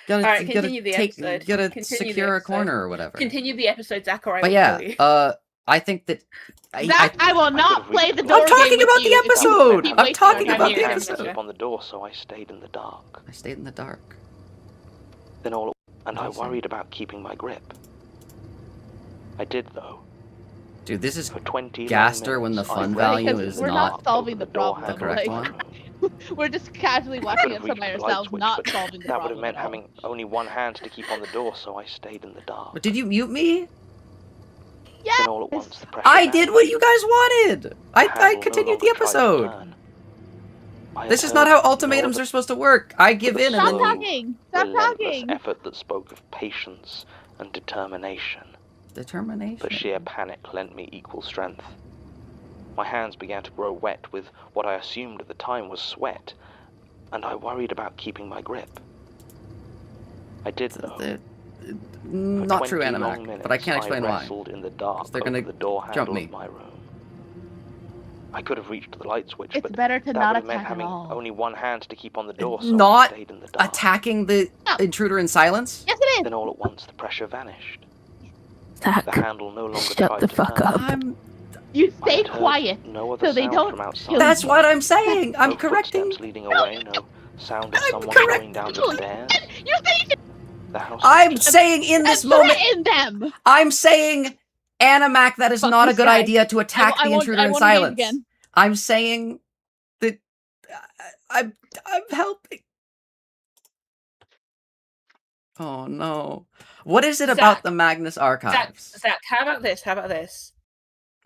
Gotta, Alright, gotta continue the take, episode. gotta Continue the secure a episode. corner or whatever. Continue the episode, Zach, or I But will yeah, kill you. I think that Zach, I will not could've play reached the the door I'm talking game about with the you if you episode. keep I'm wasting talking our about time the here. time. episode. Keep on the door, so I stayed in the dark. I stayed in the dark. Then all, and I Awesome. worried about keeping my grip. I did though. Dude, this is For 20 long Gaster when the minutes, I fun read value Because is we're not solving over the door problem, the handle correct of my one. room. We're just casually watching could've it by reached the light ourselves, switch, not but solving the That would problem. have meant at all. having only one hand to keep on the door, so I stayed in the dark. But did you mute me? Yes. Then all at once the pressure I did what vanished. you guys wanted. The I handle no continued the longer tried to episode. turn. I This had is not how heard no ultimatums other are supposed to work. I give in and Stop then slow, talking. Stop relentless talking. effort that spoke of patience and determination. determination. But sheer panic lent me equal strength. My hands began to grow wet with what I assumed at the time was sweat, and I worried about keeping my grip. I did though. The- For not true, 20 long Animac, minutes, but I can't explain I why. wrestled in the dark They're gonna over the door jump handle me. of my room. I could have reached the light switch, It's but better to that not would have meant attack at having all. only one hand to keep on the door, so Not I stayed in the dark. Attacking the No. intruder in silence? Yes, it Then all at once the pressure vanished. Zach, The handle no longer shut tried the to fuck turn. up. I'm. is. You I stay had heard quiet. no other so they sound don't from kill outside. you. That's what I'm saying. I'm No correcting. footsteps leading away, no sound of I'm someone correct- going down the stairs. You're saying The house I'm was just saying in this and moment. threaten them. I'm saying, Animac, that is Fuck not a this good guy. idea to attack the intruder in won't engage silence. again. I'm saying that I'm helping. Oh no! What is it about Zach, the Magnus Archives? Zach, how about this? How about this?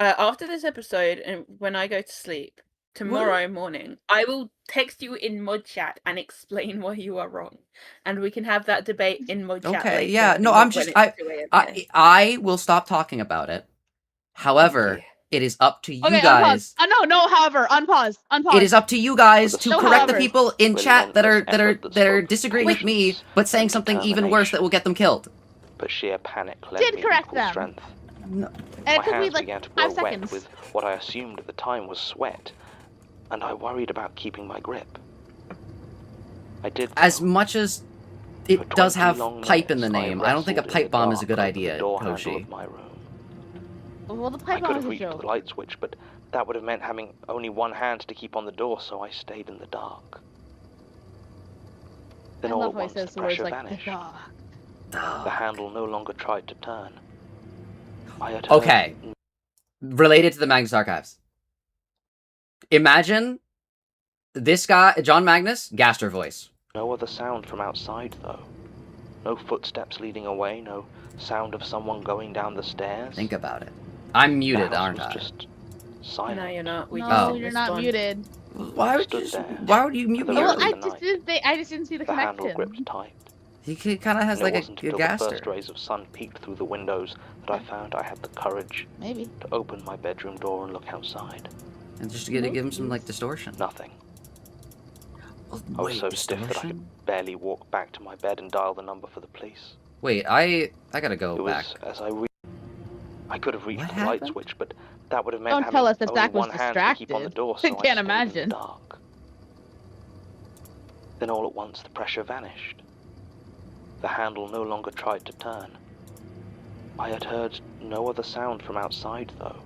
After this episode, and when I go to sleep tomorrow morning, I will text you in mod chat and explain why you are wrong, and we can have that debate in mod chat. Okay, later, yeah, no, when I'm it's just 2 a.m. here. I will stop talking about it. However, Thank it is up to you Okay, guys. unpause. No, however, unpause. Unpause. It is up to you guys With a to No, correct the however. people in chat that are Relentless effort that are spoke disagreeing with me, patience but saying and something even worse that will get them killed. but sheer panic lent Did me correct equal them. strength. No. And My it took me hands like began to grow 5 wet seconds. with what I assumed at the time was sweat, and I worried about keeping my grip. I did As though. much as For it does 20 have long pipe in the minutes, name, I don't think a wrestled in pipe the bomb is a dark good over idea, the door handle Hoshi. of my room. Well, the I pipe could bomb have is a reached the joke. light switch, but that would have meant having only one hand to keep on the door, so I stayed in the dark. Then I all love at how he once says the the words pressure like the vanished. dog. The handle no longer tried to turn. I had Okay. heard Related to the Magnus Archives. Imagine this guy, John Magnus, Gaster voice. no other sound from outside, though. No footsteps leading away, no sound of someone going down the stairs. Think about it. I'm The muted, house aren't was I? just silent. No, you're not. We No, just Oh. you're not respond. muted. Why would Stood you? there. Why would you mute For me? the Well, rest early? of the night. I just didn't see the The handle connection. gripped tight. He kind of has And like it a wasn't until the Gaster. first rays of sun peeked through the windows that I found I had the courage Maybe. to open my bedroom door and look outside. And just to give him some like distortion. Nothing. Oh, I was wait, so stiff that I distortion? could barely walk back to my bed and dial the number for the police. Wait, I gotta It go back. was as I could have reached What the light happened? switch, but that would have meant Don't having tell us that only Zach was one hand to keep on the distracted. door, so I I can't stayed in imagine. the dark. Then all at once the pressure vanished. The handle no longer tried to turn. I had heard no other sound from outside, though.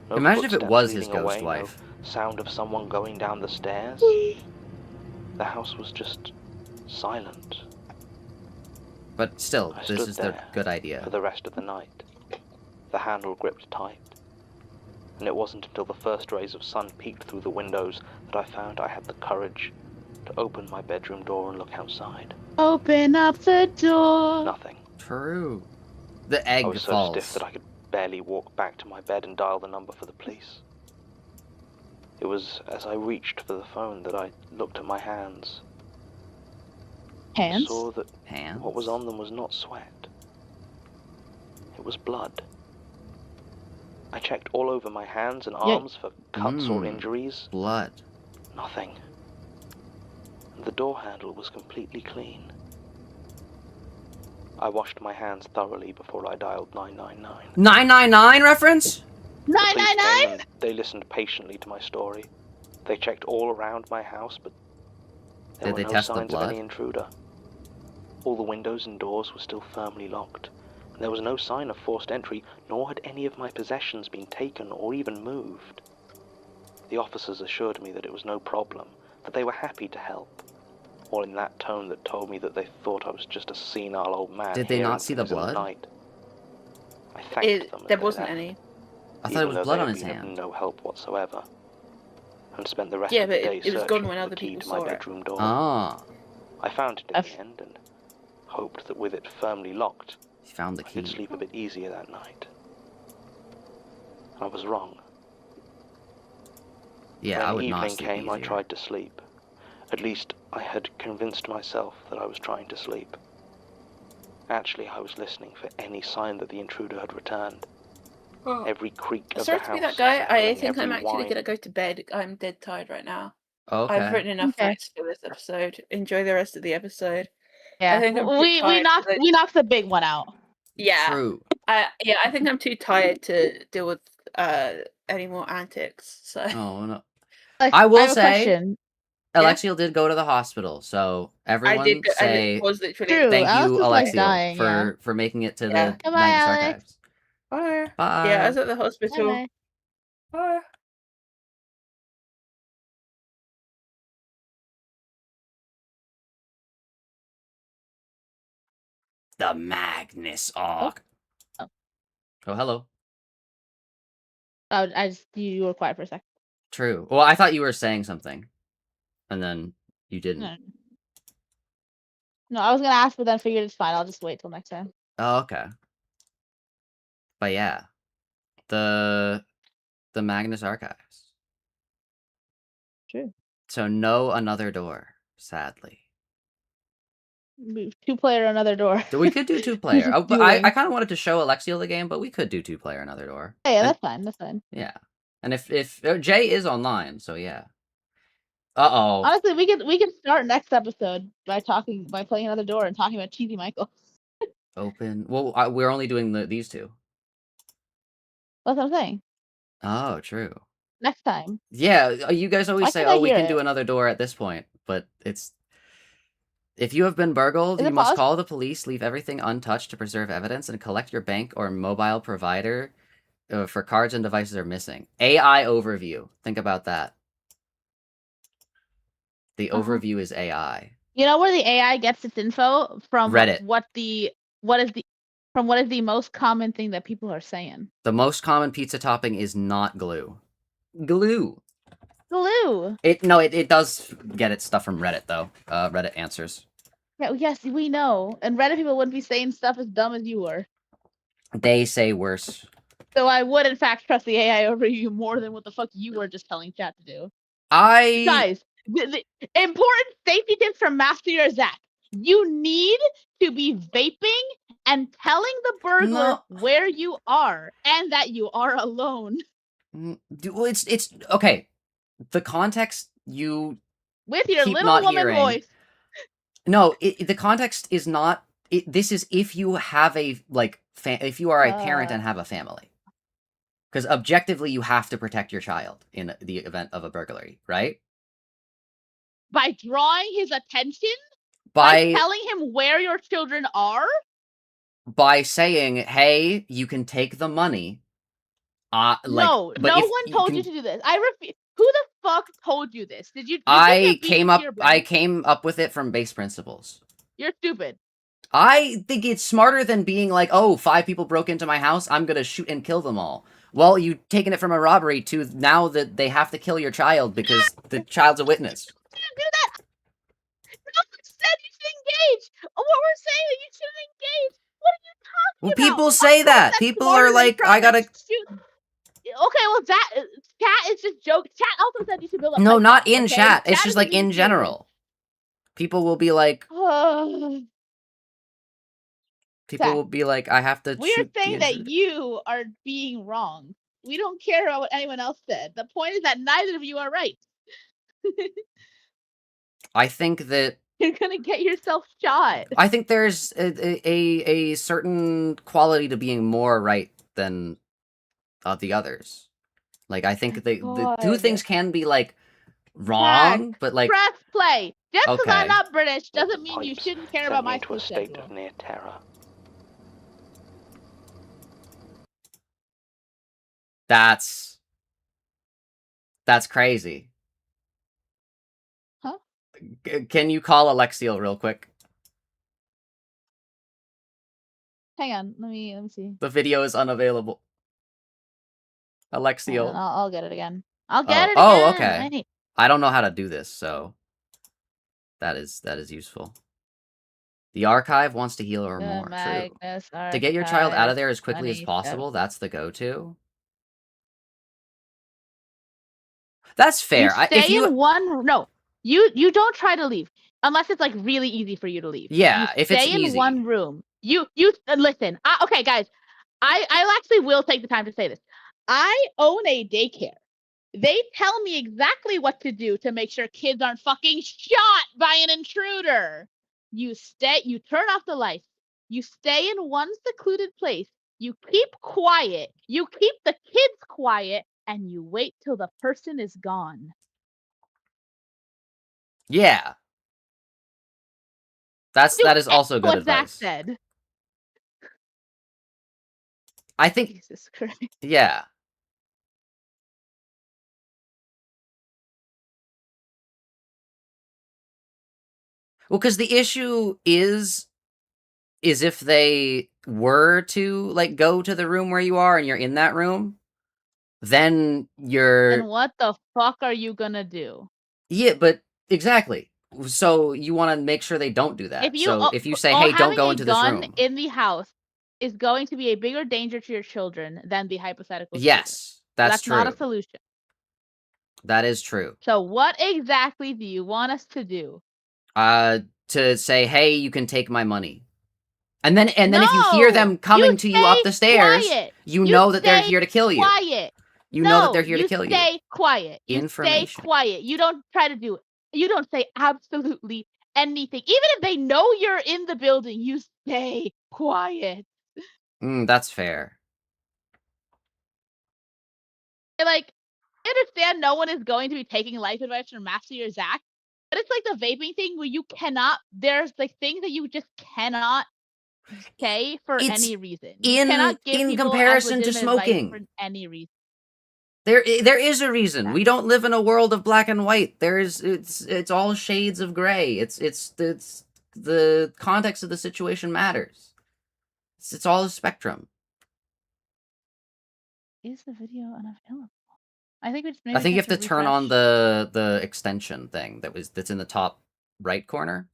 No Imagine if it footsteps was his leading ghost away, wife. No sound of someone going down the stairs. The house was just silent But still, I this stood is the there good for idea. the rest of the night. The handle gripped tight. And it wasn't until the first rays of sun peeked through the windows that I found I had the courage to open my bedroom door and look outside. Open up the door. Nothing. True. The I egg was so falls. stiff that I could barely walk back to my bed and dial the number for the police. It was as I reached for the phone that I looked at my hands. I Hands? saw that Hands? what was on them was not sweat. It was blood. I checked all over my hands and arms for cuts or injuries. Blood. Nothing. The door handle was completely clean. I washed my hands thoroughly before I dialed 999. 999 reference? The police 999? came and they listened patiently to my story. They checked all around my house, but there Did were they no test the signs of blood? any intruder. All the windows and doors were still firmly locked. There was no sign of forced entry, nor had any of my possessions been taken or even moved. The officers assured me that it was no problem, that they were happy to help, all in that tone that told me that they thought I was just a senile old man. Did they hearing not see the things in blood? night. I thanked them as There they wasn't left, any. I thought it was even though blood they on had his been of hand. no help whatsoever, and spent the rest Yeah, of the but day it was searching gone when for other the key people to my saw it. bedroom door. Ah, I found it in the end and hoped that with it firmly locked, he found the I could key. sleep a bit easier that night. I was wrong. Yeah, I when would not evening sleep came, I easier. tried to sleep. At least I had convinced myself that I was trying to sleep. Actually, I was listening for any sign that the intruder had returned. Every creak of the Sorry house. to be that guy. I echoing think I'm every actually whine. gonna go to bed. I'm dead tired right now. Okay. I've written enough Okay. facts for this episode. Enjoy the rest of the episode. Yeah, I think I'm too we tired knocked for the- we knocked the big one out. Yeah, True. I think I'm too tired to deal with any more antics. So Oh no. Like, I will have a say, question. Yeah? Alexiel did go to the hospital, so I everyone did. I say was literally. True. thank Alex you, is, like, Alexiel, dying, for making it to Yeah. the Goodbye, Magnus Alex. Archives. Bye. Bye. Yeah, I was at the hospital. Bye-bye. Bye. The Magnus Arch. Oh. Oh, hello. I just you were quiet for a second. True. Well, I thought you were saying something, and then you didn't. No. No, I was gonna ask, but then figured it's fine. I'll just wait till next time. Oh, okay. But yeah, the Magnus Archives. True. So no another door, sadly. 2-player another door. We could do 2-player. Just But I doing. kind of wanted to show Alexiel the game, but we could do 2-player another door. Yeah, And- that's fine. That's fine. yeah. And if Jay is online, so yeah. Uh-oh. Honestly, we can start next episode by playing another door and talking about Cheesy Michael. Open. Well, we're only doing these two. That's what I'm saying. Oh, true. Next time. Yeah, you guys always Why say, can't I "Oh, we hear can do it? another door at this point," but it's if you have been burgled, Is you it must paused? call the police, leave everything untouched to preserve evidence, and collect your bank or mobile provider for cards and devices are missing. AI overview. Think about that. The overview is AI. You know where the AI gets its info from? Reddit. What is the most common thing that people are saying? The most common pizza topping is not glue. Glue. Glue. It does get its stuff from Reddit though. Reddit answers. Yeah, yes, we know. And Reddit people wouldn't be saying stuff as dumb as you were. They say worse. So I would, in fact, trust the AI over you more than what the fuck you were just telling chat to do. I Guys, the important safety tips from Master Your Zach. You need to be vaping and telling the burglar where you are and that you are alone. It's okay. The context you with your keep little not woman hearing. voice. No, the context is not. This is if you have a if you are a parent and have a family. Because objectively, you have to protect your child in the event of a burglary, right? By drawing his attention? By telling him where your children are? By saying, hey, you can take the money. No one told you to do this. I refuse. Who the fuck told you this? Did you? I came up with it from base principles. You're stupid. I think it's smarter than being like, oh, 5 people broke into my house, I'm gonna shoot and kill them all. Well, you've taken it from a robbery to now that they have to kill your child because the child's a witness. You shouldn't do that. No one said you should engage. What we're saying is you shouldn't engage. What are you talking about? people say that. That's People smarter are than like, I trying to gotta. shoot. Okay, well, that chat is just joke. Chat also said you should build a No, not pipeline, in okay? chat. It's just is like being in serious. general. People will be like, Zach, I have to we're shoot the saying that intruder. you are being wrong. We don't care about what anyone else said. The point is that neither of you are right. I think that You're gonna get yourself shot. I think there's a certain quality to being more right than the others. Like, I think the two things can be like wrong, Zach, but like press play. Just because I'm okay. not British The doesn't mean you pipes shouldn't care sent about me my into sleep a state schedule. of near terror. That's crazy. Huh? Can you call Alexiel real quick? Hang on, let me see. The video is unavailable. Alexiel. I'll get it again. I'll get it again. Oh, okay. I don't know how to do this, so that is useful. The archive wants to heal or more. True. To get your child out of there as quickly as possible, that's the go-to. That's fair. You don't try to leave unless it's like really easy for you to leave. Yeah, if it's stay in easy. one room. You listen. Okay, guys, I actually will take the time to say this. I own a daycare. They tell me exactly what to do to make sure kids aren't fucking shot by an intruder. You turn off the lights. You stay in one secluded place. You keep quiet. You keep the kids quiet, and you wait till the person is gone. Yeah. That is also good advice. What Zach said. I think Jesus Christ. Yeah. Well, because the issue is if they were to like go to the room where you are and you're in that room, then you're. And what the fuck are you gonna do? Yeah, but exactly. So you want to make sure they don't do that. If you say, "Hey, don't go into this room," in the house is going to be a bigger danger to your children than the hypothetical. Yes, that's true. Not a solution. That is true. So what exactly do you want us to do? To say, "Hey, you can take my money." And then if you hear them coming to you up the stairs, you know that they're here to kill you. Quiet. You know that they're here to kill you. Stay quiet. Information. Stay quiet. You don't try to do it. You don't say absolutely anything. Even if they know you're in the building, you stay quiet. That's fair. Like, I understand no one is going to be taking life advice from Master or Zach, but it's like the vaping thing where you cannot. There's like things that you just cannot say for any reason. You cannot give in people comparison to smoking for any reason. There is a reason. We don't live in a world of black and white. It's all shades of gray. It's the context of the situation matters. It's all a spectrum. Is the video unavailable? I think you have to turn on the extension thing that's in the top right corner.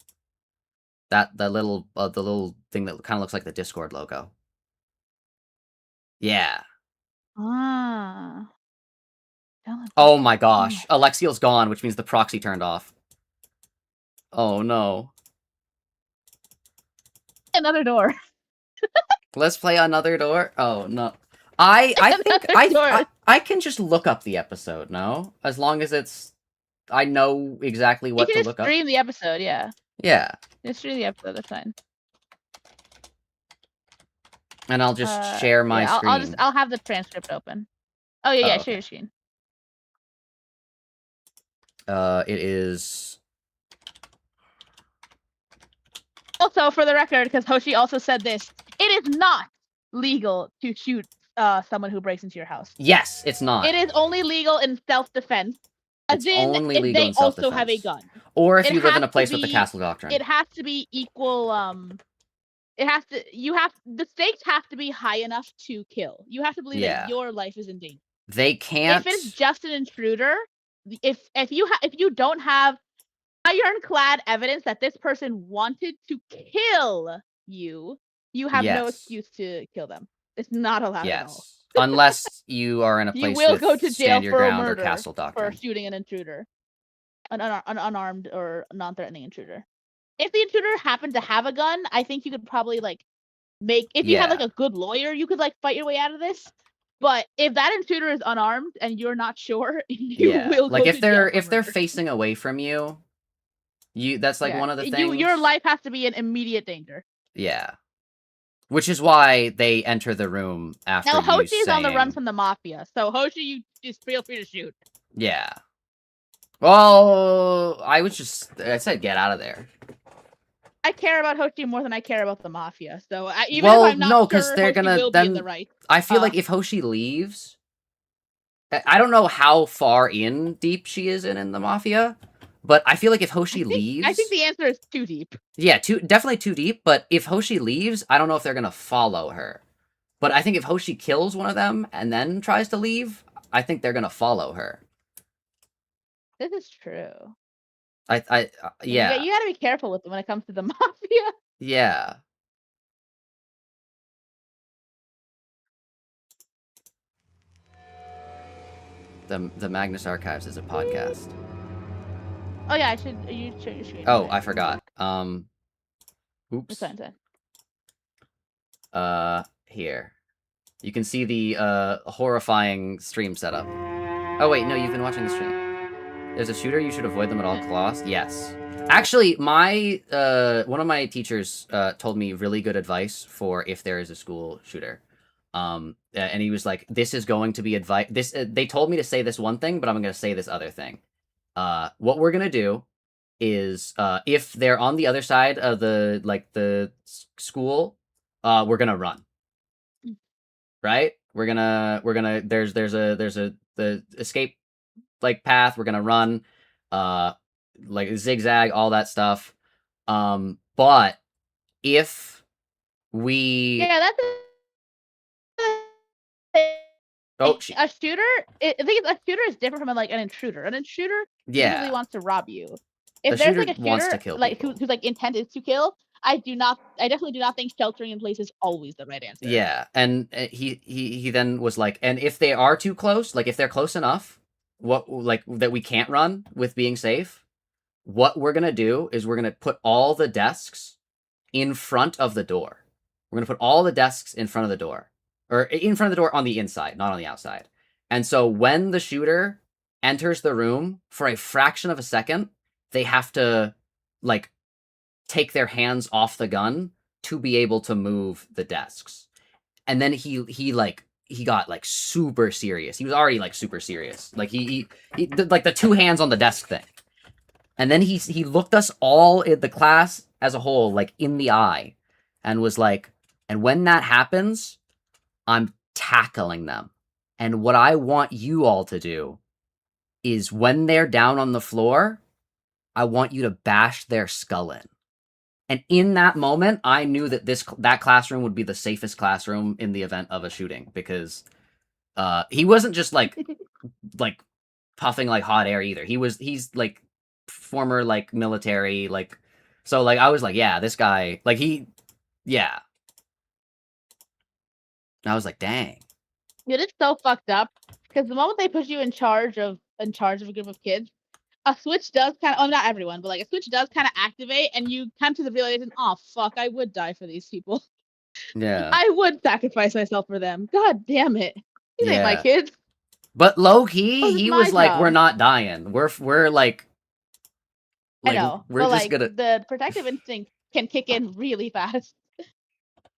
The little thing that kind of looks like the Discord logo. Yeah. Oh my gosh. Alexiel's gone, which means the proxy turned off. Oh no. Another door. Let's play another door. Oh no. I think I can just look up the episode, no? As long as I know exactly what to look up. You can stream the episode, yeah. Yeah. Just stream the episode, that's fine. And I'll just share my screen. I'll have the transcript open. Oh yeah, share your screen. It is. Also, for the record, because Hoshi also said this, it is not legal to shoot someone who breaks into your house. Yes, it's not. It is only legal in self-defense. It's only legal in self-defense. They also have a gun. Or if you live in a place with the castle doctrine. It has to be equal. The stakes have to be high enough to kill. You have to believe that your life is in danger. They can't. If it's just an intruder, if you don't have ironclad evidence that this person wanted to kill you, you have no Yes. excuse to kill them. It's not allowed at all. Yes. Unless you are in a You place will with go to jail stand your for ground or murder castle for doctrine. shooting an intruder, an unarmed or non-threatening intruder. If the intruder happened to have a gun, I think you could probably like if you had like a good lawyer, you could like fight your way out of this. But if that intruder is unarmed and you're not sure, you will like go if to jail they're for murder. facing away from you, that's like one of the things. Your life has to be in immediate danger. Yeah. Which is why they enter the room after now, you Hoshi is saying... on the run from the mafia, so Hoshi, you just feel free to shoot. Yeah. Well, I said get out of there. I care about Hoshi more than I care about the mafia, so even well, if I'm not no, sure, they're Hoshi gonna will be in the right. I feel like if Hoshi leaves, I don't know how far in deep she is in the mafia, but I feel like if Hoshi leaves... I think the answer is too deep. Yeah, definitely too deep, but if Hoshi leaves, I don't know if they're gonna follow her. But I think if Hoshi kills one of them and then tries to leave, I think they're gonna follow her. This is true. Yeah. You gotta be careful with them when it comes to the mafia. Yeah. The Magnus Archives is a podcast. Oh yeah, you should your screen. Oh, I forgot. Oops. Here. You can see the horrifying stream setup. Oh wait, no, you've been watching the stream. There's a shooter, you should avoid them at all costs. Yes. Actually, my one of my teachers told me really good advice for if there is a school shooter. And he was like, this is going to be advice. They told me to say this one thing, but I'm going to say this other thing. What we're going to do is if they're on the other side of the school, we're going to run. Right? We're gonna there's the escape like path, we're gonna run, like zigzag, all that stuff. But if we that's a shooter. I think a shooter is different from like an intruder. An intruder usually wants to rob you. If there's like a shooter wants to kill like who's like intent is to kill, I definitely do not think sheltering in place is always the right answer. Yeah, and he then was like, and if they are too close, like if they're close enough, that we can't run with being safe, what we're gonna do is we're gonna put all the desks in front of the door. We're gonna put all the desks in front of the door, or in front of the door on the inside, not on the outside. And so when the shooter enters the room for a fraction of a second, they have to like take their hands off the gun to be able to move the desks. And then he got like super serious. He was already like super serious. Like he like the two hands on the desk thing. And then he looked us all in the class as a whole like in the eye and was like, and when that happens, I'm tackling them. And what I want you all to do is when they're down on the floor, I want you to bash their skull in. And in that moment, I knew that that classroom would be the safest classroom in the event of a shooting, because he wasn't just like puffing like hot air either. He's like former like military, like, so like I was like, yeah, this guy, like yeah. And I was like, dang. It is so fucked up because the moment they put you in charge of a group of kids, a switch does kind of, not everyone, but like a switch does kind of activate, and you come to the realization, oh fuck, I would die for these people. Yeah. I would sacrifice myself for them. God damn it. These ain't my kids. But low key, he was like, job. we're not dying. We're like I know. We're but just like, gonna. The protective instinct can kick in really fast.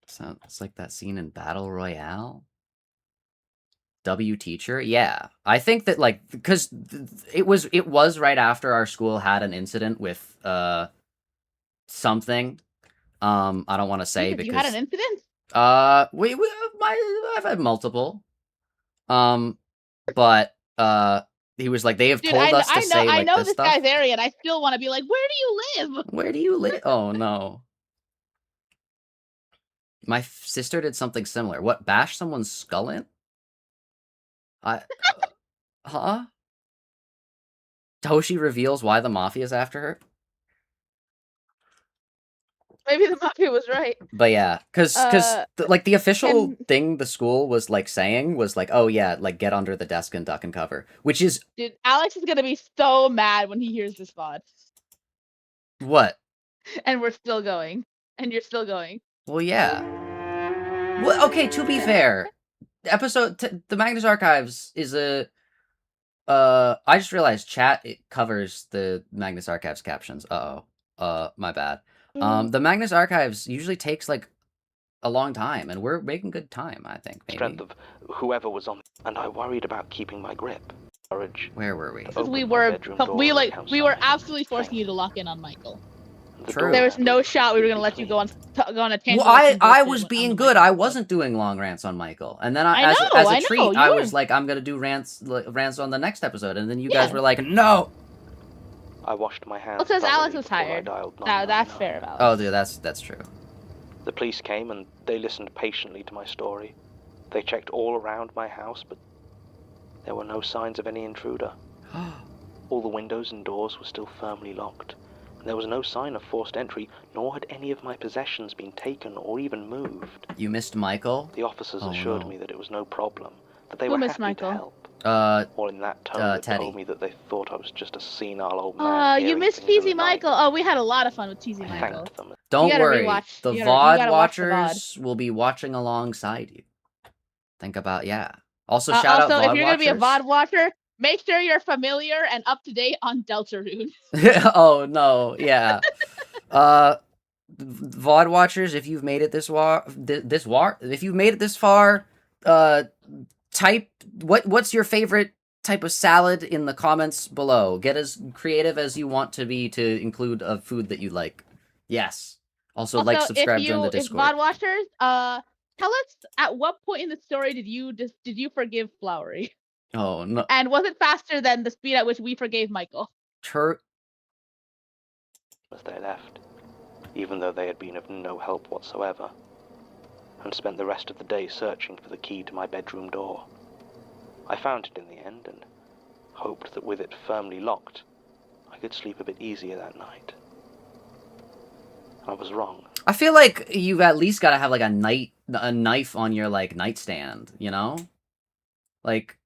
Sounds like that scene in Battle Royale. W teacher, yeah. I think that like because it was right after our school had an incident with something. I don't want to say because you had an incident. I've had multiple. But he was like, they have told us to say like I know this this stuff. guy's area, and I still want to be like, where do you live? Where do you live? Oh no. My sister did something similar. What? Bash someone's skull in? Huh? Toshi reveals why the mafia is after her. Maybe the mafia was right. But yeah, because like the official can- thing the school was like saying was like, oh yeah, like get under the desk and duck and cover, which is Dude, Alex is gonna be so mad when he hears this VOD. what? And we're still going. And you're still going. Well, yeah. Well, okay. To be fair, the Magnus Archives is a. I just realized chat covers the Magnus Archives captions. My bad. The Magnus Archives usually takes like a long time, and we're making good time. I think maybe. Strength of whoever was on, and I worried about keeping my grip. Courage. Where were we? We were absolutely forcing you to lock in on Michael. True. There was no shot we were gonna let you go on a tangent. Well, I was being good. I wasn't doing long rants on Michael, and then as a treat, I was like, I'm gonna do rants on the next episode, and then you guys were like, no. I washed my hands. Well, because Alex was tired. That's fair about. Oh, dude, that's true. The police came and they listened patiently to my story. They checked all around my house, but there were no signs of any intruder. All the windows and doors were still firmly locked. There was no sign of forced entry, nor had any of my possessions been taken or even moved. You missed Michael? The officers assured me that it was no problem, that they were happy to help. All in that tone that told me that they thought I was just a senile old man. You missed Cheesy Michael. Oh, we had a lot of fun with Cheesy Michael. Thanked them. Don't worry, the VOD watchers will be watching alongside you. Think about, Also, shout out VOD if you're watchers. Gonna be a VOD watcher, make sure you're familiar and up to date on Deltarune. Oh no, yeah. VOD watchers, if you've made it if you've made it this far, type what's your favorite type of salad in the comments below. Get as creative as you want to be to include a food that you like. Yes. Also like, subscribe, join the Discord. If VOD watchers, tell us at what point in the story did you forgive Flowery? Oh no! And was it faster than the speed at which we forgave Michael? As they left, even though they had been of no help whatsoever, and spent the rest of the day searching for the key to my bedroom door. I found it in the end, and hoped that with it firmly locked, I could sleep a bit easier that night. I was wrong. I feel like you've at least got to have like a knife on your like nightstand, you know, like.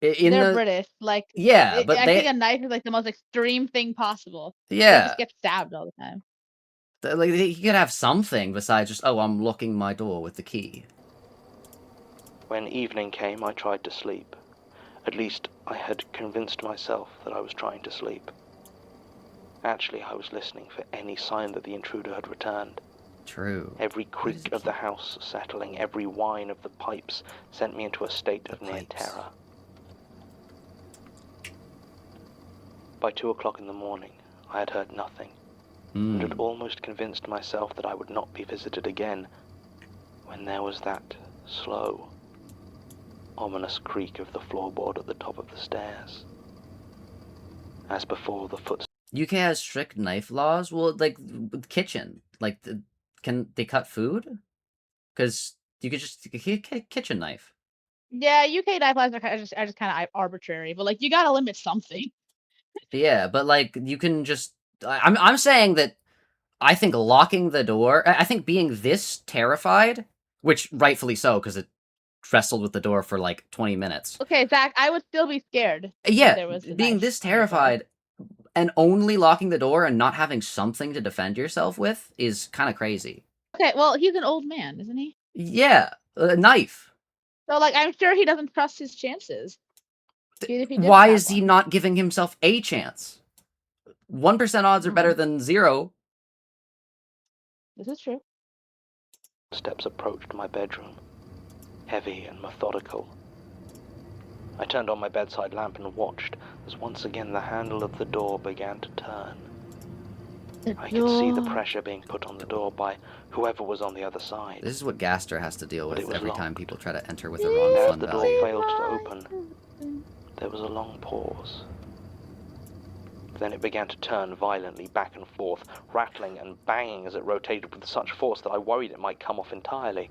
They're British, like but I think a knife is like the most extreme thing possible. Yeah, they just get stabbed all the time. Like you could have something besides just I'm locking my door with the key. When evening came, I tried to sleep. At least I had convinced myself that I was trying to sleep. Actually, I was listening for any sign that the intruder had returned. True. Every creak of the house settling, every whine of the pipes sent me into a state of near terror. By 2 o'clock in the morning, I had heard nothing, and had almost convinced myself that I would not be visited again, when there was that slow, ominous creak of the floorboard at the top of the stairs. As before, the footsteps... UK has strict knife laws? Well, like, with kitchen, like, can they cut food? Because you could just, kitchen knife. Yeah, UK knife laws are just kind of arbitrary, but, like, you gotta limit something. Yeah, but like you can just I'm saying that I think locking the door, I think being this terrified, which rightfully so because it wrestled with the door for like 20 minutes. Okay, Zach, I would still be scared. Yeah, being this terrified and only locking the door and not having something to defend yourself with is kind of crazy. Okay, well, he's an old man, isn't he? Yeah, a knife. So like I'm sure he doesn't trust his chances. Why is he not giving himself a chance? 1% odds are better than 0. This is true. Steps approached my bedroom, heavy and methodical. I turned on my bedside lamp and watched as once again the handle of the door began to turn. I could see the pressure being put on the door by whoever was on the other side. This is what Gaster has to deal with every locked. time people try to enter with the wrong fun the door failed to open. There was a long pause. Then it began to turn violently back and forth, rattling and banging as it rotated with such force that I worried it might come off entirely.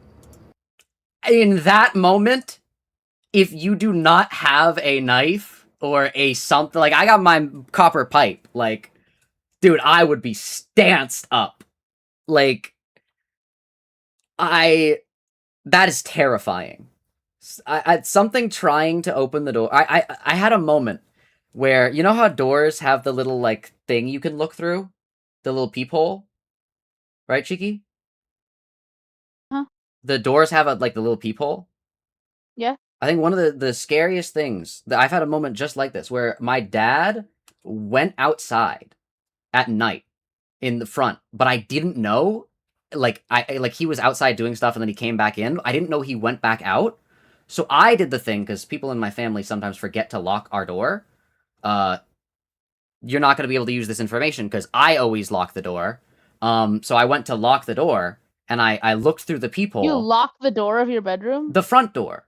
In that moment, if you do not have a knife or a something, like I got my copper pipe, like, dude, I would be stanced up. Like, that is terrifying. Something trying to open the door. I had a moment where, you know how doors have the little, like, thing you can look through? The little peephole? Right, Cheeky? Huh? The doors have, like, the little peephole? Yeah. I think one of the scariest things, that I've had a moment just like this, where my dad went outside at night in the front, but I didn't know, like, like, he was outside doing stuff and then he came back in. I didn't know he went back out. So I did the thing, because people in my family sometimes forget to lock our door. You're not going to be able to use this information, because I always lock the door. So I went to lock the door, and I looked through the peephole. You lock the door of your bedroom? The front door.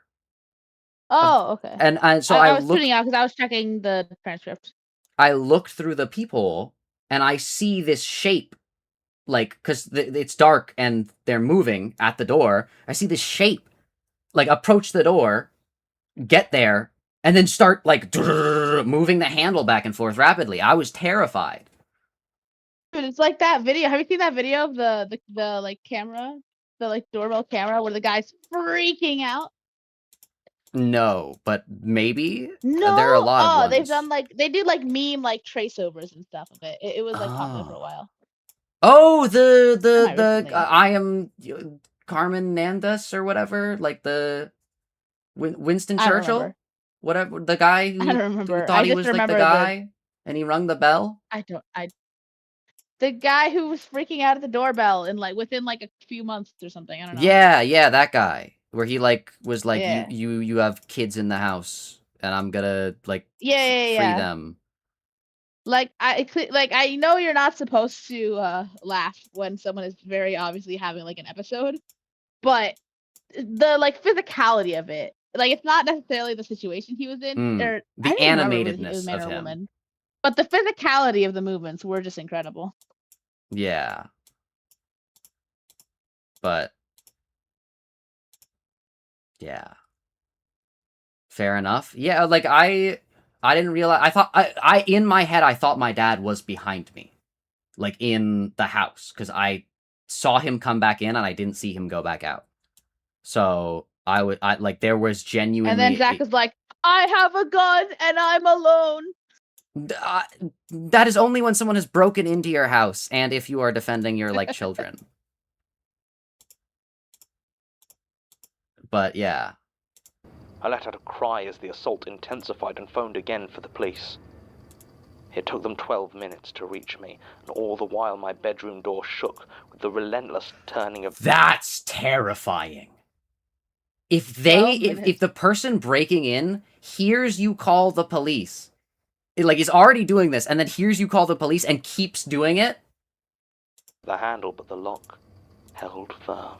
Oh, okay. And so I was tuning out because I was checking the transcript. I looked through the peephole, and I see this shape, like, because it's dark and they're moving at the door. I see this shape, like, approach the door, get there, and then start, like, moving the handle back and forth rapidly. I was terrified. Dude, it's like that video. Have you seen that video of the like camera, the like doorbell camera, where the guy's freaking out? No, but maybe. No, There are a lot of ones. they've done they do like meme like trace overs and stuff of it. It was like popular for a while. Oh, the recently. I am Carmen Nandas or whatever, like the Winston I don't Churchill, remember. whatever, the guy who, I don't remember. who thought I he just was like the remember guy, and he rung the bell. The guy who was freaking out at the doorbell in like within like a few months or something. I don't know. Yeah, that guy, where he like was like, Yeah. you have kids in the house, and I'm gonna like Yeah. free them. Like I know you're not supposed to laugh when someone is very obviously having like an episode, but the like physicality of it, like it's not necessarily the situation he was in, or The I don't even remember if it animatedness was man of or him. woman, but the physicality of the movements were just incredible. Yeah. But yeah. Fair enough. Yeah, like I didn't realize. I thought I in my head I thought my dad was behind me, like in the house, because I saw him come back in and I didn't see him go back out. So I like, there was genuinely. And then Zach was like, "I have a gun and I'm alone." That is only when someone has broken into your house, and if you are defending your like children. But yeah. I let out a cry as the assault intensified and phoned again for the police. It took them 12 minutes to reach me, and all the while my bedroom door shook with the relentless turning of... That's terrifying. If the person breaking in hears you call the police, like, is already doing this, and then hears you call the police and keeps doing it... The handle, but the lock held firm.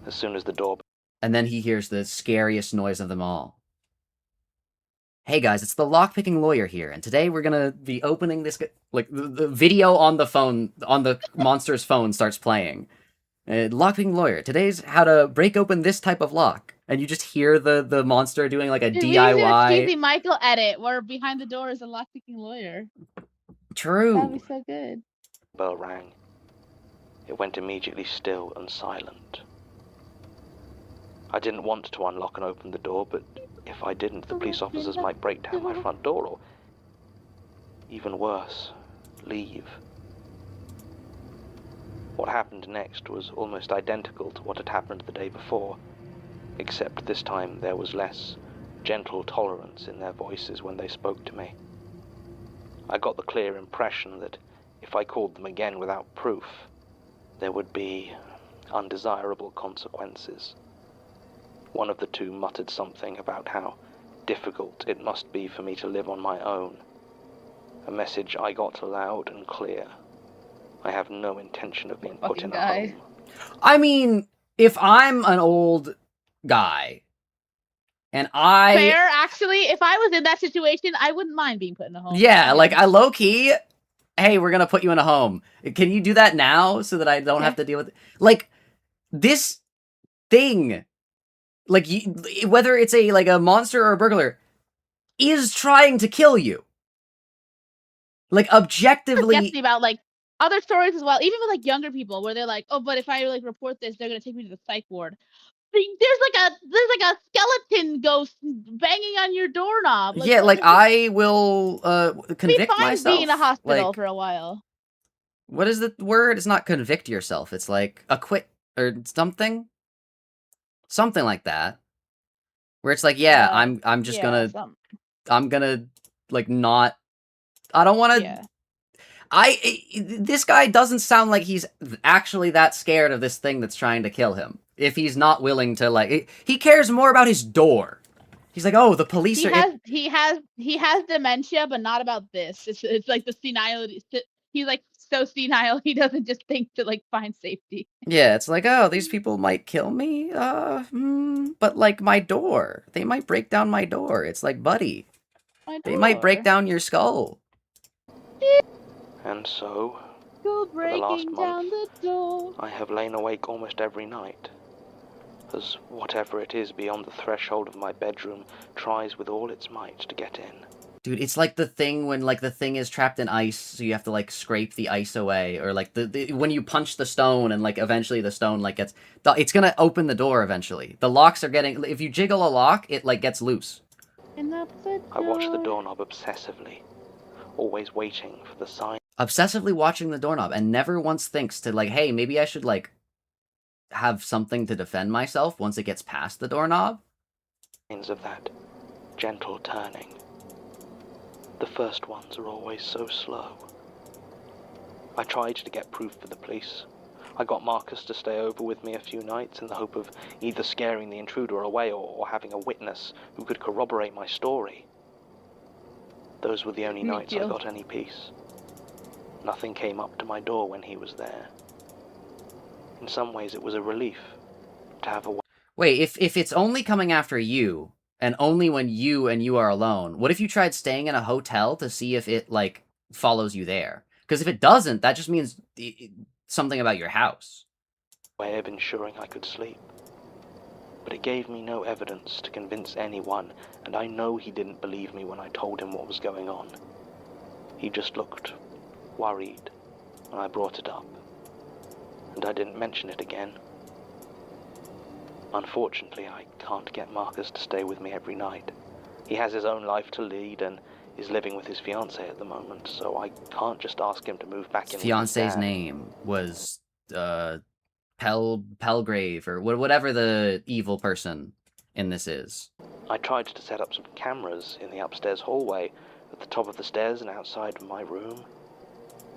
As soon as the door... And then he hears the scariest noise of them all. Hey guys, it's the lockpicking lawyer here, and today we're gonna be opening this... Like, the video on the phone, on the monster's phone starts playing. Lockpicking lawyer, today's how to break open this type of lock. And you just hear the monster doing like a DIY... We need a Cheesy Michael edit, where behind the door is a lockpicking lawyer. True. That'd be so good. Bell rang. It went immediately still and silent. I didn't want to unlock and open the door, but if I didn't, the police officers might break down my front door, or even worse, leave. What happened next was almost identical to what had happened the day before, except this time there was less gentle tolerance in their voices when they spoke to me. I got the clear impression that if I called them again without proof, there would be undesirable consequences. One of the two muttered something about how difficult it must be for me to live on my own. A message I got loud and clear. I have no intention of being put in a home. I mean, if I'm an old guy, and I... Fair, actually, if I was in that situation, I wouldn't mind being put in a home. Yeah, like, I low-key... Hey, we're gonna put you in a home. Can you do that now so that I don't have to deal with it? Like, this thing... Like, whether it's a monster or a burglar, is trying to kill you. Like, objectively... It gets me about, like, other stories as well, even with like younger people, where they're like, "Oh, but if I like report this, they're gonna take me to the psych ward." There's like a skeleton ghost banging on your doorknob. Yeah, like I will be convict fine myself. being in a hospital like, for a while. what is the word? It's not convict yourself. It's like acquit or something. Something like that. Where it's like, yeah, I'm just I'm gonna like not. I don't want to. Yeah. This guy doesn't sound like he's actually that scared of this thing that's trying to kill him. If he's not willing to like, he cares more about his door. He's like, oh, the police are. He has dementia, but not about this. It's like the senility. He's like so senile, he doesn't just think to like find safety. Yeah, it's like, oh, these people might kill me. But like my door, they might break down my door. It's like, buddy, they might break down your skull. And so, Go for the last breaking down month, the door. I have lain awake almost every night, as whatever it is beyond the threshold of my bedroom tries with all its might to get in. Dude, it's like the thing when like the thing is trapped in ice, so you have to like scrape the ice away, or like the when you punch the stone and like eventually the stone like gets, it's gonna open the door eventually. The locks are getting, if you jiggle a lock, it like gets loose. I watch the doorknob obsessively, always waiting for the sign. Obsessively watching the doorknob and never once thinks to like, hey, maybe I should like have something to defend myself once it gets past the doorknob. Signs of that gentle turning. The first ones are always so slow. I tried to get proof for the police. I got Marcus to stay over with me a few nights in the hope of either scaring the intruder away or having a witness who could corroborate my story. Those were the only nights I got any peace. Nothing came up to my door when he was there. In some ways, it was a relief to have a... Wait, if it's only coming after you, and only when you are alone, what if you tried staying in a hotel to see if it, like, follows you there? Because if it doesn't, that just means something about your house. Way of ensuring I could sleep. But it gave me no evidence to convince anyone, and I know he didn't believe me when I told him what was going on. He just looked worried when I brought it up, and I didn't mention it again. Unfortunately, I can't get Marcus to stay with me every night. He has his own life to lead and is living with his fiancée at the moment, so I can't just ask him to move back in. His fiancée's name was Pelgrave, or whatever the evil person in this is. I tried to set up some cameras in the upstairs hallway, at the top of the stairs and outside of my room,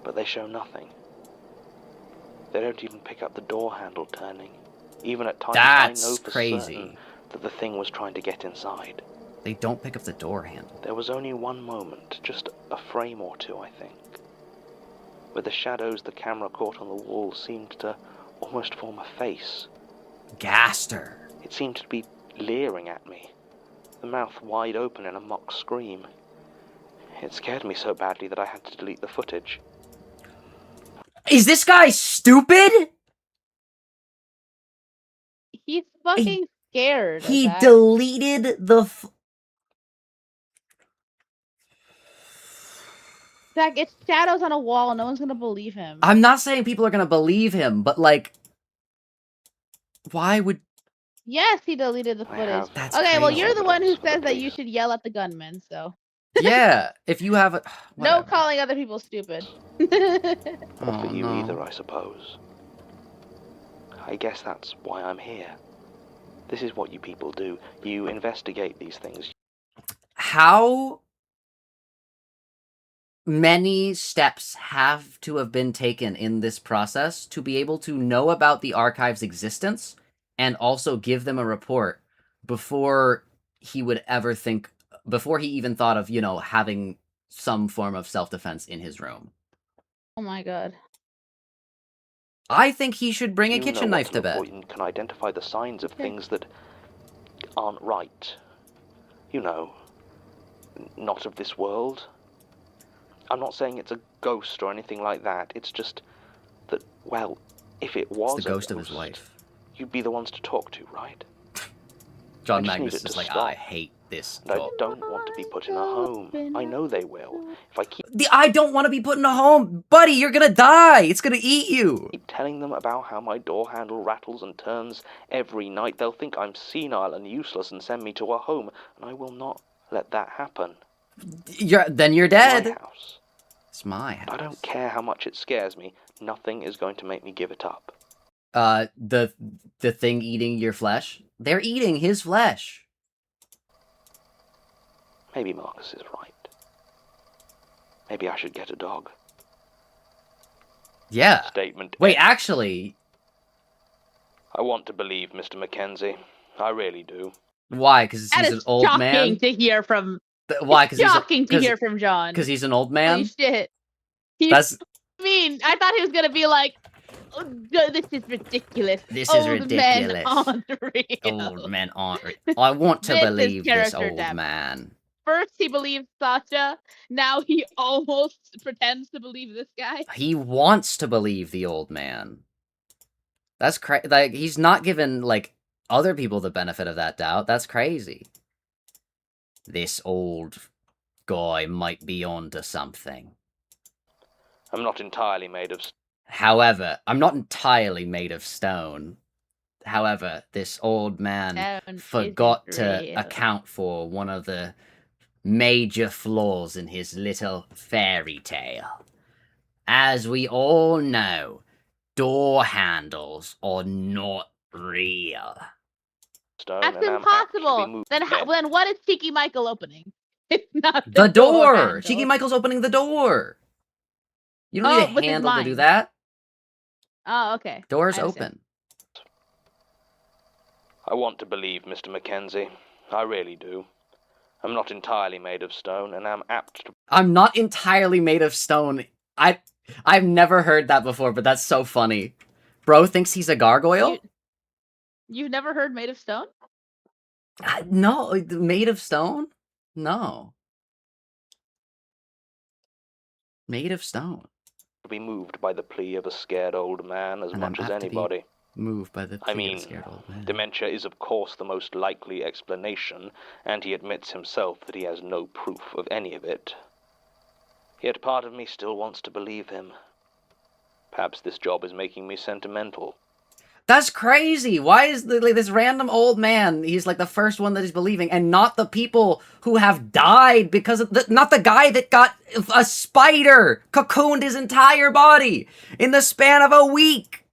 but they show nothing. They don't even pick up the door handle turning. Even at times That's I know for crazy. certain that the thing was trying to get inside. They don't pick up the door handle. There was only one moment, just a frame or two, I think, where the shadows the camera caught on the wall seemed to almost form a face. Gaster. It seemed to be leering at me, the mouth wide open in a mock scream. It scared me so badly that I had to delete the footage. Is this guy stupid? He's fucking scared. He deleted the... Zach, it's shadows on a wall. No one's gonna believe him. I'm not saying people are gonna believe him, but like... Why would... Yes, he deleted the footage. That's okay, well, crazy. you're the one who says that you should yell at the gunman, so... Yeah, if you have a... No calling other people stupid. Or for you either, I suppose. I guess that's why I'm here. This is what you people do. You investigate these things. How many steps have to have been taken in this process to be able to know about the archive's existence and also give them a report before he would ever think, before he even thought of, you know, having some form of self-defense in his room? Oh my god. I think he should bring a kitchen knife to bed. You can identify the signs of things that aren't right. You know, not of this world. I'm not saying it's a ghost or anything like that. It's just that, well, if it was the ghost of his wife, you'd be the ones to talk to, right? John Magnus is like, I hate this And I goal. don't want to be put in a home. I know they will. If I keep I don't want to be put in a home. Buddy, you're gonna die. It's gonna eat you. telling them about how my door handle rattles and turns every night, they'll think I'm senile and useless and send me to a home, and I will not let that happen. Then you're It's my dead. house. It's my house. I don't care how much it scares me. Nothing is going to make me give it up. The thing eating your flesh? They're eating his flesh. Maybe Marcus is right. Maybe I should get a dog. Yeah. Statement. Wait, actually, I want to believe Mr. Mackenzie. I really do. why? Because That he's is an old shocking man? to hear from. Why? Because Shocking to hear from John. Because he's an old Holy man? shit. That's... mean. I thought he was gonna be like, oh, this is ridiculous. This old is ridiculous. Men aren't real. Old men aren't real. I want to This is believe this character old depth. man. First he believes Sasha, now he almost pretends to believe this guy. He wants to believe the old man. That's crazy. Like, he's not giving, like, other people the benefit of that doubt. That's crazy. This old guy might be onto something. I'm not entirely made of... However, I'm not entirely made of stone. However, this old man Stone forgot isn't to real. account for one of the major flaws in his little fairy tale. As we all know, door handles are not real. stone. That's and I'm impossible. actually moved Then dead. then what is Cheeky Michael opening? It's not The door! handle. Cheeky Michael's opening the door! You don't Oh, need with a his handle to do mind. that. Oh, okay. Door's I understand. open. I want to believe Mr. Mackenzie. I really do. I'm not entirely made of stone, and I'm apt to... I'm not entirely made of stone. I've never heard that before, but that's so funny. Bro thinks he's a gargoyle? You've never heard Made of Stone? No, made of stone? No. Made of stone. be moved by the plea of a scared old man as And I'm much as apt to be anybody. Moved by the I plea of a mean, scared old man. dementia is of course the most likely explanation, and he admits himself that he has no proof of any of it. Yet part of me still wants to believe him. Perhaps this job is making me sentimental. That's crazy. Why is this random old man, he's like the first one that he's believing, and not the people who have died because of not the guy that got a spider cocooned his entire body in the span of a week.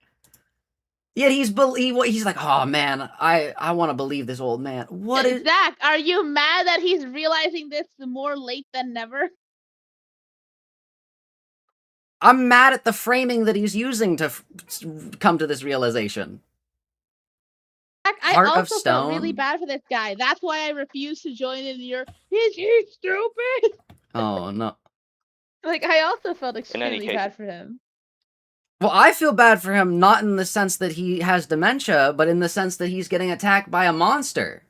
Yet he's like, oh man, I want to believe this old man. What is... Zach, are you mad that he's realizing this more late than never? I'm mad at the framing that he's using to come to this realization. Zach, I Heart of also felt really stone? bad for this guy. That's why I refuse to join in your, is he stupid? Oh no. Like, I also felt any extremely case- bad for him. Well, I feel bad for him, not in the sense that he has dementia, but in the sense that he's getting attacked by a monster.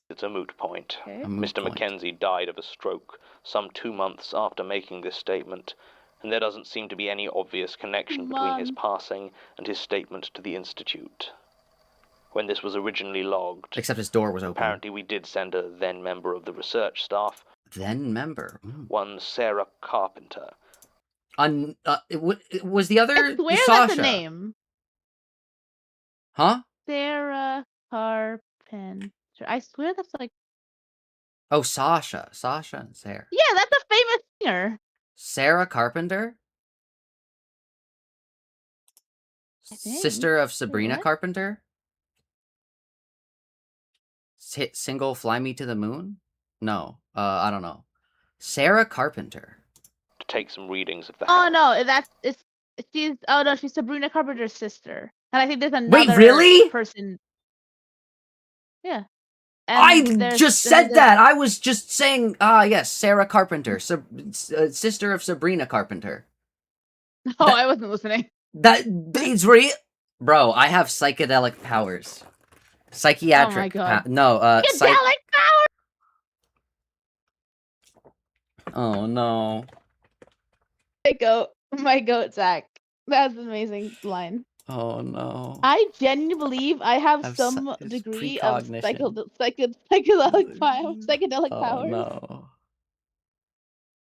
It's a moot point. Okay. A moot Mr. point. Mackenzie died of a stroke some 2 months after making this statement, and there doesn't seem to be any obvious connection between his Mom. passing and his statement to the Institute. When this was originally logged, Except his door was open. apparently we did send a then member of the research staff, Then member. one Sarah Carpenter. Was the other I swear Sasha? that's a name. Huh? Sarah Carpenter. I swear that's like, Oh, Sasha. Sasha and Sarah. yeah, that's a famous singer. Sarah Carpenter? I think. Sister of Sabrina what? Carpenter? Hit single Fly Me to the Moon? No. I don't know. Sarah Carpenter. To take some readings of the Oh house. no, she's Sabrina Carpenter's sister. And I think there's another Wait, really? person. Yeah. I And there's- just then said there's- that! I was just saying, yes, Sarah Carpenter. Sister of Sabrina Carpenter. Oh, I wasn't listening. It's real. Bro, I have psychedelic powers. Psychiatric. Oh my God. No, Psychedelic power! Oh no. My goat, Zach. That's an amazing line. Oh no. I genuinely believe I have I've some it's degree of precognition. psychedelic Oh powers. no.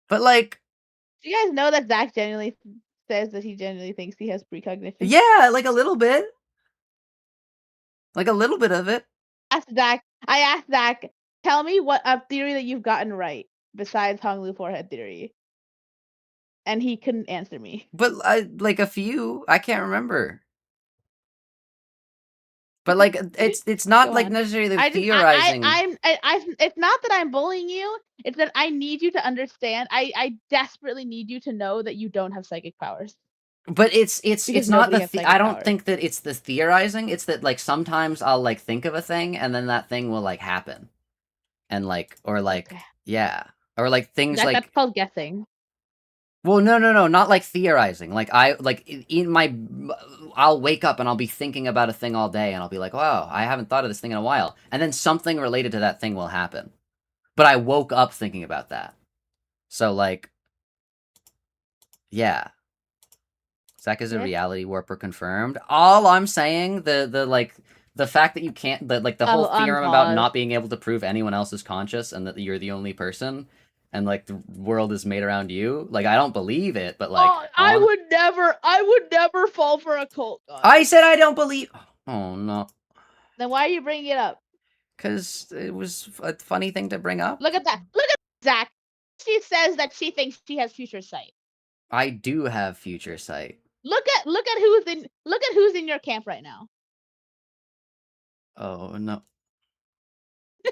But like, Do you guys know that Zach genuinely says that he genuinely thinks he has precognition? yeah, like a little bit. Like a little bit of it. I asked Zach, tell me what a theory that you've gotten right besides Hong Lu forehead theory. And he couldn't answer me. But like a few, I can't remember. But like it's not Go like on. necessarily I theorizing. it's not that I'm bullying you. It's that I need you to understand. I desperately need you to know that you don't have psychic powers. But it's Because not nobody the has psychic I don't powers. think that it's the theorizing. It's that like sometimes I'll like think of a thing and then that thing will like happen, and like or like Okay. yeah, or like things like That's called guessing. well no, not like theorizing. Like I like in my I'll wake up and I'll be thinking about a thing all day and I'll be like, wow, I haven't thought of this thing in a while, and then something related to that thing will happen. But I woke up thinking about that, so like yeah. Zach is a Yeah. reality warper confirmed. All I'm saying, the fact that you can't, the whole theorem about not being able to prove anyone else is conscious and that you're the only person, and like the world is made around you. Like I don't believe it, but like I would never fall for a cult. God. I said I don't believe. Oh no. Then why are you bringing it up? Because it was a funny thing to bring up. Look at that. Look at Zach. She says that she thinks she has future sight. I do have future sight. Look at who's in your camp right now. Oh no.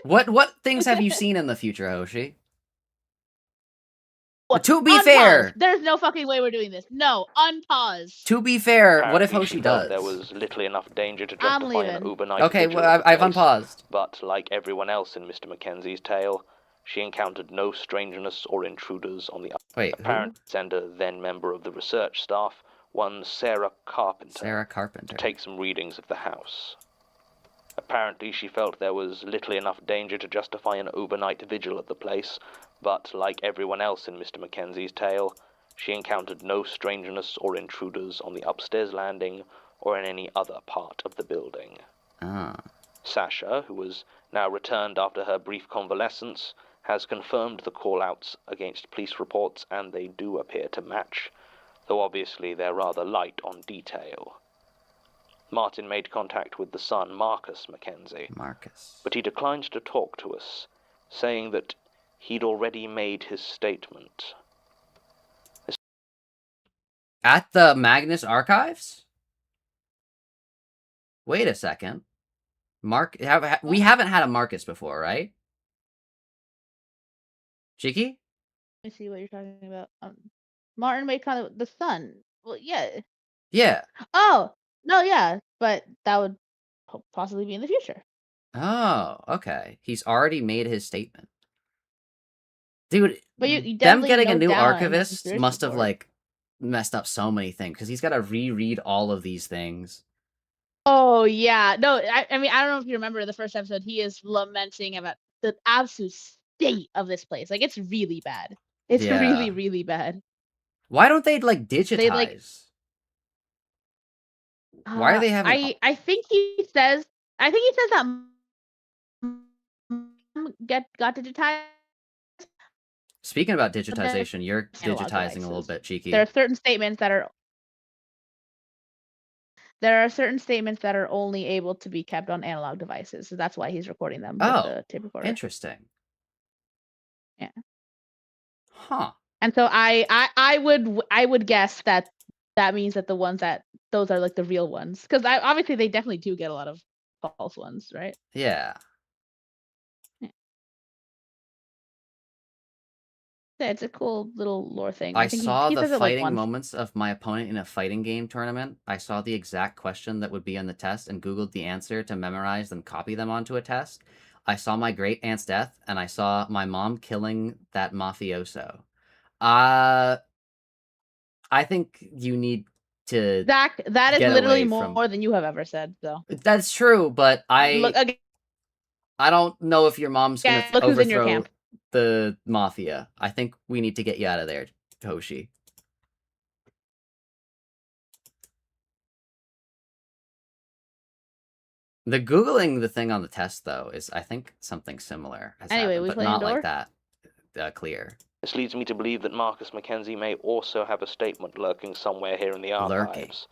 What things have you seen in the future, Hoshi? To be fair, there's no fucking way we're doing this. No, unpause. To be fair, what if Apparently, Hoshi she felt does? there was little enough danger to I'm justify an leaving. overnight Okay, vigil well, at the I've place, unpaused. But like everyone else in Mr. Mackenzie's tale, she encountered no strangeness or intruders on the Wait, apparent sender, then member of the research staff, one Sarah Carpenter, Sarah Carpenter. to take some readings of the house. Apparently, she felt there was little enough danger to justify an overnight vigil at the place, but like everyone else in Mr. Mackenzie's tale, she encountered no strangeness or intruders on the upstairs landing or in any other part of the building. Ah. Sasha, who was now returned after her brief convalescence, has confirmed the call-outs against police reports, and they do appear to match, though obviously they're rather light on detail. Martin made contact with the son, Marcus Mackenzie, but he declined to talk to us, saying that he'd already made his statement. At the Magnus Archives? Wait a second. We haven't had a Marcus before, right? Cheeky? Let me see what you're talking about. Martin made kind of the son. Well, yeah. Yeah. Oh no, yeah, but that would possibly be in the future. Oh, okay. He's already made his statement. Dude, but you them getting a note new down archivist his must have report. like messed up so many things because he's got to reread all of these things. Oh yeah, no, I mean I don't know if you remember the first episode. He is lamenting about the absolute state of this place. Like it's really bad. It's Yeah. really really bad. Why don't they like digitize? They like. Why are they having? I think he says. I think he says that got digitized. Speaking about digitization, you're Analog digitizing devices. a little bit, Cheeky. There are certain statements that are. There are certain statements that are only able to be kept on analog devices, so that's why he's recording them with the tape recorder. Interesting. Yeah. Huh. And so I would guess that means that those are like the real ones, because obviously they definitely do get a lot of false ones, right? Yeah. Yeah, it's a cool little lore thing. I think saw he the says it, fighting like, once. moments of my opponent in a fighting game tournament. I saw the exact question that would be on the test and Googled the answer to memorize and copy them onto a test. I saw my great aunt's death, and I saw my mom killing that mafioso. I think you need to. Zach, that is get literally away more from- than you have ever said. So That's true, but look again. I don't know if your mom's gonna Look who's in your overthrow camp. the mafia. I think we need to get you out of there, Hoshi. The Googling the thing on the test, though, is, I think, something similar has Anyway, happened, we but playing not door? like that clear. This leads me to believe that Marcus Mackenzie may also have a statement lurking somewhere here in the archives,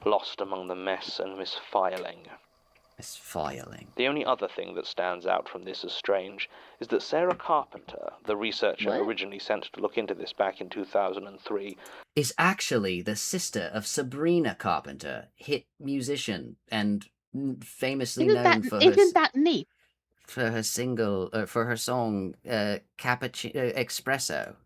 lost among the mess and misfiling. Misfiling. The only other thing that stands out from this as strange is that Sarah Carpenter, the researcher What? originally sent to look into this back in 2003, is actually the sister of Sabrina Carpenter, hit musician and famously known for Isn't that neat? for her single for her song Espresso.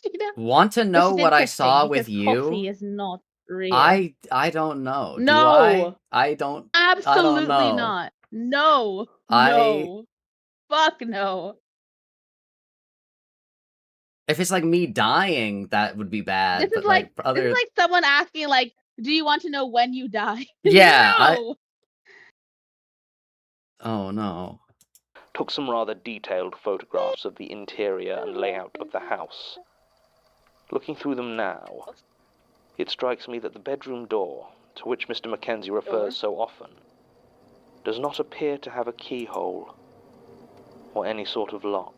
You know? Want to know Which is what I interesting saw with because coffee you? is not real. I don't know. Do No. I don't. Absolutely know. not. No. I- No. Fuck no. If it's like me dying, that would be bad. This but is like other. this is like someone asking like, do you want to know when you die? Yeah, No. Oh no. took some rather detailed photographs of the interior and layout of the house. Looking through them now, it strikes me that the bedroom door, to which Mr. Mackenzie refers so often, does not appear to have a keyhole or any sort of lock.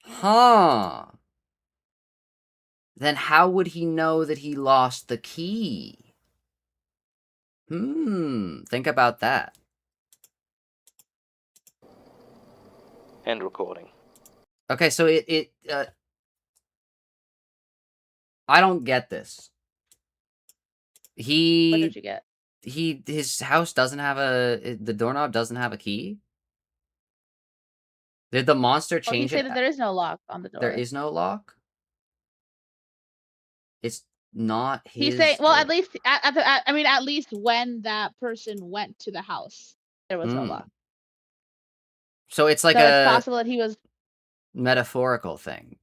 Huh. Then how would he know that he lost the key? Think about that. End recording. Okay, so I don't get this. What did you get? His house doesn't have the doorknob doesn't have a key? Did the monster Well, he change said it? that there is no lock on the door. There is no lock? It's not his. He's saying, well, door. at least at least when that person went to the house, there was no lock. So it's like so it's possible that he was metaphorical thing.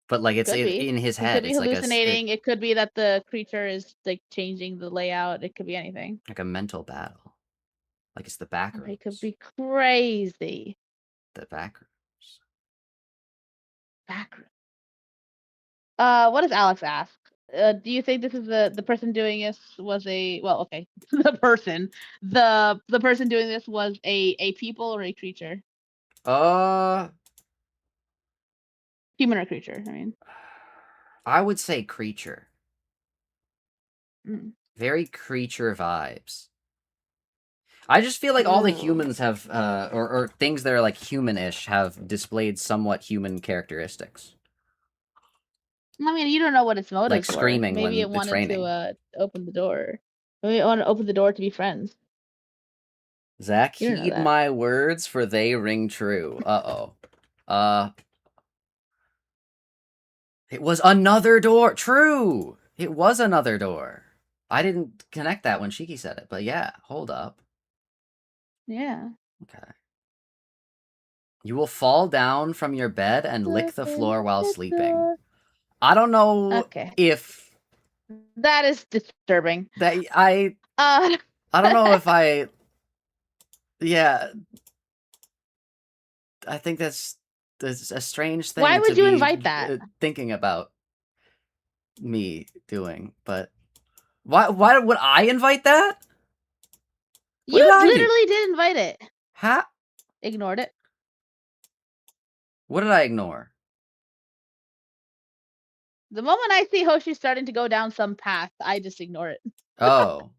But like it's in his He head. could be It's hallucinating. It could be that the creature is like changing the layout. It could be anything. like a mental battle. Like it's the back rooms. It could be crazy. The back rooms. Back room. What does Alex ask? Do you think this is the person doing this was the person doing this was a people or a creature? Human or creature? I mean, I would say creature. Mm. Very creature vibes. I just feel like all the humans have, or things that are like human-ish have displayed somewhat human characteristics. I mean, you don't know what its motives Like screaming were. Maybe when it wanted it's raining. to open the door. Maybe it wanted to open the door to be friends. Zach, You don't know heed that. my words, for they ring true. It was another door. True! It was another door. I didn't connect that when Cheeky said it, but yeah, hold up. Yeah. Okay. You will fall down from your bed and lick the floor while sleeping. I don't know if... That is disturbing. I don't know if I... Yeah. I think that's a strange thing. Why would to you be invite that? Thinking about me doing, but why would I invite that? What You did I do? literally did invite it. Huh? Ignored it. What did I ignore? The moment I see Hoshi starting to go down some path, I just ignore it. Oh.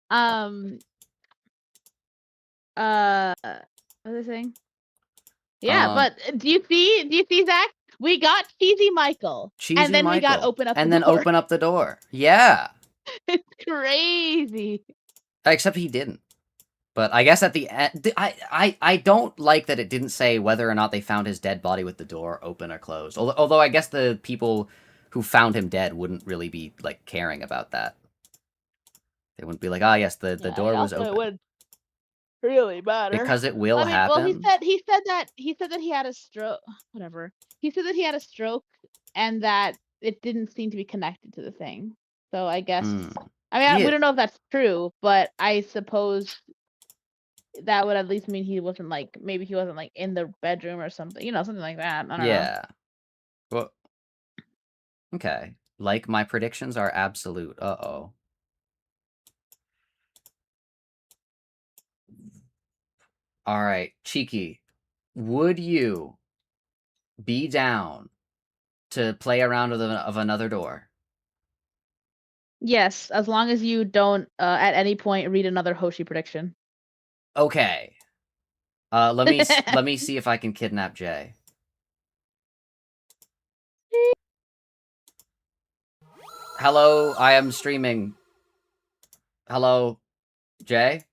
What was I saying? Yeah, but do you see, Zach? We got Cheesy Michael. And then we got open up the door. And then open up the door. Yeah. It's crazy. Except he didn't. But I guess at the end, I don't like that it didn't say whether or not they found his dead body with the door open or closed. Although I guess the people who found him dead wouldn't really be like caring about that. They wouldn't be like, yes, the door was open. It would really matter because it will happen. Well, he said that he had a stroke. Whatever. He said that he had a stroke and that it didn't seem to be connected to the thing. So I guess we don't know if that's true, but I suppose that would at least mean he wasn't like in the bedroom or something, something like that. I don't know. Well, okay. Like my predictions are absolute. All right, Cheeky, would you be down to play around with another door? Yes, as long as you don't at any point read another Hoshi prediction. Okay. Let me see if I can kidnap Jay. Hello, I am streaming. Hello, Jay?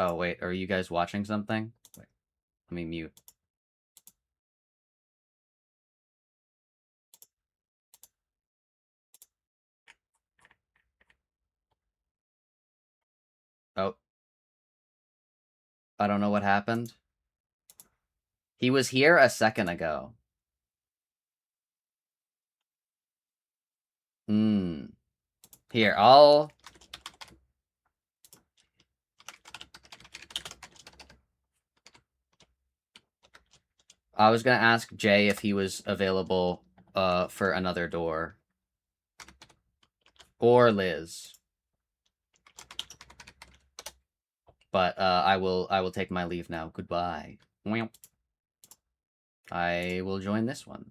Oh, wait, are you guys watching something? Wait, let me mute. Oh. I don't know what happened. He was here a second ago. Here, I was gonna ask Jay if he was available for another door. Or Liz. But I will take my leave now. Goodbye. I will join this one.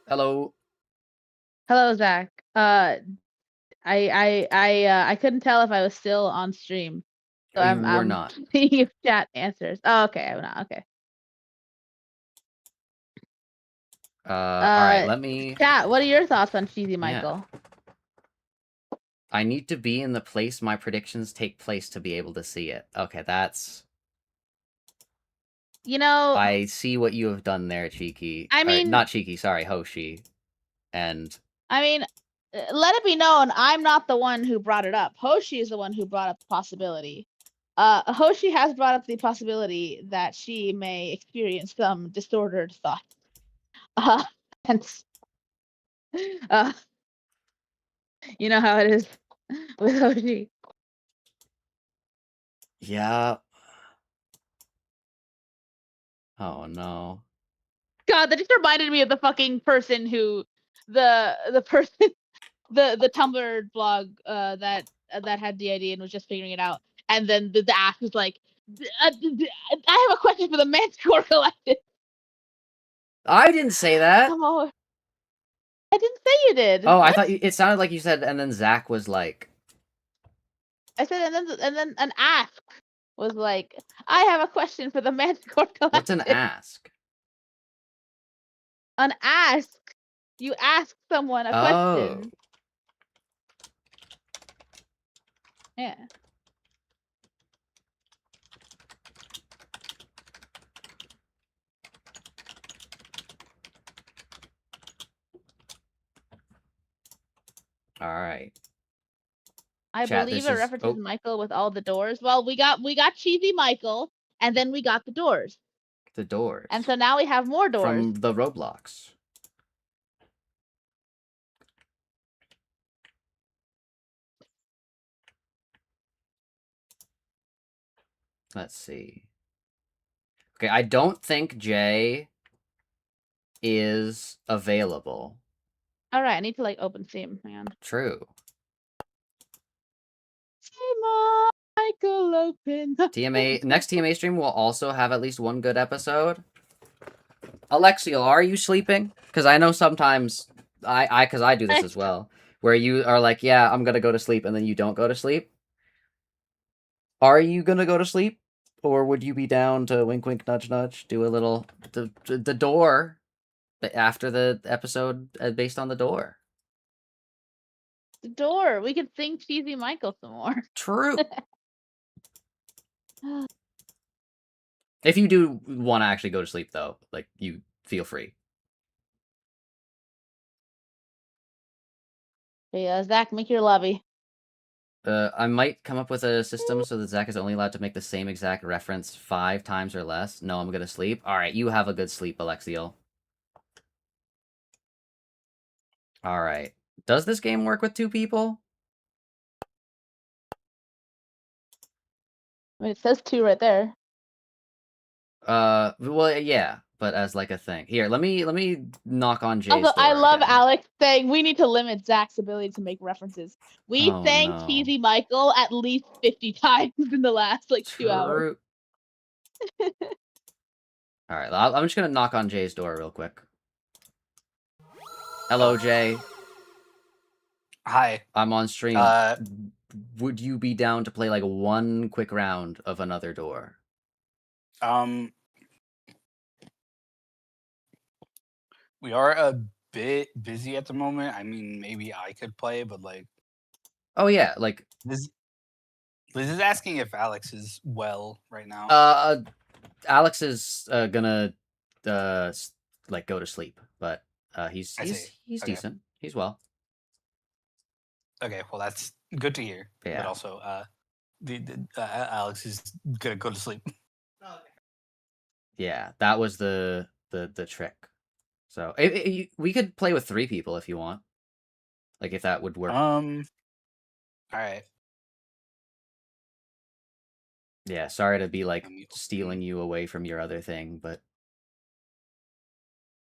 Hello. Hello, Zach. I couldn't tell if I was still on stream. So You I'm were not. seeing if chat answers. Oh, okay, I'm not. Okay. All right, let me... Chat, what are your thoughts on Cheesy Michael? Yeah. I need to be in the place my predictions take place to be able to see it. Okay, that's... You know... I see what you have done there, Cheeky. I mean... not Cheeky, sorry, Hoshi. And... I mean, let it be known, I'm not the one who brought it up. Hoshi is the one who brought up the possibility. Hoshi has brought up the possibility that she may experience some disordered thoughts. And you know how it is with Hoshi. Yeah. Oh no. God, that just reminded me of the fucking person who the person the Tumblr blog that had DID and was just figuring it out, and then the ass was like, I have a question for the Manticore Collective. I didn't say that. I didn't say you did. Oh, what? I thought it sounded like you said, and then Zach was like... I said, and then an ask was like, I have a question for the Manticore Collective. What's an ask? An ask. You ask someone a question. Yeah. All right. I believe it references Michael with all the doors. Well, we got Cheesy Michael, and then we got the doors. The doors. And so now we have more doors. From the Roblox. Let's see. Okay, I don't think Jay is available. All right, I need to like open Steam. Hang on. True. Michael open. TMA next TMA stream will also have at least one good episode. Alexio, are you sleeping? Because I know sometimes because I do this as well, where you are like, yeah, I'm gonna go to sleep, and then you don't go to sleep. Are you gonna go to sleep, or would you be down to wink, wink, nudge, nudge, do a little the door after the episode based on the door? The door. We could sing Cheesy Michael some more. True. If you do want to actually go to sleep, though, like, you feel free. Yeah, Zach, make your lobby. I might come up with a system so that Zach is only allowed to make the same exact reference 5 times or less. No, I'm gonna sleep. Alright, you have a good sleep, Alexiel. Alright. Does this game work with 2 people? I mean, it says 2 right there. Well, yeah. but as like a thing. Here, let me knock on Jay's Also, door I love again. Alex saying we need to limit Zach's ability to make references. We Oh, thanked no. Cheesy Michael at least 50 times in the last 2 hours. All right, I'm just gonna knock on Jay's door real quick. Hello, Jay. Hi. I'm on stream. Would you be down to play like one quick round of Another Door? We are a bit busy at the moment. I mean, maybe I could play, but like. Oh yeah, like Liz is asking if Alex is well right now. Alex is gonna like go to sleep, but he's okay. decent. He's well. Okay, well that's good to hear. Yeah. But also, Alex is gonna go to sleep. Yeah, that was the trick. So we could play with 3 people if you want, like if that would work. All right. Yeah, sorry to be like stealing you away from your other thing, but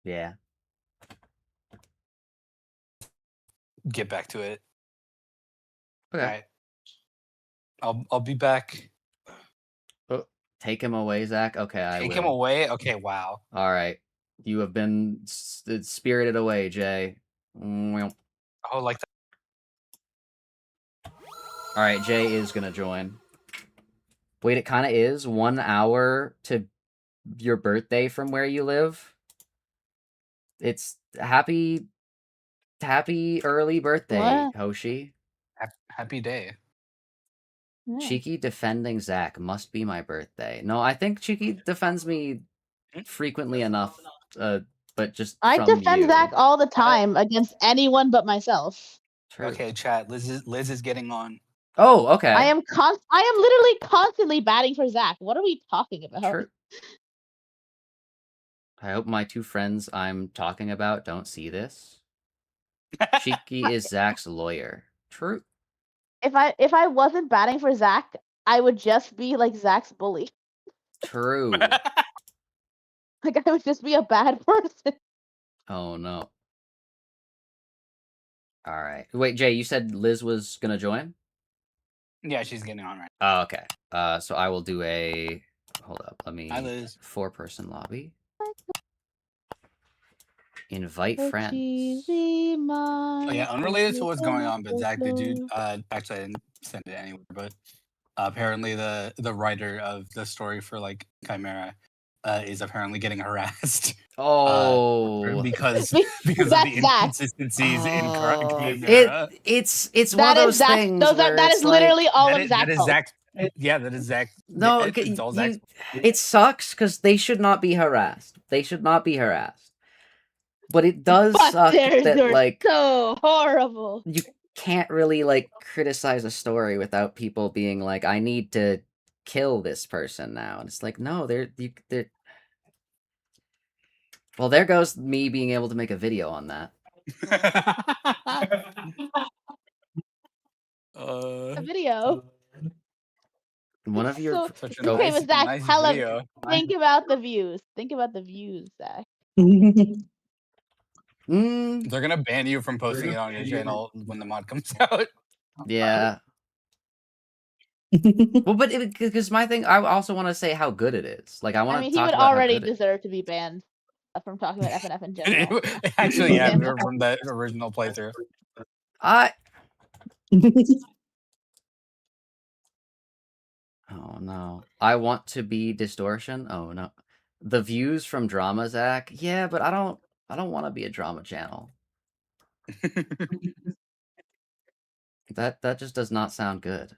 yeah. Get back to it. Okay. All right. I'll be back. Oh, take him away, Zach. Okay, I will. Take him away. Okay. Wow. All right, you have been spirited away, Jay. Oh, like that. All right, Jay is gonna join. Wait, it kind of is 1 hour to your birthday from where you live. It's happy early birthday, What? Hoshi. Happy day. Yeah. Cheeky defending Zach must be my birthday. No, I think Cheeky defends me frequently enough, but just I from defend you. Zach all the time against anyone but myself. True. Okay, chat. Liz is getting on. Oh, okay. I am literally constantly batting for Zach. What are we talking about? True. I hope my 2 friends I'm talking about don't see this. Cheeky is Zach's lawyer. True. If I wasn't batting for Zach, I would just be like Zach's bully. True. Like I would just be a bad person. Oh no. All right. Wait, Jay, you said Liz was gonna join? Yeah, she's getting on right. Oh, okay. So I will do a. Hold up. Let me. Hi, Liz. 4-person lobby. Invite The friends. cheesy Oh yeah, unrelated to what's going on, but Zach, did you actually I didn't send it anywhere, but apparently the writer of the story for like Chimera is apparently getting harassed. Oh, because of That's the Zach. inconsistencies in Chimera. It's one That of is those Zach. things. That is literally all of Zach's fault. Zach. Yeah, that is Zach. No, it's all Zach's. it sucks because they should not be harassed. They should not be harassed. But it does suck that like so horrible. You can't really like criticize a story without people being like, "I need to kill this person now," and it's like, no, they're. Well, there goes me being able to make a video on that. A video. One of your Okay, but Zach, video. Think about the views. Think about the views, Zach. They're gonna ban you from posting it on your channel when the mod comes out. Yeah. Well, but because my thing, I also want to say how good it is. Like, I want to. I mean, talk he would about already deserve to be banned from talking about FNF in general. Actually, yeah, from the original playthrough. Oh no! I want to be Distortion. Oh no! The views from Drama, Zach. Yeah, but I don't want to be a drama channel. That just does not sound good.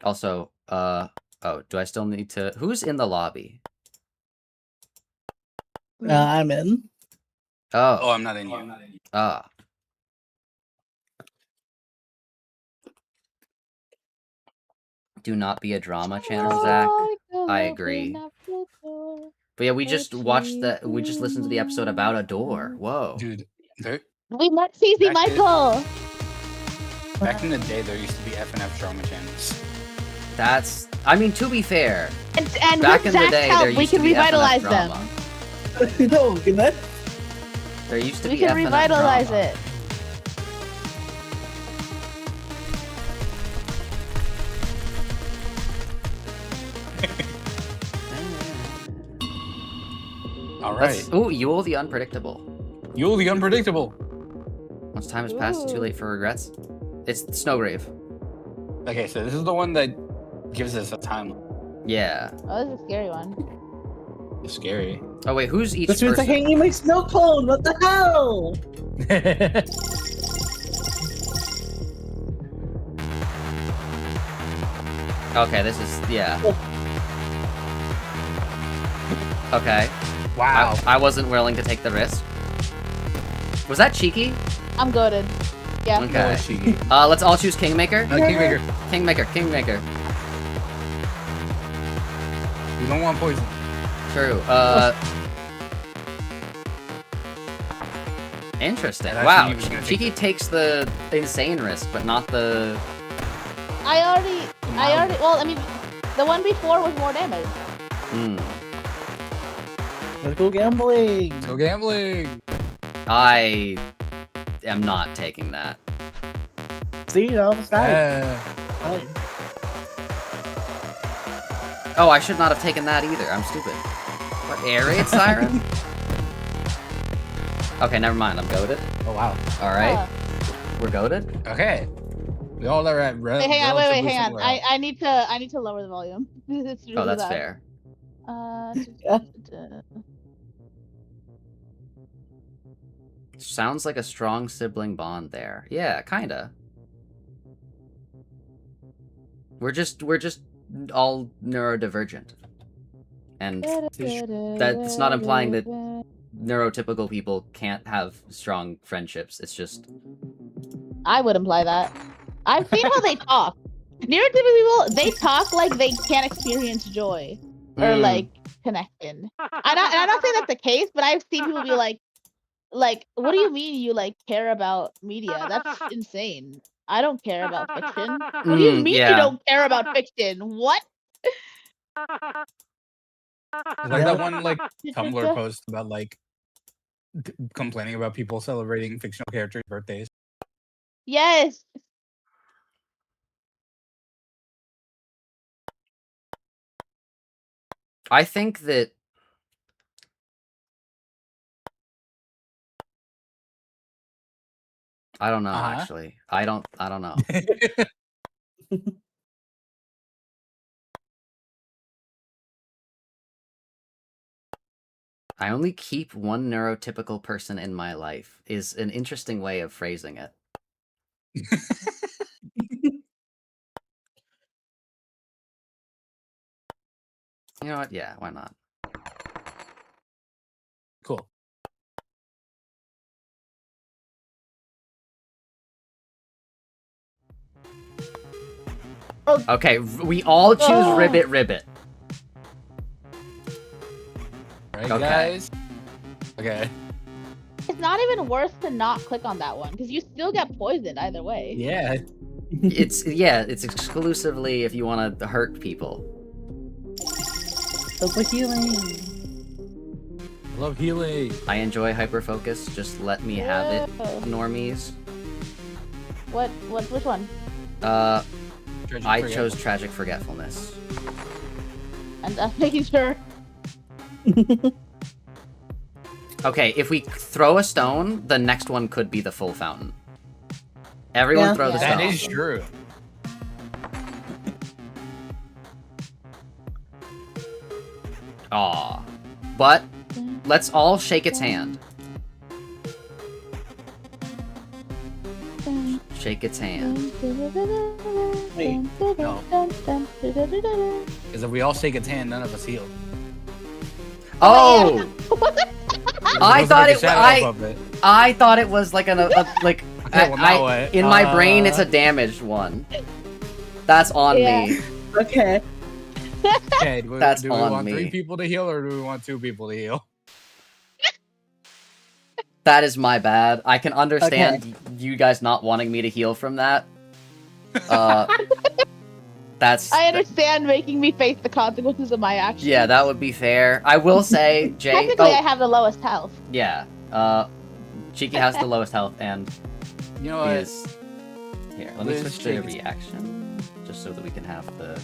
Also, oh, do I still need to? Who's in the lobby? I'm in. Oh, I'm not in yet. Ah. Do not be a drama channel, Zach. I agree. But yeah, we just watched that. We just listened to the episode about a door. Whoa, dude! We met Cheesy Michael. Back in the day, there used to be FNF drama channels. That's I mean, to be fair, And back with in the Zach's day, help, there we used to can be revitalize FNF them. drama. No, can that? There used to We be can FNF revitalize drama. it. All right. Ooh, Yule the Unpredictable. Yule the Unpredictable. Once time has passed, it's too late for regrets. It's Snowgrave. Okay, so this is the one that gives us a time. Yeah. Oh, this is a scary one. It's scary. Oh wait, who's each This means person? I'm hanging my snow cone. What the hell? Okay, this is yeah. Okay. Wow. I wasn't willing to take the risk. Was that cheeky? I'm goaded. Yeah. Okay. Cheeky. Let's all choose Kingmaker. Kingmaker. Kingmaker. We don't want poison. True. Interesting. Yeah, that's Wow. what you were gonna Cheeky takes the insane risk, but not the. I already. Well, I mean, the one before was more damage. Hmm. Let's go gambling. Go gambling. I am not taking that. See, you know, it's fine. Yeah. Oh, I should not have taken that either. I'm stupid. What, air raid siren? Okay, never mind. I'm goaded. Oh wow. All right, Uh, we're goaded. Okay. We all are at wait, hang on. Wait, hang on. I need to lower the volume. It's really Oh, that's loud. fair. Sounds like a strong sibling bond there. Yeah, kinda. We're just all neurodivergent, and that's not implying that neurotypical people can't have strong friendships. It's just I would imply that. I've seen how they talk. Neurotypical people, they talk like they can't experience joy or like connection. I'm not saying that's the case, but I've seen people be like, what do you mean you like care about media? That's insane. I don't care about fiction. What do you mean yeah. you don't care about fiction? What? It's like that one like Tumblr post about like complaining about people celebrating fictional characters' birthdays. Yes. I think that I don't know actually. I don't know. I only keep one neurotypical person in my life is an interesting way of phrasing it. You know what? Yeah, why not? Cool. Okay, we all choose Ribbit. Right, Okay. guys? Okay. It's not even worth to not click on that one because you still get poisoned either way. Yeah. It's exclusively if you want to hurt people. That's like healing. Love healing. I enjoy hyperfocus. Just let me have it, normies. Which one? I chose Tragic Forgetfulness. I'm just making sure. Okay, if we throw a stone, the next one could be the full fountain. Everyone throw the stone. That is true. Aw. But let's all shake its hand. Shake its hand. Wait, no. Because if we all shake its hand, none of us heal. Oh! I thought it. it. I thought it was like like. Okay, well, now what? In my brain, it's a damaged one. That's on me. Okay. Okay, do we on want me. 3 people to heal or do we want 2 people to heal? That is my bad. I can understand you guys not wanting me to heal from that. That That's I understand making me face the consequences of my actions. yeah, that would be fair. I will say, Jay. Technically, I have the lowest health. Yeah. Cheeky has the lowest health and You know what? is here. Let me Liz, switch to shake it. reaction just so that we can have the.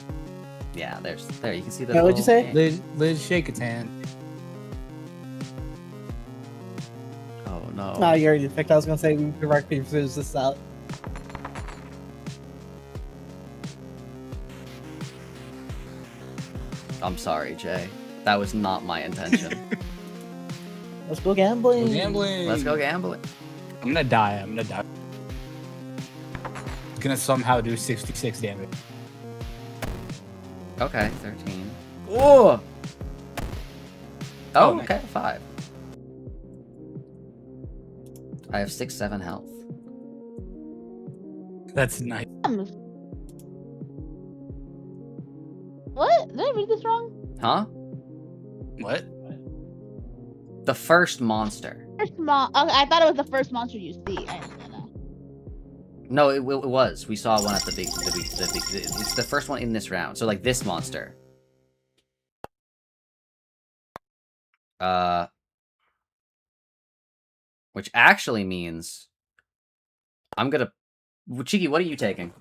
Yeah, there. You can see the. Yeah, what'd you little say? thing. Liz, shake its hand. Oh no. No, you already picked. I was gonna say we could rock paper scissors this out. I'm sorry, Jay. That was not my intention. Let's go gambling. We're gambling. Let's go gambling. I'm gonna die. It's gonna somehow do 66 damage. Okay, 13. Oh. Oh, nice. okay, 5. I have 6, 7 health. That's nice. What? Did I read this wrong? Huh? What? The first monster. Okay, I thought it was the first monster you see. I don't know. No, it was. We saw one at the big. It's the first one in this round. So like this monster. Which actually means I'm gonna. Cheeky, what are you taking?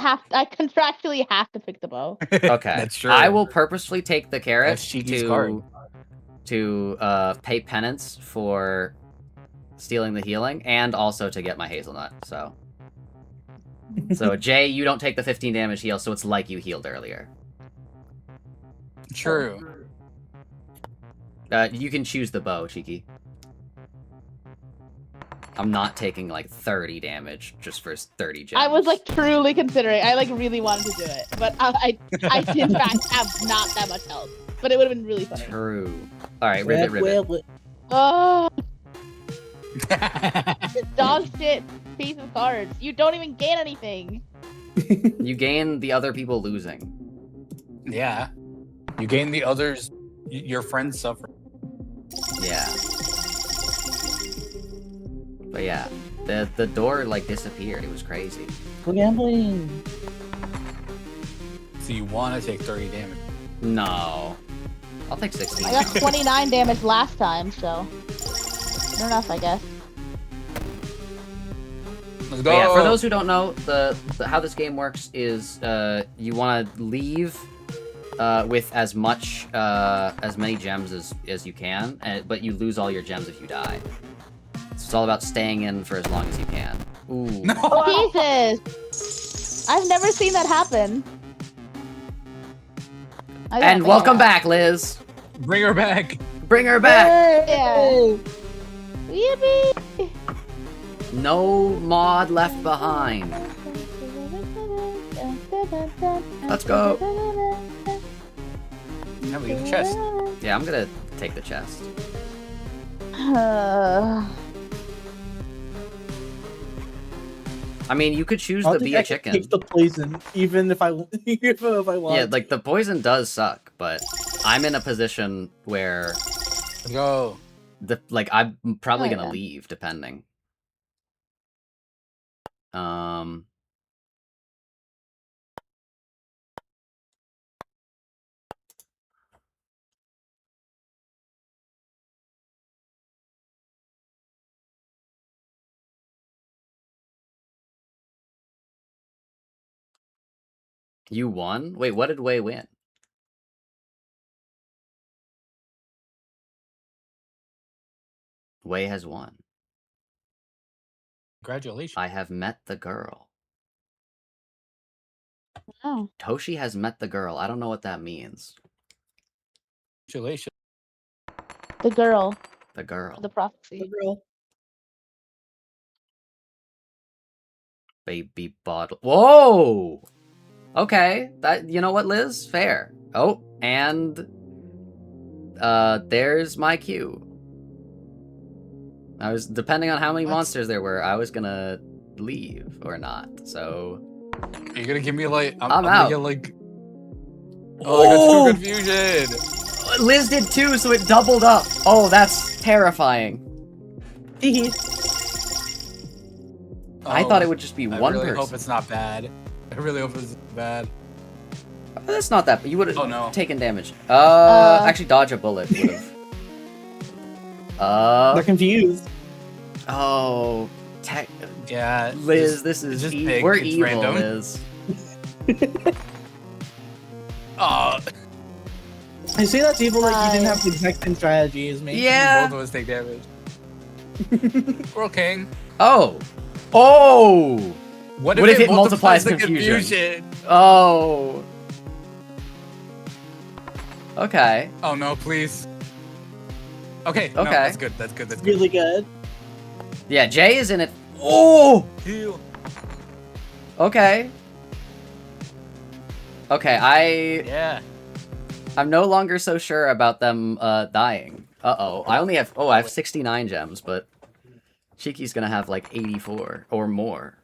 I contractually have to pick the bow. Okay, That's true. I will purposefully take the carrot That's Cheeky's card. to pay penance for stealing the healing and also to get my hazelnut. So Jay, you don't take the 15 damage heal, so it's like you healed earlier. True. You can choose the bow, Cheeky. I'm not taking like 30 damage just for 30 gems. I was like truly considering. I like really wanted to do it, but I in fact have not that much health. But it would have been really funny. True. All right, ribbit. Oh, dog shit piece of cards. You don't even gain anything. You gain the other people losing. Yeah. You gain the others. Your friends suffer. Yeah. But yeah, the door like disappeared. It was crazy. Go gambling. So you want to take 30 damage? No. I'll take 16. I got 29 damage last time, so good enough, I guess. Let's But go. yeah, for those who don't know, the how this game works is you want to leave with as many gems as you can, but you lose all your gems if you die. So it's all about staying in for as long as you can. Ooh. No. Jesus! I've never seen that happen. And welcome back, Liz. Bring her back. Bring her back. Yeah. Yippee! No mod left behind. Let's go. Now we get the chest. Yeah, I'm gonna take the chest. I mean, you could choose I'll to be a take chicken. the poison, even if I want. Yeah, like the poison does suck, but I'm in a position where Let's go. I'm probably Oh, gonna yeah. leave, depending. You won? Wait, what did Wei win? Wei has won. Congratulations. I have met the girl. Oh. Toshi has met the girl. I don't know what that means. Congratulations. The girl, The girl. the prophecy. Girl. Baby bottle. Whoa! Okay. You know what, Liz? Fair. Oh, and there's my cue. I was, depending on how many monsters there were, I was gonna leave or not. So Are you gonna give me like? I'm out. gonna get like. Oh, I got two confusion. Liz did too, so it doubled up. Oh, that's terrifying. I thought it would just be I one really person. hope it's not bad. I really hope this is bad. That's not that. You would have Oh, no. taken damage. Actually, dodge a bullet would have. They're confused. Oh, Yeah, Liz, this is just we're it's evil, random. Liz. Oh, I say that's evil like you didn't have the exact same strategy as me. Yeah. both of us take damage. We're okay. Oh. What What if it multiplies the confusion? Oh. Okay. Oh no, please. Okay. Okay. No, that's good. That's good. That's good. Really good. Yeah, Jay is in it. Oh. Heal. Okay. Okay, Yeah. I'm no longer so sure about them dying. Uh-oh. I only have I have 69 gems, but Cheeky's gonna have like 84 or more.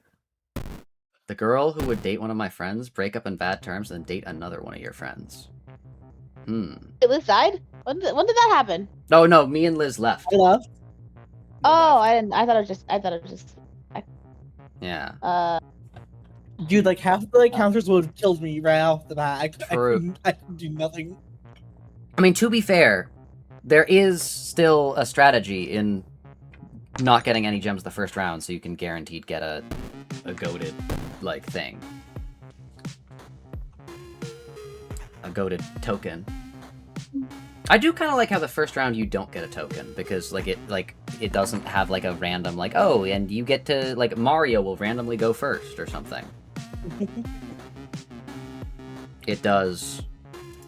The girl who would date one of my friends, break up in bad terms, and date another one of your friends. Liz died? When did that happen? Oh no, me and Liz left. I love. Oh, I didn't. I thought it was just. Yeah. Dude, like half of the encounters would have killed me right off the bat. I True. couldn't do nothing. I mean, to be fair, there is still a strategy in not getting any gems the first round, so you can guaranteed get a goated like thing. A goated token. I do kind of like how the first round you don't get a token because it doesn't have like a random like, oh, and you get to like Mario will randomly go first or something. It does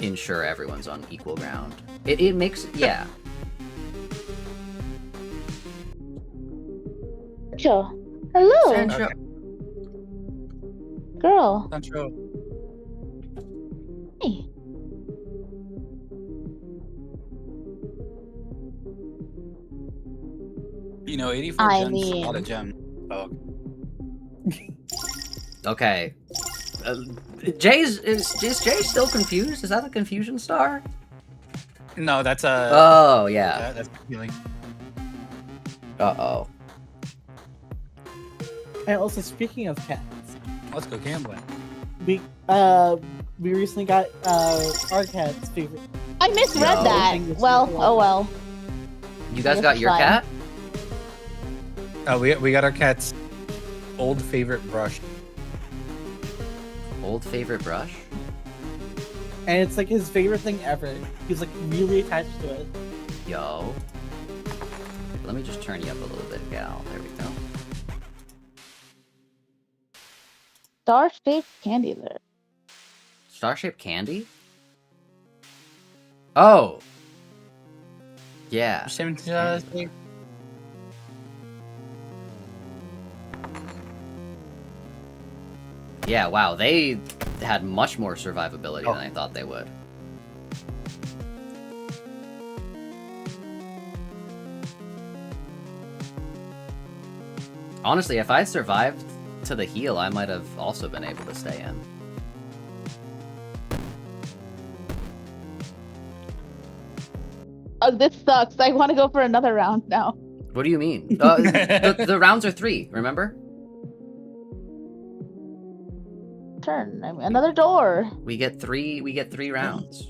ensure everyone's on equal ground. It makes yeah. Sure. Hello, Sancho. Okay. girl. Sancho. Hey. You know, 84 I gems is a lot mean- of gems. Oh, Okay. Is Jay still confused? Is that a confusion star? no, that's a. Oh yeah. That's healing. Uh-oh. And also, speaking of cats, Let's go gambling. we recently got our cat's favorite. I misread No. that. Well, oh well. You guys That's got your fine. cat? Oh, we got our cat's old favorite brush. Old favorite brush? And it's like his favorite thing ever. He's like really attached to it. Yo. Let me just turn you up a little bit, gal. There we go. Star-shaped candy there. Star-shaped candy? Oh. Yeah. Yeah, wow. They had much more survivability than I thought they would. Honestly, if I survived to the heal, I might have also been able to stay in. Oh, this sucks. I want to go for another round now. What do you mean? The rounds are 3, remember? Turn. I mean, another door. We get 3 rounds.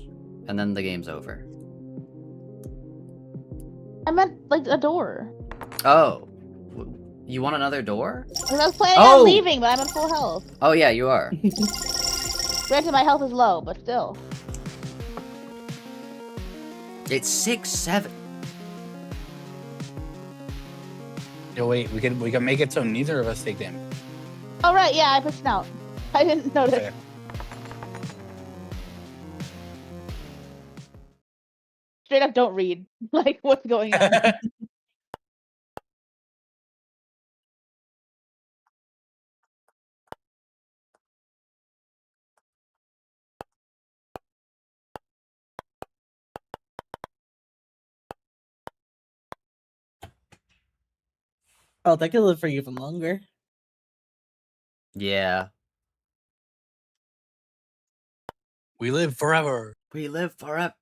And then the game's over. I meant like a door. Oh. You want another door? I was planning Oh! on leaving, but I'm at full health. Oh yeah, you are. Granted, my health is low, but still. It's 6-7. Yo, wait, we can make it so neither of us take damage. Oh right, yeah, I pushed out. I didn't notice. Okay. Straight up, don't read. Like, what's going on? Oh, they could live for even longer. Yeah. We live forever. We live forever.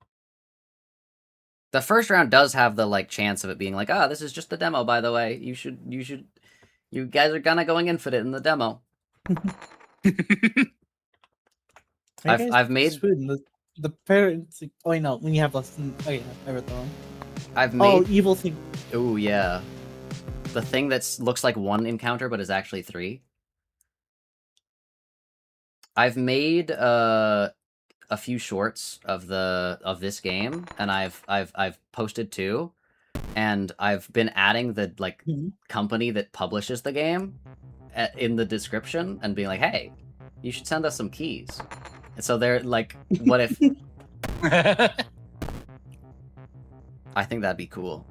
The first round does have the like chance of it being like, this is just a demo, by the way. You guys are gonna going infinite in the demo. I've made Spoon, the parents. Oh wait, no, when you have less than. Oh yeah, I read that one. I've Oh, made evil thing. oh yeah, the thing that looks like one encounter but is actually 3. I've made a few shorts of this game, and I've posted 2, and I've been adding the like company that publishes the game in the description and being like, hey, you should send us some keys. And so they're like, what if? I think that'd be cool.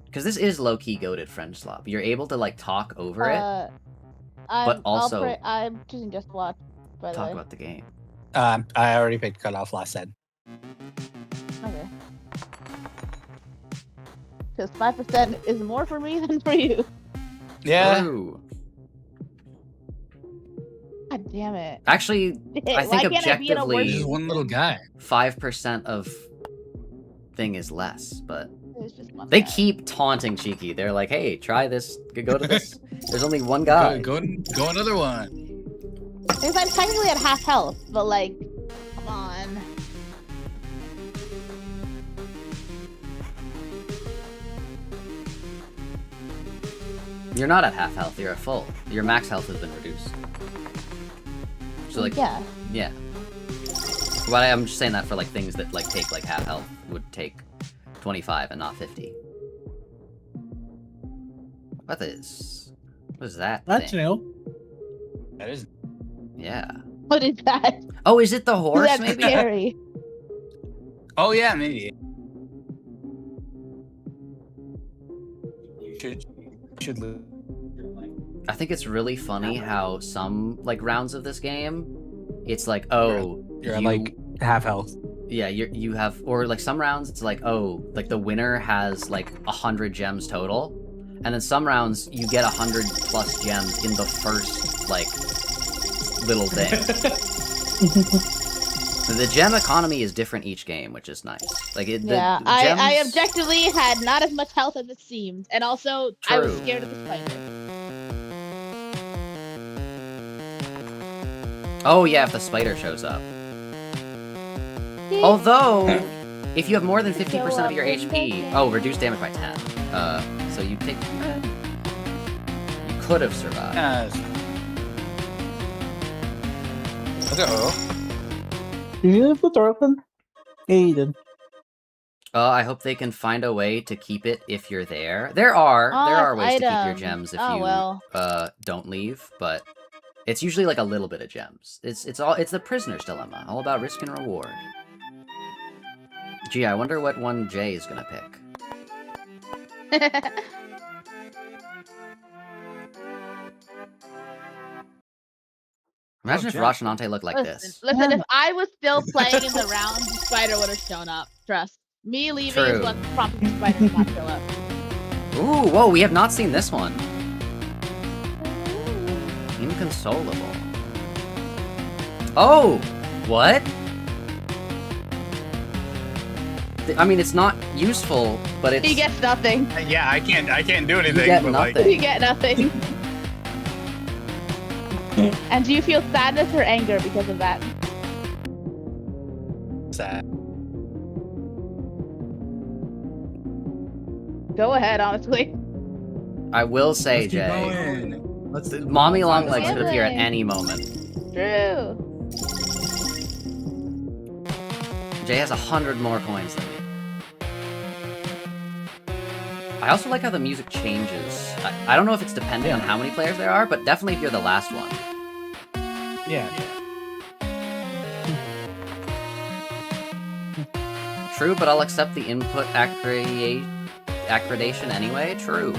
Because this is low-key goated French slop. You're able to like talk over it, but also I'm choosing just watch. By the talk way. about the game. I already picked Cutoff last said. Okay. Because 5% is more for me than for you. Yeah. True. God damn it. Actually, I think Why can't I be in a objectively, worse- Just one little guy. 5% of thing is less, but It's just one they guy. keep taunting Cheeky. They're like, hey, try this. Go to this. There's only one guy. Go another one. Because I'm technically at half health, but like, come on. You're not at half health. You're at full. Your max health has been reduced. So like, Yeah. yeah. But I'm just saying that for like things that like take like half health would take 25 and not 50. What is that That's thing? new. That is. Yeah. What is that? Oh, is it the horse? That's Maybe. scary. Oh yeah, maybe. You should lose. I think it's really funny how some like rounds of this game, it's like, oh, You're at like half health. yeah, you have, or like some rounds it's like, oh, like the winner has like 100 gems total, and then some rounds you get 100 plus gems in the first like little thing. The gem economy is different each game, which is nice. Like it, Yeah, the I gems- objectively had not as much health as it seemed, and also I was True. scared of the spider. Oh yeah, if the spider shows up. Although, if you have more than 50% of your HP, oh, reduced damage by 10. So you take. You could have survived. Okay. Did you leave the door open? Yeah, you did. I hope they can find a way to keep it if you're there. There are ways to keep your gems if you don't leave, but it's usually like a little bit of gems. It's the prisoner's dilemma, all about risk and reward. Gee, I wonder what one Jay is gonna pick. Imagine if Rochinante looked like this. Listen, if I was still playing in the round, the spider would have shown up. Trust. Me leaving True. is what prompted the spider to not show up. Ooh, whoa, we have not seen this one. Inconsolable. Oh! What? I mean, it's not useful, but it's... He gets nothing. Yeah, I can't do anything. get but nothing. Like, You get nothing. And do you feel sadness or anger because of that? sad. Go ahead, honestly. I will say, Let's keep Jay, going. Let's Mommy Longlegs Yeah. could appear at any moment. True. Jay has 100 more coins than me. I also like how the music changes. I don't know if it's dependent on how many players there are, but definitely if you're the last one. Yeah. True, but I'll accept the input accreditation anyway. True.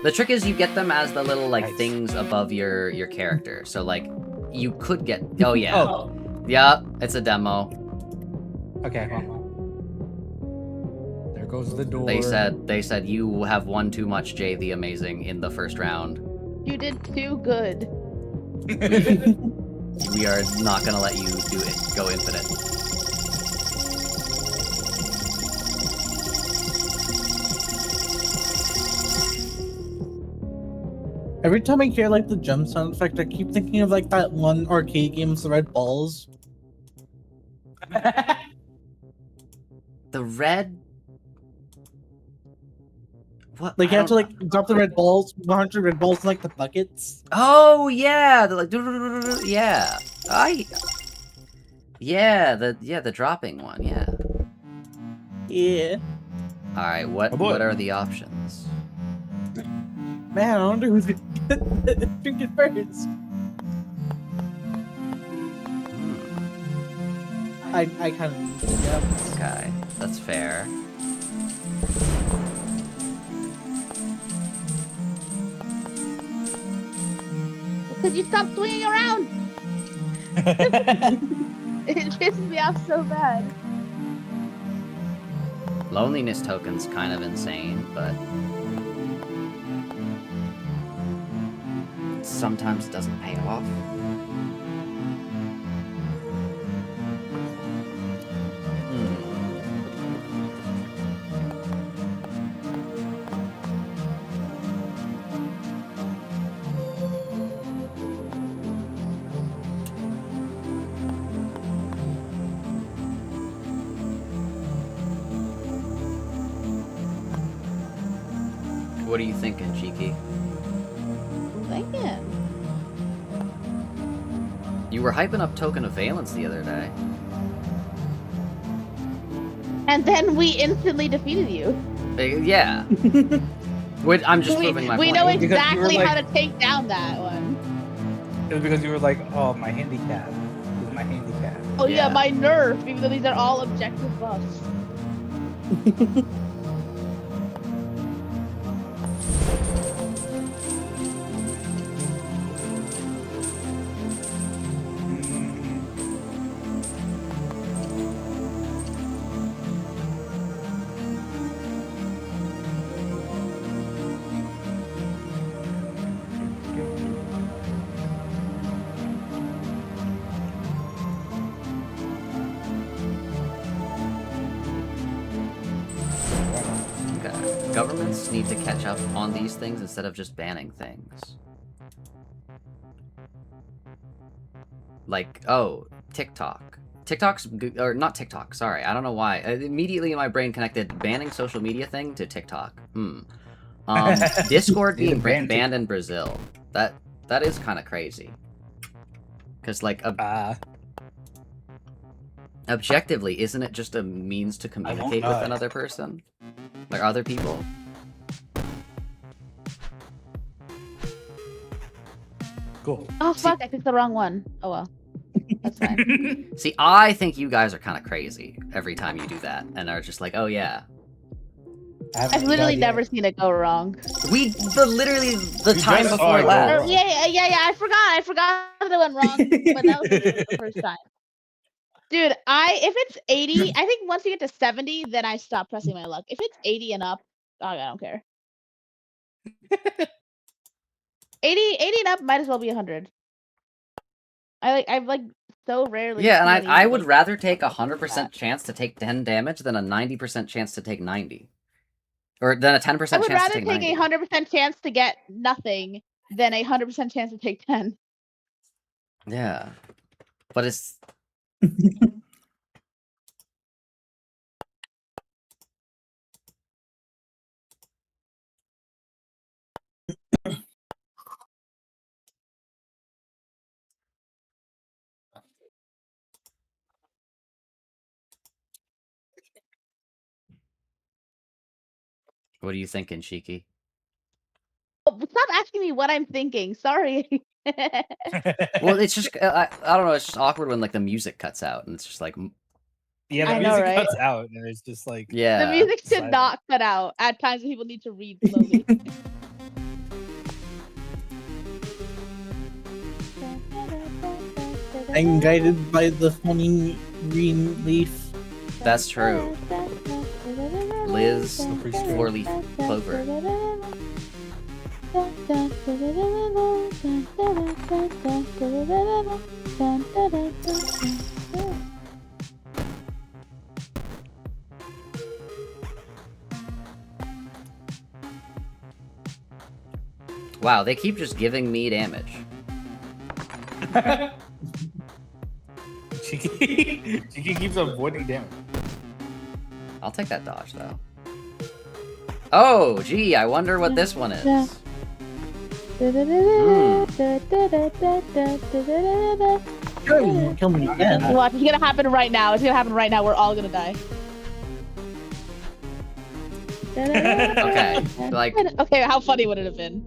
The trick is you get them as the little like Nice. things above your character. So like you could get. Oh yeah. Oh. Yeah, it's a demo. Okay. Well. There goes the door. They said you have won too much, Jay the Amazing, in the first round. You did too good. We are not gonna let you do it. Go infinite. Every time I hear like the jump sound effect, I keep thinking of like that one arcade game with the red balls. The red. What? Like I you have to don't- like drop the red balls, 100 red balls in like the buckets. Oh yeah, the like yeah. The dropping one, yeah. Yeah. All right, what are the options? Man, I wonder who's gonna drink it first. I kind of yeah. Okay, that's fair. Could you stop swinging around? It pisses me off so bad. Loneliness token's kind of insane, but sometimes it doesn't pay off. What are you thinking, Cheeky? Thinking. You were hyping up Token of Valence the other day. And then we instantly defeated you. Yeah. I'm just proving my point. We know Because you were exactly like- how to take down that one. It was because you were like, oh, my handicap. This is my handicap. Oh yeah, Yeah. my nerve, even though these are all objective buffs. Okay. Governments need to catch up on these things instead of just banning things. Like, oh, TikTok. TikTok's or not TikTok. Sorry, I don't know why. Immediately my brain connected banning social media thing to TikTok. Discord being banned in Brazil. That is kind of crazy. Cause like objectively, isn't it just a means to communicate with another person, like other people? Cool. Oh fuck, I picked the wrong one. Oh well. That's fine. See, I think you guys are kind of crazy every time you do that, and are just like, oh yeah. I've literally never seen it go wrong. Literally the time just before saw it last. Yeah. I forgot that it went wrong, but that was the first time. Dude, if it's 80, I think once you get to 70, then I stop pressing my luck. If it's 80 and up, I don't care. 80 and up might as well be 100. I've so rarely. Yeah, and seen I any, would like, rather take a like 100% that. chance to take 10 damage than a 90% chance to take 90. Or than a 10% I would chance to rather take take 90. a 100% chance to get nothing than a 100% chance to take 10. Yeah. But it's... What are you thinking, Cheeky? Oh, stop asking me what I'm thinking. Sorry. Well, it's just... I don't know, it's just awkward when, like, the music cuts out, and it's just like... Yeah, the I know, music right? cuts out, and it's just like... Yeah. The music should silent. not cut out at times when people need to read slowly. I'm guided by the funny green leaf. That's true. Liz, 4-leaf clover. Wow, they keep just giving me damage. Cheeky keeps avoiding damage. I'll take that dodge, though. Oh, gee, I wonder what this one is. Sure, you won't kill me again. Watch, it's gonna happen right now. It's gonna happen right now. We're all gonna die. Okay, like... Okay, how funny would it have been?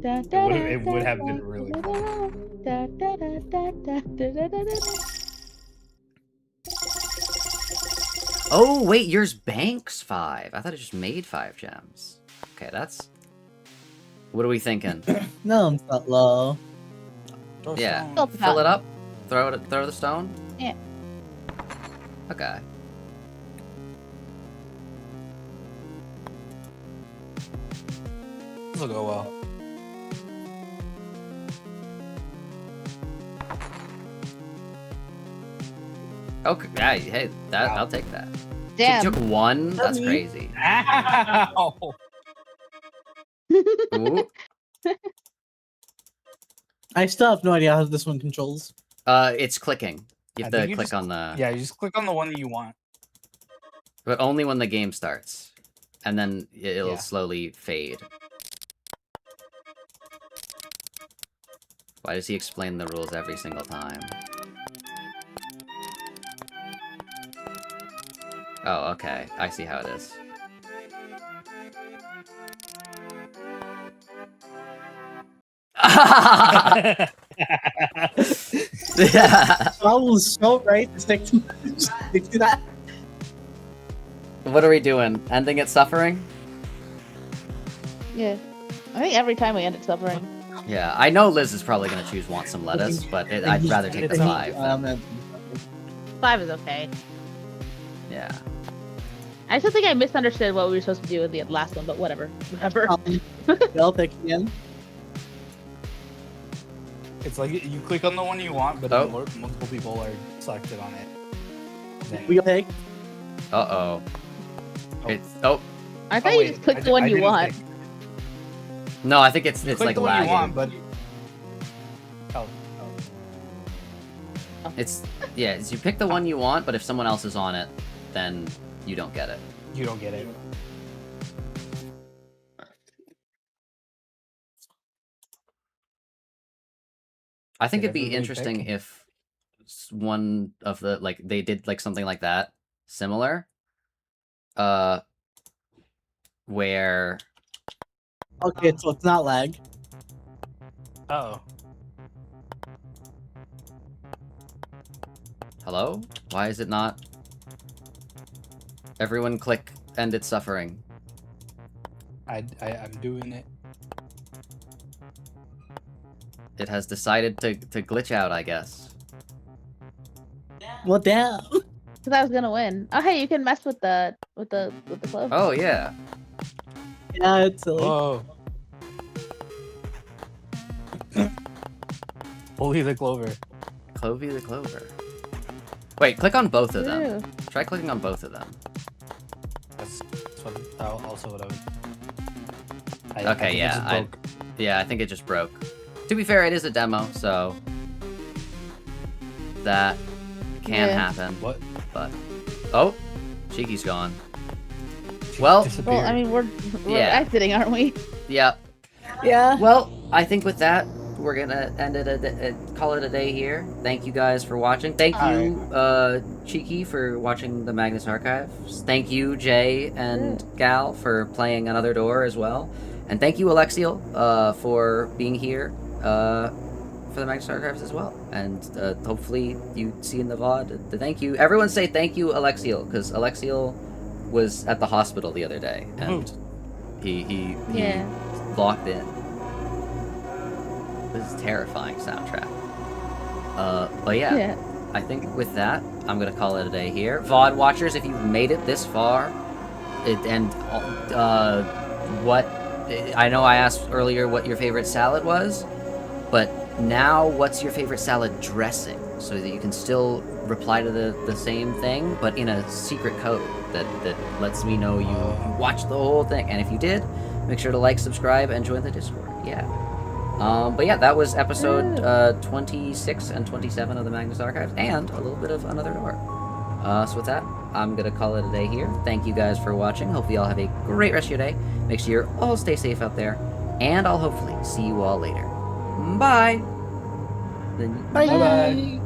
It would have been really fun. Oh, wait, yours banks 5. I thought it just made 5 gems. Okay, that's... What are we thinking? No, it's not low. Yeah, Fill fill it up. Throw the stone. Yeah. Okay. This will go well. Okay, yeah, hey, that I'll take that. Damn. She took 1? That's crazy. Ow! Ooh. I still have no idea how this one controls. It's clicking. You have to click on the... Yeah, you just click on the one that you want. But only when the game starts. And then it'll Yeah. slowly fade. Why does he explain the rules every single time? Oh, okay. I see how it is. Yeah. I was so right to stick to that. What are we doing? Ending it suffering? Yeah. I think every time we end it suffering. Yeah, I know Liz is probably going to choose want some lettuce, but I'd rather take the 5. than- 5 is okay. Yeah. I still think I misunderstood what we were supposed to do with the last one, but whatever. Whatever. I'll pick again. It's like you click on the one you want, but Oh. multiple people are selected on it. Then- We pick. Uh-oh. Oh. It's... Oh. I thought Oh, you wait, just clicked I the one I you didn't want. pick. No, I think it's You click like the one lagging. you want, but It's... Yeah, it's you pick the one you want, but if someone else is on it, then you don't get it. you don't get it. I think Did it'd be everybody interesting pick? if one of the, like, they did, like, something like that, similar, where... Okay, so it's not lag. Oh. Hello? Why is it not? Everyone click end its suffering. I'm doing it. It has decided to glitch out, I guess. Well, damn. Because I was gonna win. Oh, hey, you can mess with the clove. Oh, yeah. Yeah, it's silly. Whoa. Holy the clover. Clovey the Clover. Wait, click on both of them. Ew. Try clicking on both of them. That's also what I was. I Okay, think it yeah, just broke. Yeah, I think it just broke. To be fair, it is a demo, so... That can Yeah. happen. What? But... Oh! Cheeky's gone. Well, Disappeared. Well, I mean, we're Yeah. exiting, aren't we? yeah. Yeah. Well, I think with that, we're gonna end it call it a day here. Thank you guys for watching. Thank you, Cheeky, for watching the Magnus Archives. Thank you, Jay and Gal, for playing Another Door as well. And thank you, Alexiel, for being here for the Magnus Archives as well. And hopefully you see in the VOD the thank you. Everyone say thank you, Alexiel, because Alexiel was at the hospital the other day, and he Yeah. locked in. This is terrifying soundtrack. But yeah, I think with that, I'm gonna call it a day here. VOD watchers, if you've made it this far, what I know I asked earlier what your favorite salad was, but now what's your favorite salad dressing, so that you can still reply to the same thing, but in a secret code that lets me know you watched the whole thing. And if you did, make sure to like, subscribe, and join the Discord. yeah. But yeah, that was episode 26 and 27 of the Magnus Archives, and a little bit of Another Door. So with that, I'm going to call it a day here. Thank you guys for watching. Hope you all have a great rest of your day. Make sure you all stay safe out there, and I'll hopefully see you all later. Bye! Bye. Bye-bye.